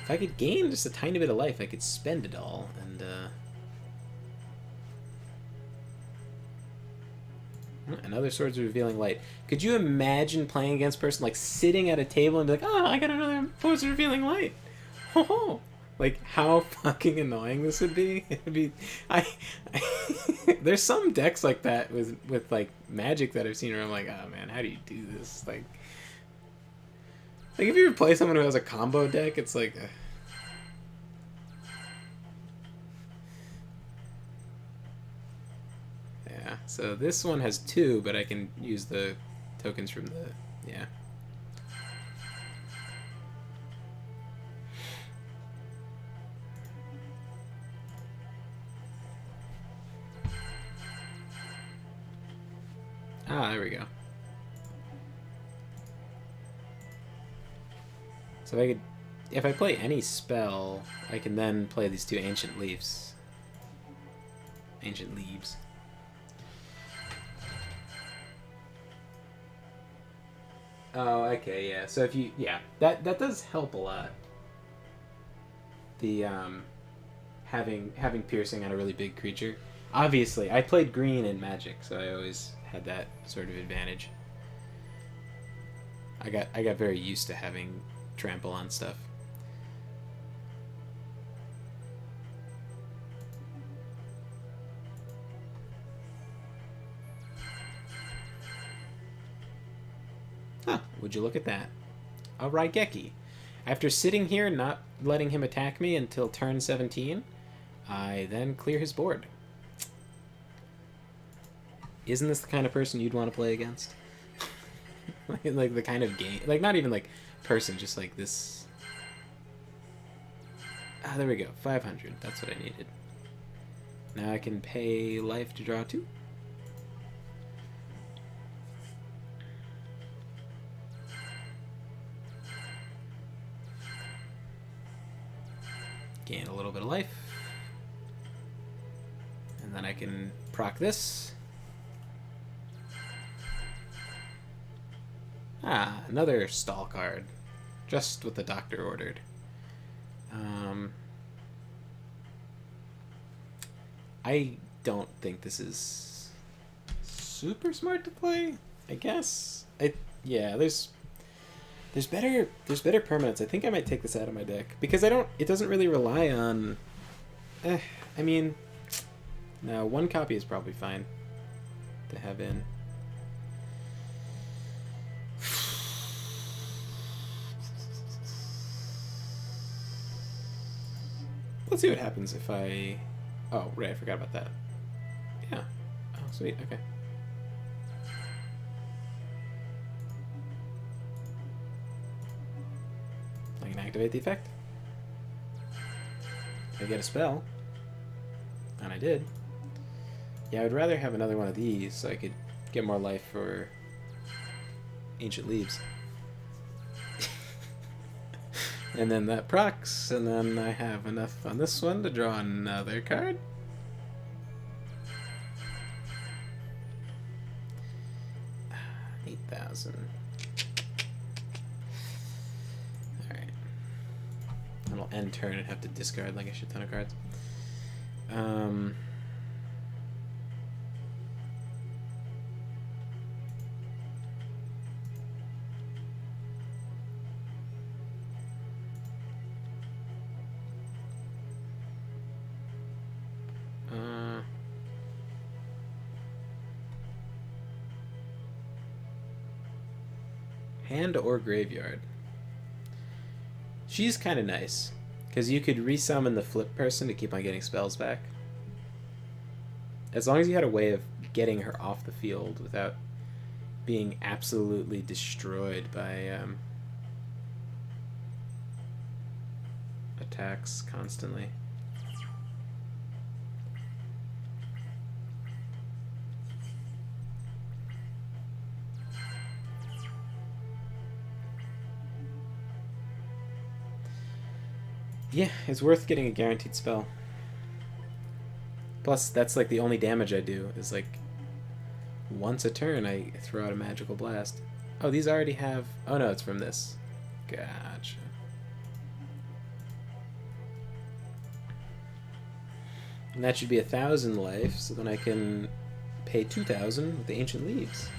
If I could gain just a tiny bit of life, I could spend it all, and another Swords of Revealing Light. Could you imagine playing against a person, like, sitting at a table and be like, oh, I got another Swords of Revealing Light? Ho ho! Like, how fucking annoying this would be. It'd be... There's some decks like that with, like, Magic that I've seen where I'm like, oh, man, how do you do this? Like, if you ever play someone who has a combo deck, it's like... Yeah, so this one has 2, but I can use the tokens from the... Yeah. Ah, there we go. So if I play any spell, I can then play these 2 Ancient Leaves. Ancient Leaves. Oh, okay, yeah. So if you, yeah, that does help a lot. The having piercing on a really big creature. Obviously, I played green in Magic, so I always had that sort of advantage. I got very used to having trample on stuff. Huh, would you look at that? A Raigeki. After sitting here and not letting him attack me until turn 17, I then clear his board. Isn't this the kind of person you'd want to play against? Like the kind of game, like not even like person, just like this. Ah, there we go, 500. That's what I needed. Now I can pay life to draw 2. Gain a little bit of life. And then I can proc this. Ah, another stall card. Just what the doctor ordered. I don't think this is super smart to play, I guess. Yeah, there's better permanents. I think I might take this out of my deck. Because it doesn't really rely on... I mean... No, 1 copy is probably fine to have in. Let's see what happens if I... Oh, right, I forgot about that. Yeah. Oh, sweet, okay. I can activate the effect. I get a spell. And I did. Yeah, I would rather have another one of these so I could get more life for Ancient Leaves. And then that procs, and then I have enough on this one to draw another card. $8,000. Alright. And I'll end turn and have to discard like a shit ton of cards. Hand or graveyard. She's kind of nice Because you could resummon the flip person to keep on getting spells back. As long as you had a way of getting her off the field without being absolutely destroyed by attacks constantly. Yeah, it's worth getting a guaranteed spell. Plus, that's like the only damage I do, is like once a turn I throw out a magical blast. Oh, these already have... Oh no, it's from this. Gotcha. And that should be 1,000 life, so then I can pay 2,000 with the Ancient Leaves.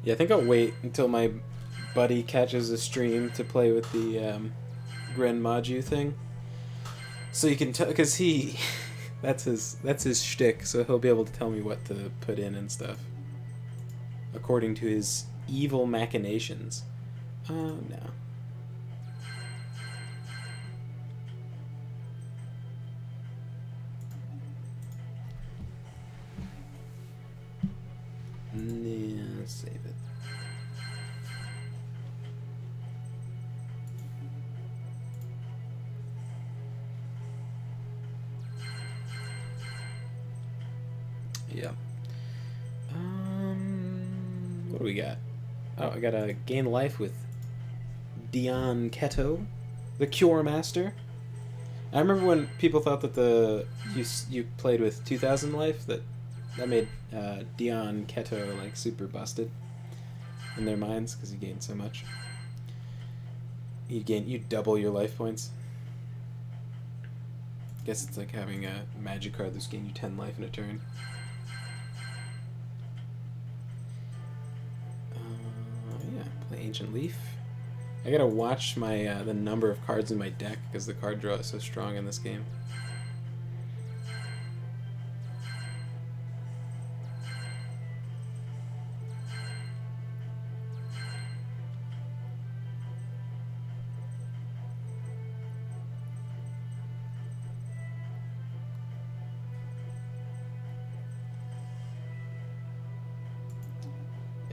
Yeah, I think I'll wait until my buddy catches a stream to play with the Gren Maju thing. So you can tell, because he... that's his shtick, so he'll be able to tell me what to put in and stuff. According to his evil machinations. Oh, no. Yeah, save it. Yeah. What do we got? Oh, I gotta gain life with Dion Keto, the Cure Master. I remember when people thought that you played with 2,000 life, that made Dion Keto like super busted in their minds because you gained so much. You double your life points. Guess it's like having a magic card that's gained you 10 life in a turn. Yeah, play Ancient Leaf. I gotta watch my the number of cards in my deck because the card draw is so strong in this game.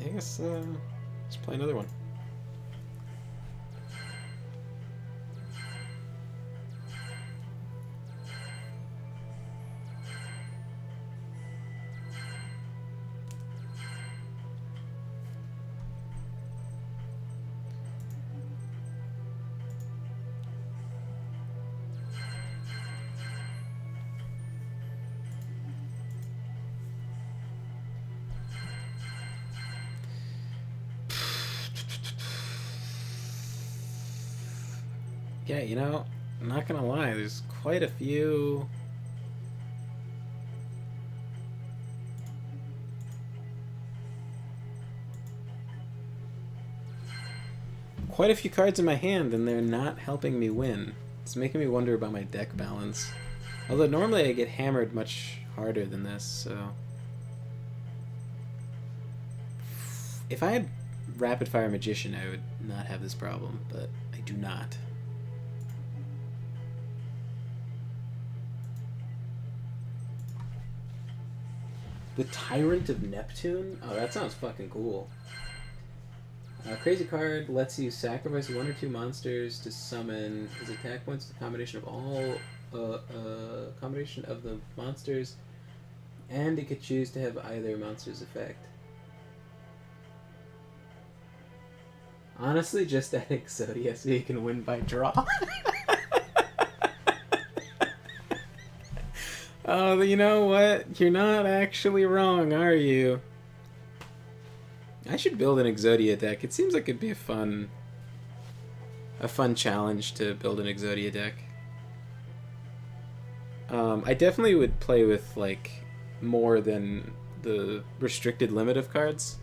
I guess let's play another one. Yeah, you know, I'm not gonna lie, there's quite a few... Quite a few cards in my hand, and they're not helping me win. It's making me wonder about my deck balance. Although normally I get hammered much harder than this, so... If I had Rapid Fire Magician, I would not have this problem, but I do not. The Tyrant of Neptune? Oh, that sounds fucking cool. Crazy card lets you sacrifice 1 or 2 monsters to summon his attack points with a combination of all combination of the monsters, and it could choose to have either monster's effect. Honestly, just that Exodia so you can win by draw. Oh, you know what? You're not actually wrong, are you? I should build an Exodia deck. It seems like it'd be a fun challenge to build an Exodia deck. I definitely would play with like more than the restricted limit of cards.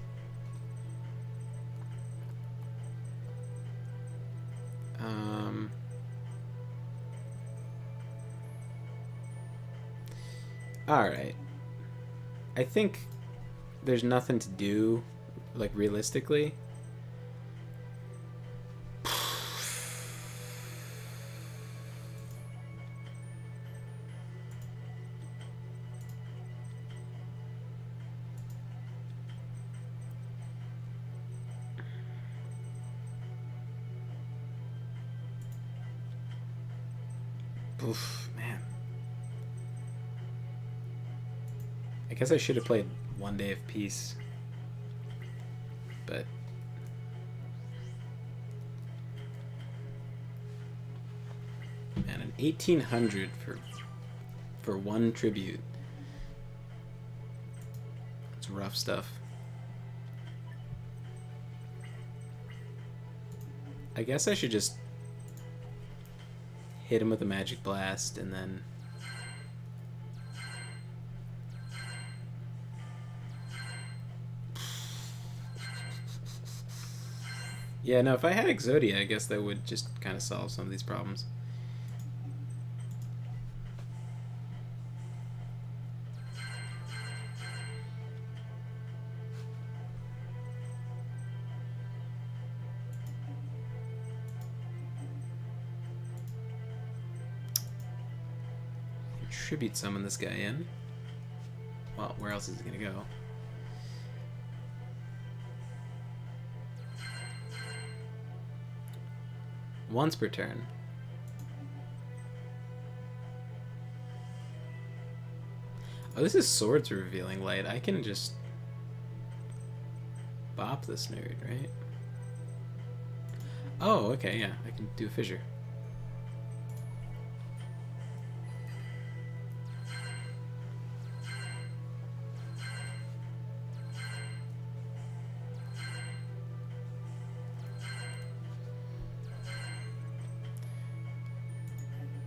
Alright. I think there's nothing to do, like, realistically. Oof, man. I guess I should have played One Day of Peace. But man, an 1800 for one tribute. It's rough stuff. I guess I should just hit him with a magic blast and then yeah, no, if I had Exodia, I guess that would just kind of solve some of these problems. Tribute summon this guy in. Well, where else is he gonna go? Once per turn. Oh, this is Swords Revealing Light. I can just bop this nerd, right? Oh, okay, yeah. I can do a fissure.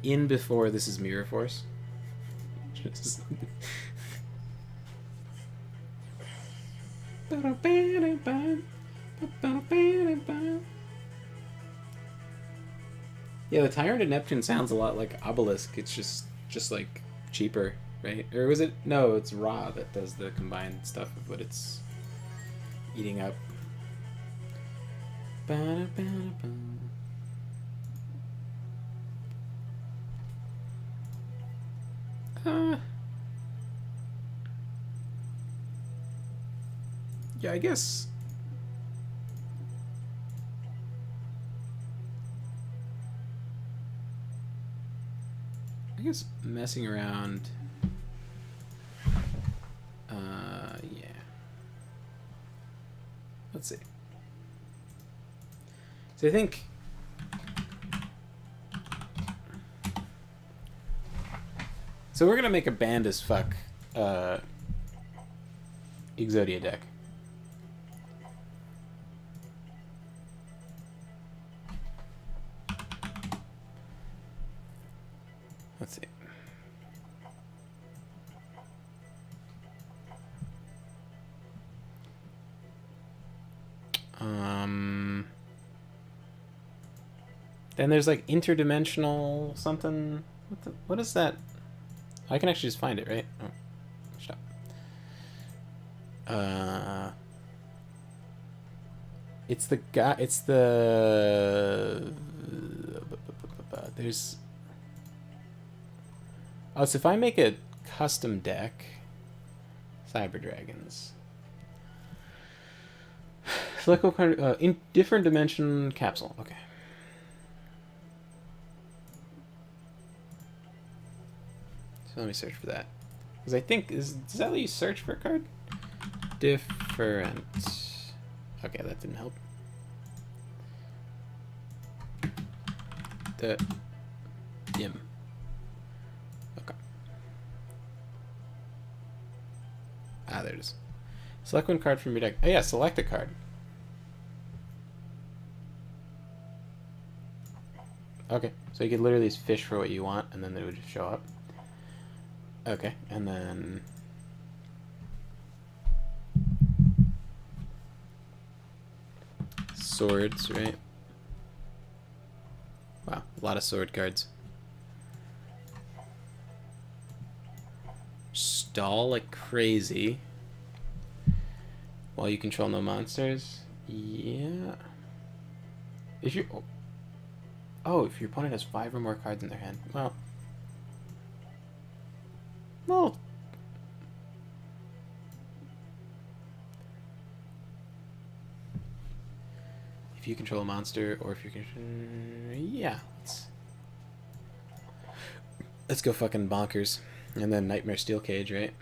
In before this is Mirror Force. Just yeah, the Tyrant of Neptune sounds a lot like Obelisk. It's just like cheaper, right? Or was it? No, it's Ra that does the combined stuff of what it's eating up. Yeah, I guess. Messing around. Yeah. Let's see. So I think. So we're gonna make a band as fuck Exodia deck. Let's see. Then there's like interdimensional something. What is that? I can actually just find it, right? Oh, stop. It's the guy. It's the. There's. Oh, so if I make a custom deck, Cyber Dragons. Select what kind of, in different dimension capsule. Okay. So let me search for that. Because I think, does that let you search for a card? Different. Okay, that didn't help. The dim. Okay. Ah, there it is. Select one card from your deck. Oh yeah, select a card. Okay, so you could literally just fish for what you want, and then they would just show up. Okay, and then... Swords, right? Wow, a lot of sword cards. stall like crazy while you control no monsters. Yeah. If you if your opponent has 5 or more cards in their hand, well, if you control a monster, or if you can, yeah, let's go fucking bonkers, and then Nightmare Steel Cage, right?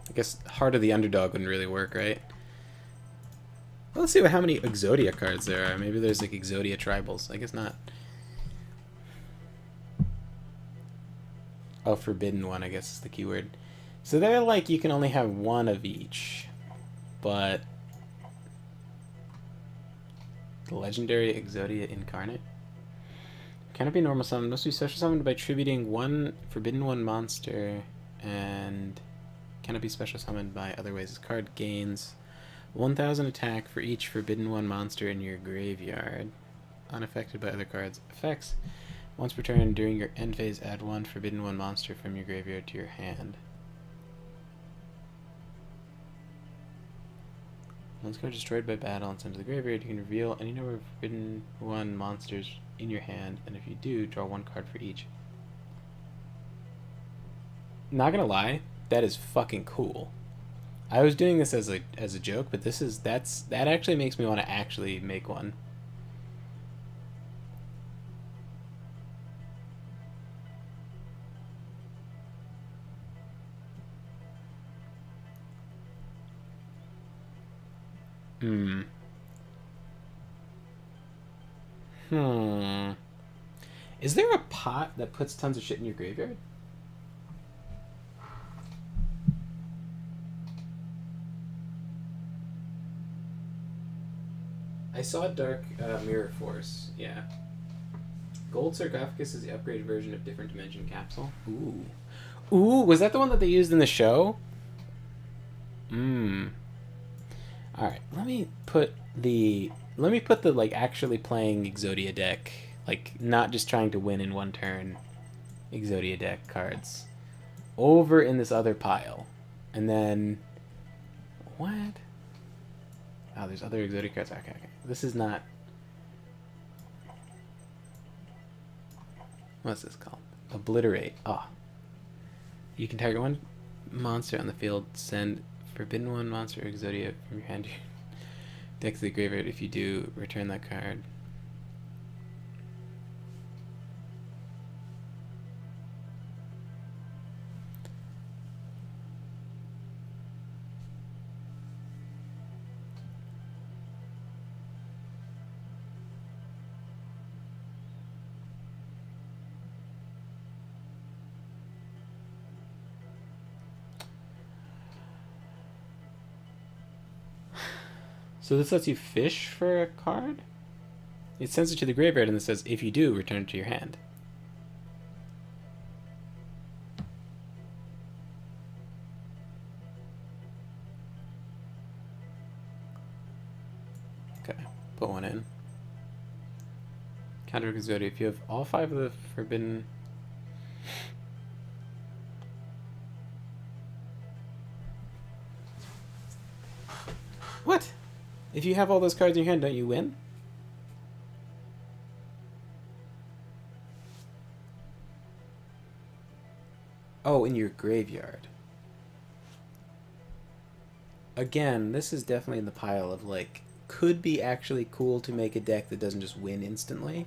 I guess Heart of the Underdog wouldn't really work, right? Well, let's see how many Exodia cards there are. Maybe there's like Exodia Tribals. I guess not. Oh, Forbidden One, I guess is the keyword. So they're like, you can only have one of each. But the Legendary Exodia Incarnate. Cannot be normal summoned. Must be special summoned by attributing one Forbidden One monster, and cannot be special summoned by other ways. This card gains 1,000 attack for each Forbidden One monster in your graveyard, unaffected by other cards' effects. Once per turn during your end phase, add 1 Forbidden One monster from your graveyard to your hand. Once card destroyed by battle and sent to the graveyard, you can reveal any number of Forbidden One monsters in your hand, and if you do, draw 1 card for each. Not gonna lie, that is fucking cool. I was doing this as a joke, but that actually makes me want to actually make one. Is there a pot that puts tons of shit in your graveyard? I saw Dark Mirror Force, yeah. Gold Sarcophagus is the upgraded version of Different Dimension Capsule. Ooh. Ooh, was that the one that they used in the show? Alright, let me put the like actually playing Exodia deck, like not just trying to win in one turn Exodia deck cards over in this other pile. And then what? Oh, there's other Exodia cards. Okay. This is not. What's this called? Obliterate. Ah. Oh. You can target one monster on the field, send Forbidden One monster Exodia from your hand to your deck to the graveyard. If you do, return that card. So this lets you fish for a card? It sends it to the graveyard and it says, if you do, return it to your hand. Okay, put one in. Counter Exodia. If you have all 5 of the forbidden... What? If you have all those cards in your hand, don't you win? Oh, in your graveyard. Again, this is definitely in the pile of, like, could be actually cool to make a deck that doesn't just win instantly.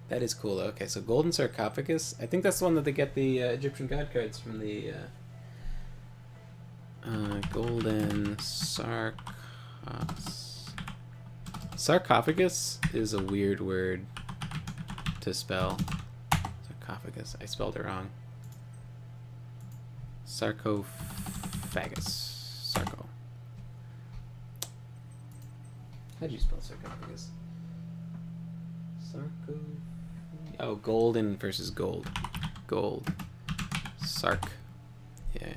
That is cool. Okay, so Golden Sarcophagus. I think that's the one that they get the Egyptian God cards from the... Golden Sarcophagus is a weird word to spell. Sarcophagus. I spelled it wrong. Sarcophagus. Sarco. How'd you spell sarcophagus? Sarco. Oh, golden versus gold. Gold. Sarc. Yeah.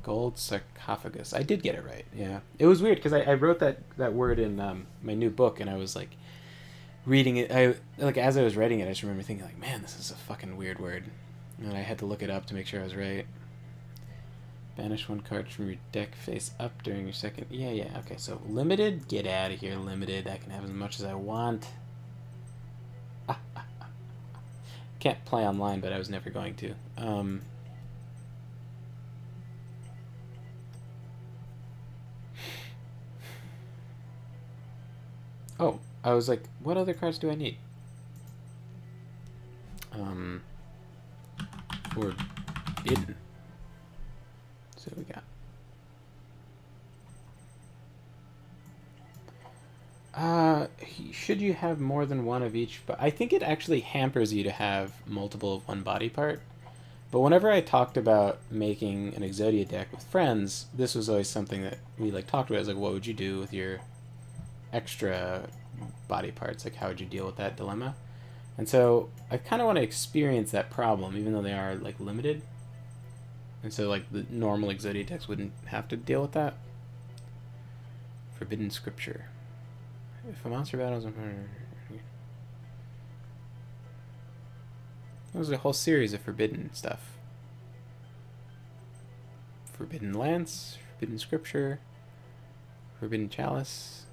Gold sarcophagus. I did get it right. Yeah, it was weird because I wrote that word in my new book, and I was like reading it. As I was writing it, I just remember thinking like, man, this is a fucking weird word, and I had to look it up to make sure I was right. Banish one card from your deck face up during your second. Yeah. Okay, so limited. Get out of here, limited. I can have as much as I want. Can't play online, but I was never going to. Oh, I was like, what other cards do I need? Forbidden. So we got. Should you have more than one of each? But I think it actually hampers you to have multiple of one body part. But whenever I talked about making an Exodia deck with friends, this was always something that we like talked about. It was like, what would you do with your extra body parts? Like, how would you deal with that dilemma? And so I kind of want to experience that problem, even though they are like limited. And so like the normal Exodia decks wouldn't have to deal with that. Forbidden Scripture. If a monster battles, there was a whole series of forbidden stuff. Forbidden Lance, Forbidden Scripture, Forbidden Chalice.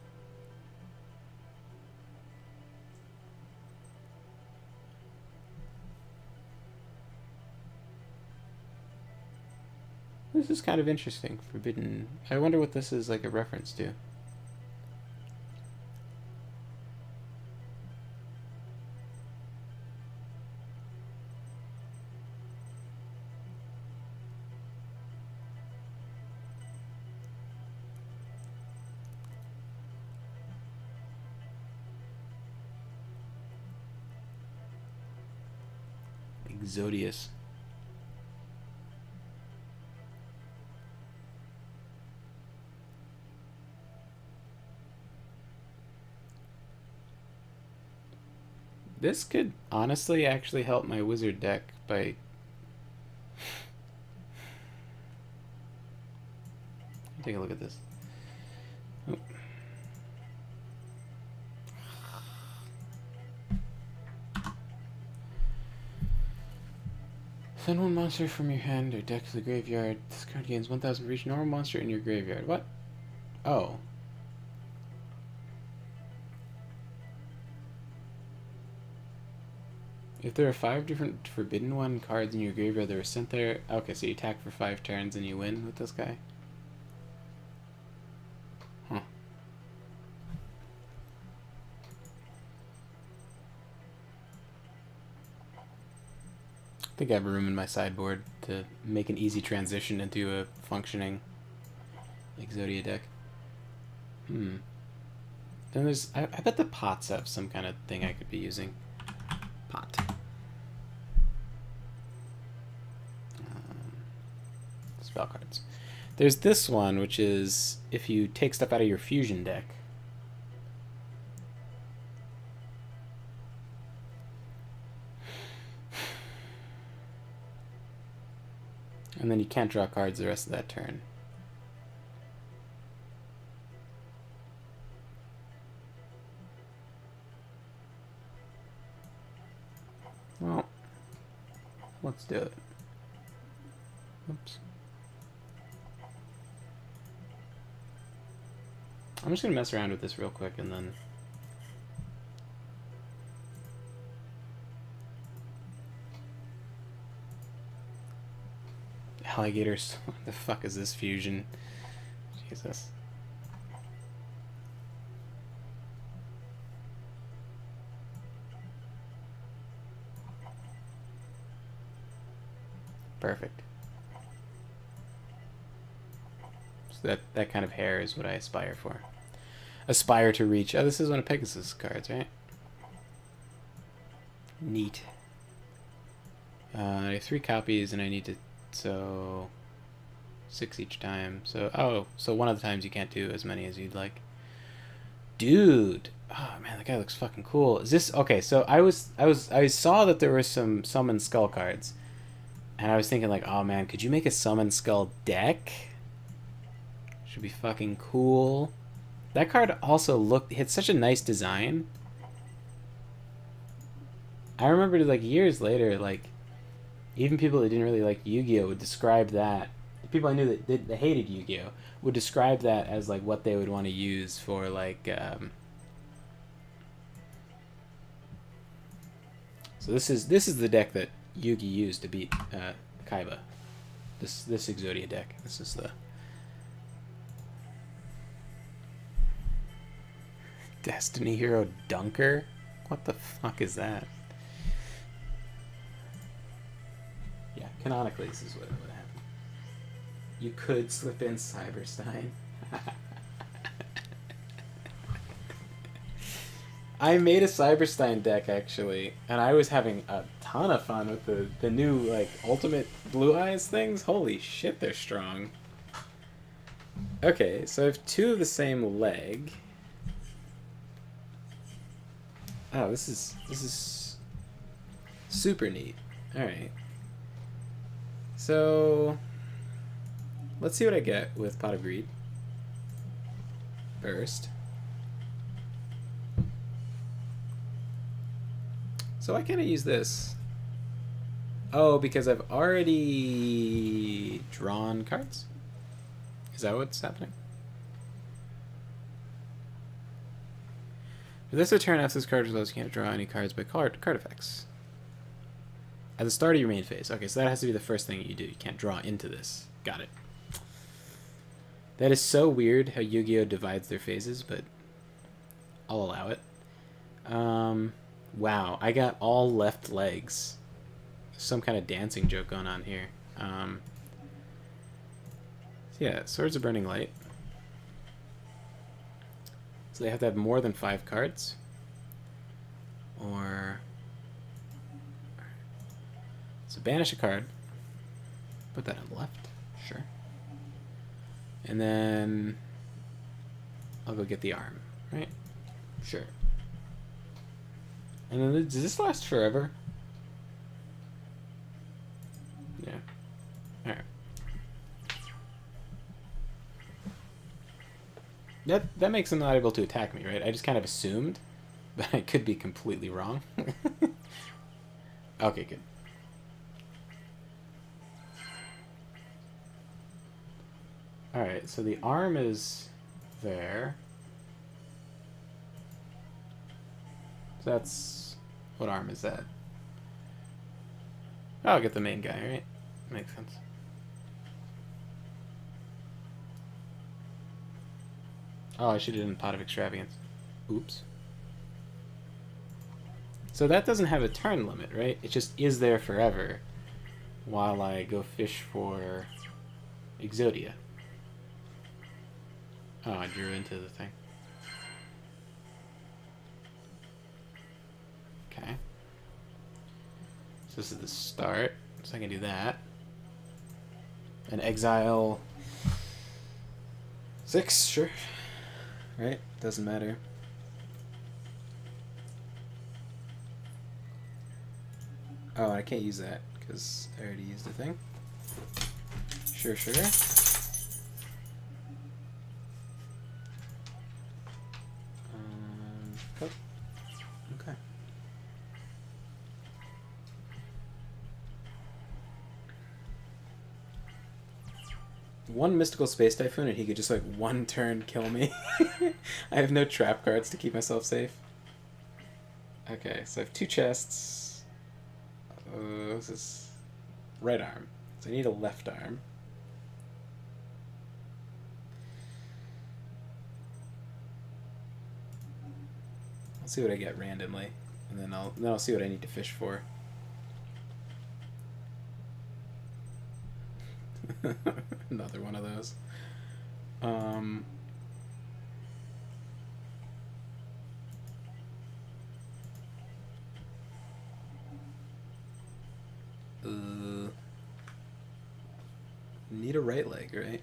This is kind of interesting. Forbidden. I wonder what this is like a reference to. Exodius. This could honestly actually help my wizard deck by... Take a look at this. Oh. Send one monster from your hand or deck to the graveyard. This card gains 1,000 for each normal monster in your graveyard. What? Oh. If there are 5 different Forbidden One cards in your graveyard that were sent there... Okay, so you attack for 5 turns and you win with this guy? Huh. I think I have room in my sideboard to make an easy transition into a functioning Exodia deck. Then there's... I bet the pots have some kind of thing I could be using. Pot. Spell cards. There's this one, which is if you take stuff out of your fusion deck. And then you can't draw cards the rest of that turn. Well, let's do it. Oops. I'm just going to mess around with this real quick and then... Alligators. What the fuck is this fusion? Jesus. Perfect. So that kind of hair is what I aspire for. Aspire to reach. Oh, this is one of Pegasus' cards, right? Neat. I have 3 copies and I need to... So... 6 each time. So, oh, so one of the times you can't do as many as you'd like. Dude! Oh man, that guy looks fucking cool. Is this... Okay, so I saw that there were some Summon Skull cards. And I was thinking like, oh man, could you make a Summon Skull deck? Should be fucking cool. That card also had such a nice design. I remember like years later, like even people that didn't really like Yu-Gi-Oh would describe that. The people I knew that hated Yu-Gi-Oh would describe that as like what they would want to use for like. So this is the deck that Yugi used to beat Kaiba. This Exodia deck. This is the Destiny Hero Dunker. What the fuck is that? Yeah, canonically, this is what would happen. You could slip in Cyberstein. I made a Cyberstein deck actually, and I was having a ton of fun with the new like Ultimate Blue Eyes things. Holy shit, they're strong. Okay, so I have two of the same leg. Oh, this is super neat. All right. So let's see what I get with Pot of Greed first. So why can't I use this? Oh, because I've already drawn cards? Is that what's happening? For this turn, after this card resolves, you can't draw any cards by card effects. At the start of your main phase. Okay, so that has to be the first thing you do. You can't draw into this. Got it. That is so weird how Yu-Gi-Oh! Divides their phases, but I'll allow it. Wow, I got all left legs. Some kind of dancing joke going on here. So yeah, Swords of Burning Light. So they have to have more than 5 cards. Or... So banish a card. Put that on the left. Sure. And then... I'll go get the arm, right? Sure. And then does this last forever? Yeah. Alright. That makes him not able to attack me, right? I just kind of assumed, but I could be completely wrong. Okay, good. Alright, so the arm is there. So that's... What arm is that? Oh, I'll get the main guy, right? Makes sense. Oh, I should have done Pot of Extravagance. Oops. So that doesn't have a turn limit, right? It just is there forever while I go fish for Exodia. Oh, I drew into the thing. Okay. So this is the start. So I can do that. And exile 6, sure. Right? Doesn't matter. Oh, I can't use that because I already used the thing. Sure, sure. Oh. Okay. One Mystical Space Typhoon and he could just like one turn kill me. I have no trap cards to keep myself safe. Okay, so I have 2 chests. This is right arm. So I need a left arm. I'll see what I get randomly, and then I'll see what I need to fish for. Another one of those. Need a right leg, right?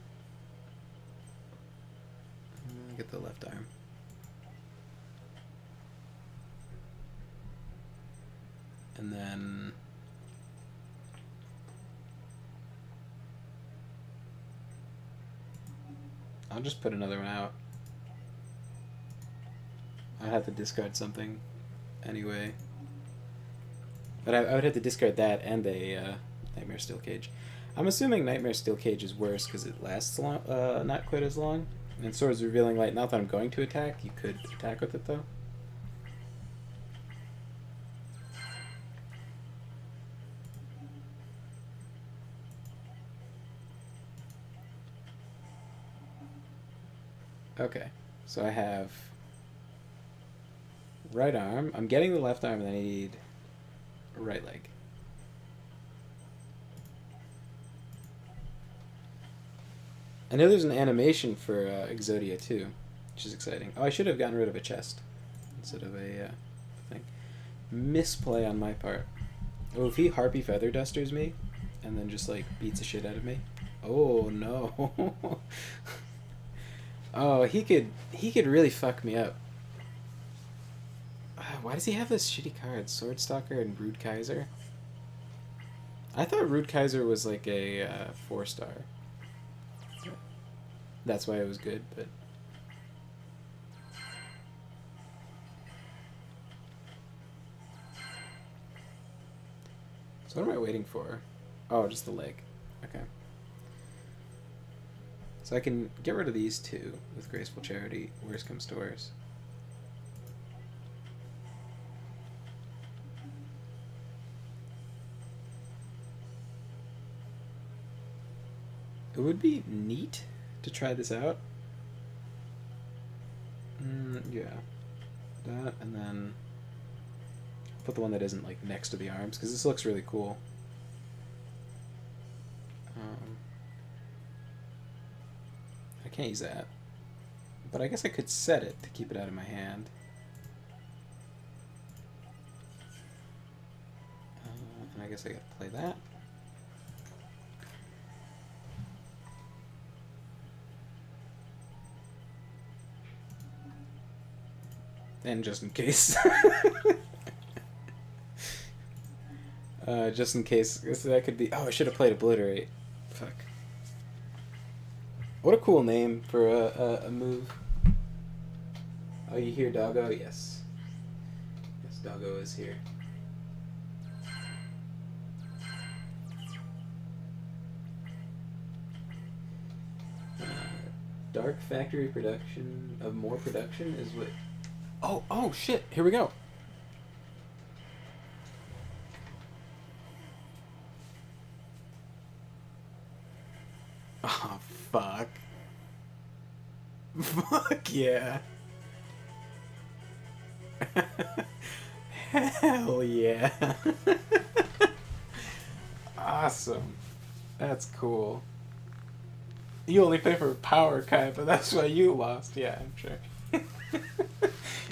Get the left arm. And then I'll just put another one out. I'd have to discard something anyway. But I would have to discard that and a Nightmare Steel Cage. I'm assuming Nightmare Steel Cage is worse because it lasts long, not quite as long. And Swords Revealing Light, not that I'm going to attack. You could attack with it though. Okay, so I have right arm. I'm getting the left arm, and then I need a right leg. I know there's an animation for Exodia too, which is exciting. Oh, I should have gotten rid of a chest instead of a thing. Misplay on my part. Oh, if he Harpy Feather Dusters me, and then just like beats the shit out of me. Oh no. Oh, he could really fuck me up. Why does he have this shitty card? Swordstalker and Rude Kaiser? I thought Rude Kaiser was like a 4-star. That's why it was good, but... So what am I waiting for? Oh, just the leg. Okay. So I can get rid of these two with Graceful Charity. Worst comes to worst. It would be neat to try this out. Yeah. That, and then put the one that isn't like next to the arms, because this looks really cool. I can't use that. But I guess I could set it to keep it out of my hand. And I guess I gotta play that. And just in case. Just in case. That could be... Oh, I should have played Obliterate. Fuck. What a cool name for a move. Oh, you hear Doggo? Yes. Yes, Doggo is here. Dark Factory production of more production is what... Oh, shit. Here we go. Oh, fuck. Fuck yeah. Hell yeah. Awesome. That's cool. You only pay for power, Kaiba. That's why you lost. Yeah, I'm sure.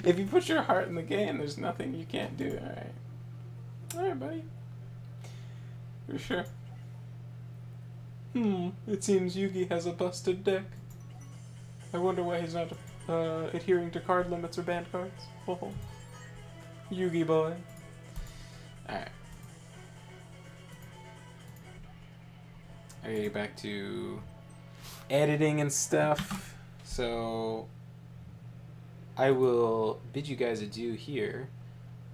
If you put your heart in the game, there's nothing you can't do. Alright. Alright, buddy. For sure. It seems Yugi has a busted deck. I wonder why he's not adhering to card limits or banned cards. Oh. Yugi boy. Alright. I gotta get back to editing and stuff. So I will bid you guys adieu here.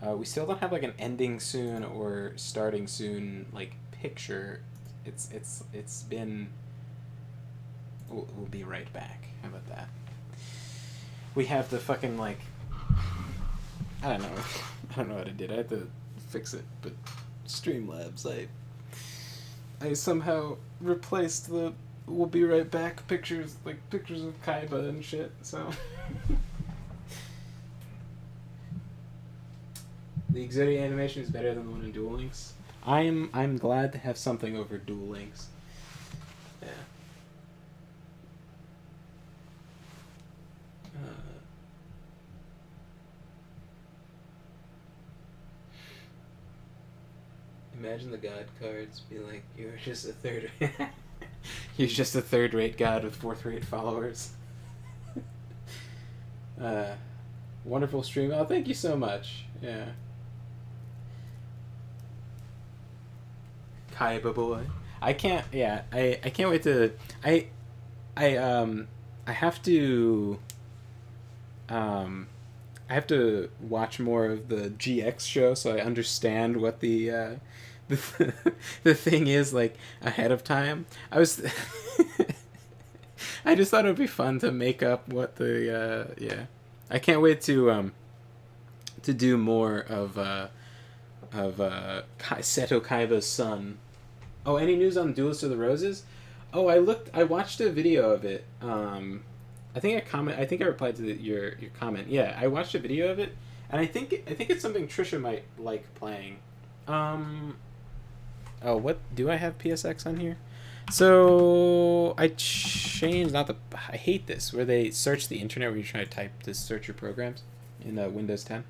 We still don't have like an ending soon or starting soon like picture. It's been. We'll be right back. How about that? We have the fucking like. I don't know. I don't know how to do it. I have to fix it. But Streamlabs, I somehow replaced the "we'll be right back" pictures, like pictures of Kaiba and shit. So. The Exodia animation is better than the one in Duel Links. I'm glad to have something over Duel Links. Yeah. Imagine the god cards be like, you're just a third. You're just a third-rate god with fourth-rate followers. Wonderful stream. Oh, thank you so much. Yeah. Kaiba boy. I can't. Yeah. I can't wait to. I I have to I have to watch more of the GX show so I understand what the the thing is like ahead of time. I just thought it would be fun to make up what the yeah. I can't wait to do more of Seto Kaiba's son. Oh, any news on Duelist of the Roses? Oh, I watched a video of it. I think I replied to your comment. Yeah, I watched a video of it, and I think it's something Trisha might like playing. Oh, what do I have PSX on here? So I changed not the. I hate this where they search the internet where you're trying to type to search your programs in Windows 10.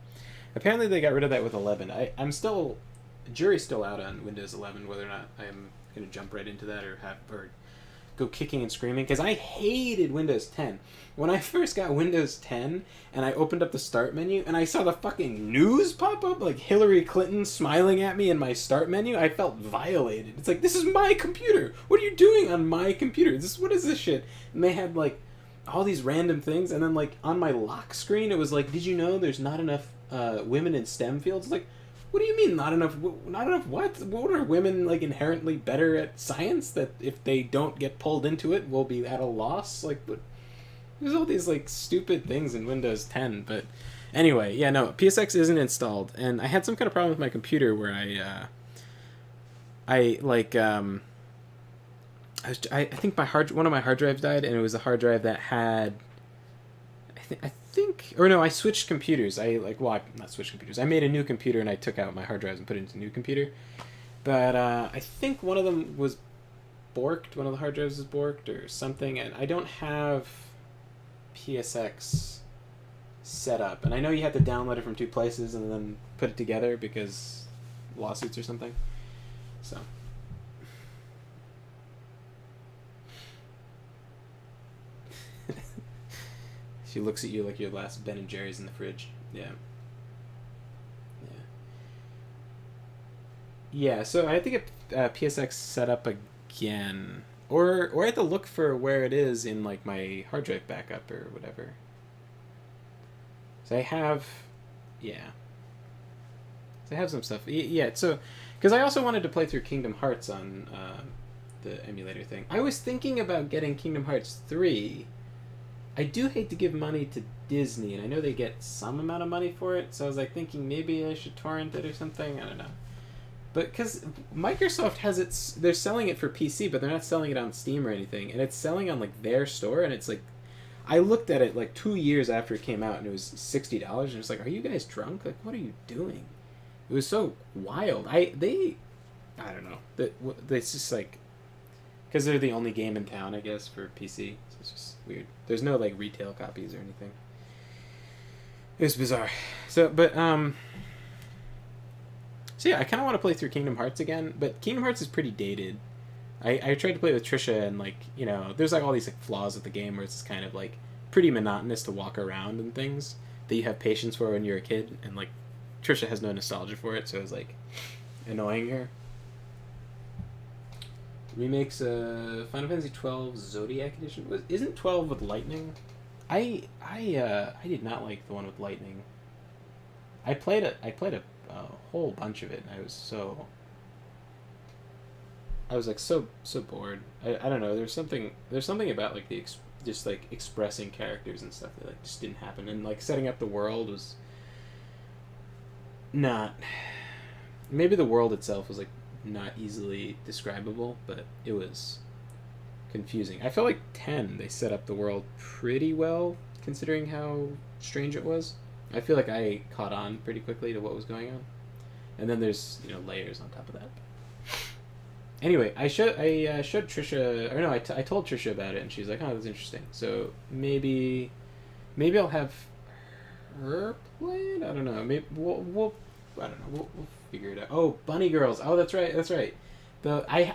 Apparently they got rid of that with 11. I'm still, the jury's still out on Windows 11 whether or not I'm gonna jump right into that or go kicking and screaming, because I hated Windows 10. When I first got Windows 10 and I opened up the start menu and I saw the fucking news pop up, like Hillary Clinton smiling at me in my start menu, I felt violated. It's like, this is my computer. What are you doing on my computer? What is this shit? And they had like all these random things, and then like on my lock screen it was like, did you know there's not enough women in STEM fields? It's like, what do you mean not enough? Not enough what? What are women like inherently better at science that if they don't get pulled into it will be at a loss? Like, what? There's all these like stupid things in Windows 10. But anyway, yeah, no, PSX isn't installed, and I had some kind of problem with my computer where I think one of my hard drives died, and it was a hard drive that had I switched computers. Not switched computers. I made a new computer and I took out my hard drives and put it into a new computer. But I think one of them was borked. One of the hard drives was borked or something, and I don't have PSX set up. And I know you have to download it from two places and then put it together because lawsuits or something. So. She looks at you like your last Ben and Jerry's in the fridge. Yeah. Yeah, so I have to get PSX set up again. Or I have to look for where it is in like my hard drive backup or whatever. So I have... Yeah. So I have some stuff. Yeah, so... Because I also wanted to play through Kingdom Hearts on the emulator thing. I was thinking about getting Kingdom Hearts 3... I do hate to give money to Disney, and I know they get some amount of money for it, so I was like thinking maybe I should torrent it or something. I don't know. But because Microsoft has they're selling it for PC, but they're not selling it on Steam or anything, and it's selling on like their store, and it's like, I looked at it like 2 years after it came out, and it was $60, and it's like, are you guys drunk? Like, what are you doing? It was so wild. I don't know. It's just like, because they're the only game in town, I guess, for PC. So it's just weird. There's no like retail copies or anything. It was bizarre. So yeah, I kind of want to play through Kingdom Hearts again, but Kingdom Hearts is pretty dated. I tried to play with Trisha, and like, you know, there's like all these like flaws with the game where it's kind of like pretty monotonous to walk around and things that you have patience for when you're a kid, and like Trisha has no nostalgia for it, so it was like annoying her. Remakes Final Fantasy 12 Zodiac Edition. Isn't 12 with lightning? I did not like the one with lightning. I played a whole bunch of it, and I was like so bored. I don't know. There's something about like just like expressing characters and stuff that like just didn't happen, and like setting up the world was not. Maybe the world itself was like not easily describable, but it was confusing. I felt like 10 they set up the world pretty well considering how strange it was. I feel like I caught on pretty quickly to what was going on, and then there's, you know, layers on top of that. Anyway, I showed Trisha, or no, I told Trisha about it, and she's like, oh, that's interesting. So maybe I'll have her play it. I don't know. Maybe we'll I don't know. We'll figure it out. Oh, Bunny Girls. Oh, that's right. I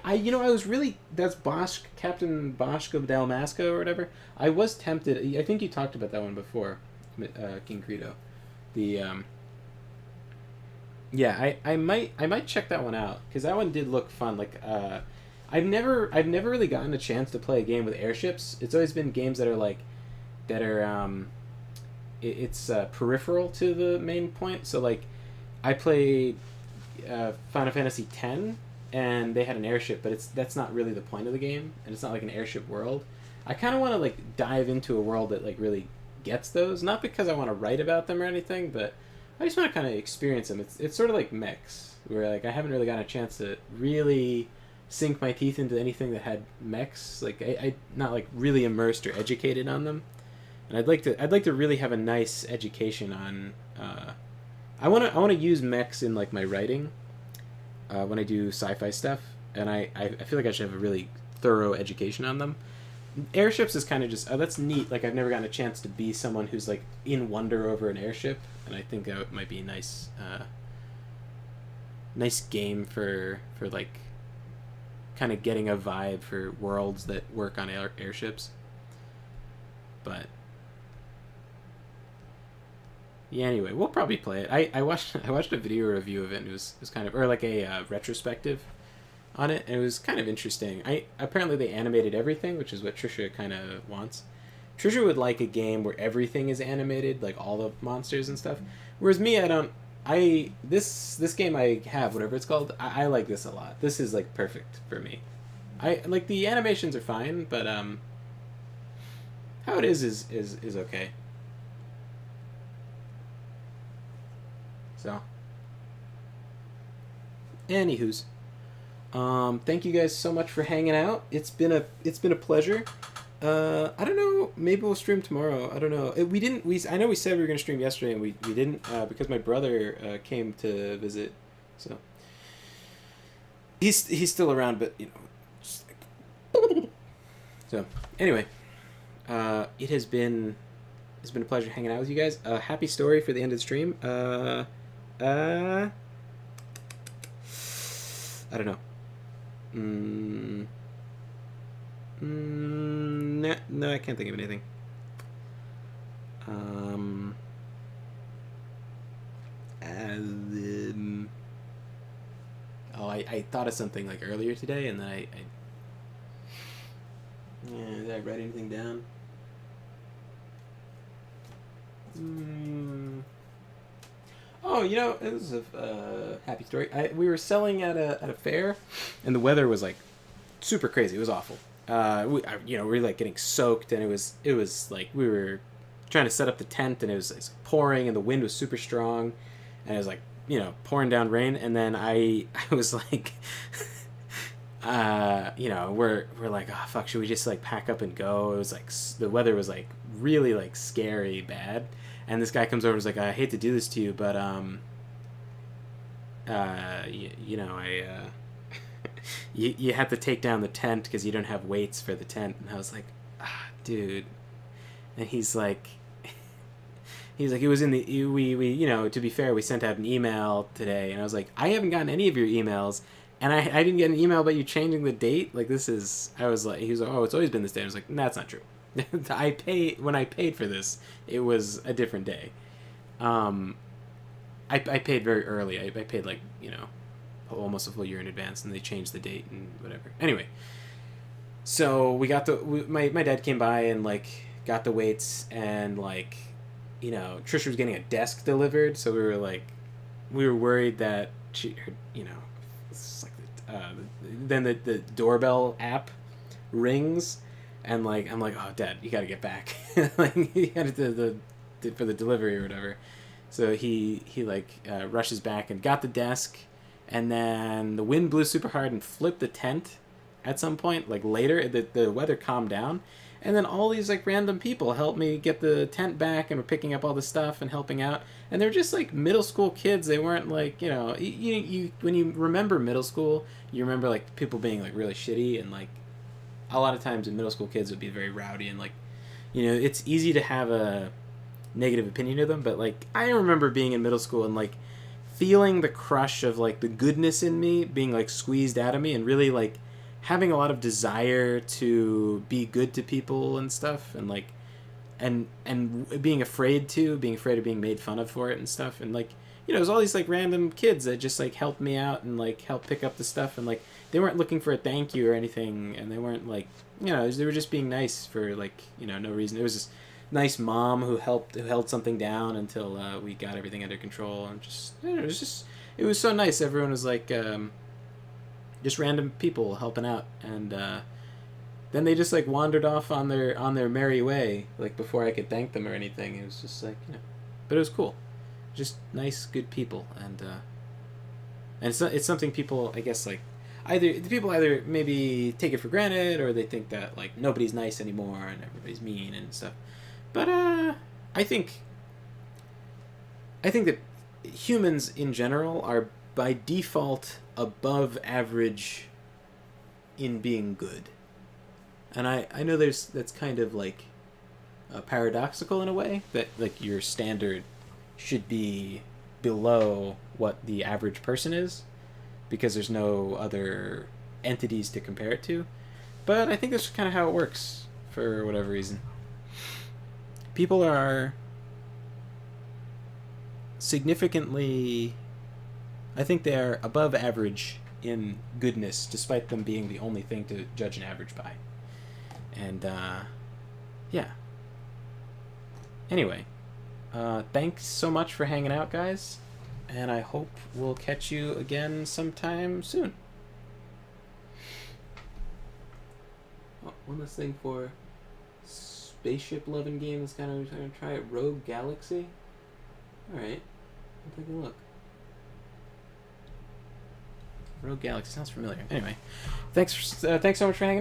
was really, that's Bosch, Captain Bosch of Dalmasco or whatever. I was tempted. I think you talked about that one before, King Credo. Yeah, I might check that one out, because that one did look fun. Like, I've never really gotten a chance to play a game with airships. It's always been games that are like that are it's peripheral to the main point. So like, I played Final Fantasy X, and they had an airship, but that's not really the point of the game, and it's not like an airship world. I kind of want to like dive into a world that like really gets those, not because I want to write about them or anything, but I just want to kind of experience them. It's sort of like mechs, where like I haven't really gotten a chance to really sink my teeth into anything that had mechs. Like I not like really immersed or educated on them, and I'd like to really have a nice education on. I want to use mechs in like my writing when I do sci-fi stuff, and I feel like I should have a really thorough education on them. Airships is kind of just, oh, that's neat. Like, I've never gotten a chance to be someone who's like in wonder over an airship, and I think that might be a nice game for like kind of getting a vibe for worlds that work on airships. But yeah, anyway, we'll probably play it. I watched a video review of it, and it was kind of, or like a retrospective on it, and it was kind of interesting. Apparently they animated everything, which is what Trisha kind of wants. Trisha would like a game where everything is animated, like all the monsters and stuff. Whereas me, I don't. This game I have, whatever it's called, I like this a lot. This is like perfect for me. I like the animations are fine, but how it is okay. So, anywho's. Thank you guys so much for hanging out. It's been a pleasure. I don't know. Maybe we'll stream tomorrow. I don't know. I know we said we were gonna stream yesterday, and we didn't because my brother came to visit. So he's still around, but you know. Just like so anyway, it's been a pleasure hanging out with you guys. Happy story for the end of the stream. I don't know. No, I can't think of anything. I thought of something like earlier today, and then did I write anything down? Oh, you know, it was a happy story. We were selling at a fair, and the weather was like super crazy. It was awful. We were like getting soaked, and it was like we were trying to set up the tent, and it was pouring, and the wind was super strong, and it was like pouring down rain, and then I was like, we're like, oh fuck, should we just like pack up and go? It was like the weather was like really like scary bad. And this guy comes over and is like, I hate to do this to you, but, you have to take down the tent because you don't have weights for the tent. And I was like, dude. And he's like, it was in the, to be fair, we sent out an email today. And I was like, I haven't gotten any of your emails. And I didn't get an email about you changing the date. Like, he was like, oh, it's always been this day. I was like, that's not true. When I paid for this, it was a different day. I paid very early. I paid like almost a full year in advance, and they changed the date and whatever. Anyway, so we got my dad came by and like got the weights, and like Trisha was getting a desk delivered, so we were worried that it's like then the doorbell app rings. And like I'm like, oh Dad, you gotta get back. Like you gotta for the delivery or whatever. So he rushes back and got the desk, and then the wind blew super hard and flipped the tent at some point. Like later, the weather calmed down, and then all these like random people helped me get the tent back and were picking up all the stuff and helping out. And they're just like middle school kids. They weren't like you when you remember middle school, you remember like people being like really shitty, and like a lot of times in middle school kids would be very rowdy, and like it's easy to have a negative opinion of them, but like I remember being in middle school and like feeling the crush of like the goodness in me being like squeezed out of me, and really like having a lot of desire to be good to people and stuff, and like and being afraid of being made fun of for it and stuff, and like it was all these like random kids that just like helped me out and like helped pick up the stuff, and like they weren't looking for a thank you or anything, and they weren't like they were just being nice for like no reason. It was just nice mom who held something down until we got everything under control, and just it was so nice. Everyone was like just random people helping out, and then they just like wandered off on their merry way, like before I could thank them or anything. It was just like, but it was cool, just nice, good people, and it's something people, I guess, like either maybe take it for granted, or they think that like nobody's nice anymore and everybody's mean and stuff. But I think that humans in general are by default above average in being good. And I know that's kind of like paradoxical in a way, that like your standard should be below what the average person is, because there's no other entities to compare it to. But I think that's kind of how it works for whatever reason. People are significantly, I think they are above average in goodness, despite them being the only thing to judge an average by. And yeah. Anyway, thanks so much for hanging out, guys, and I hope we'll catch you again sometime soon. Oh, one last thing for spaceship loving game is kind of trying to try it. Rogue Galaxy. All right, I'll take a look. Rogue Galaxy sounds familiar. Anyway, thanks so much for hanging out.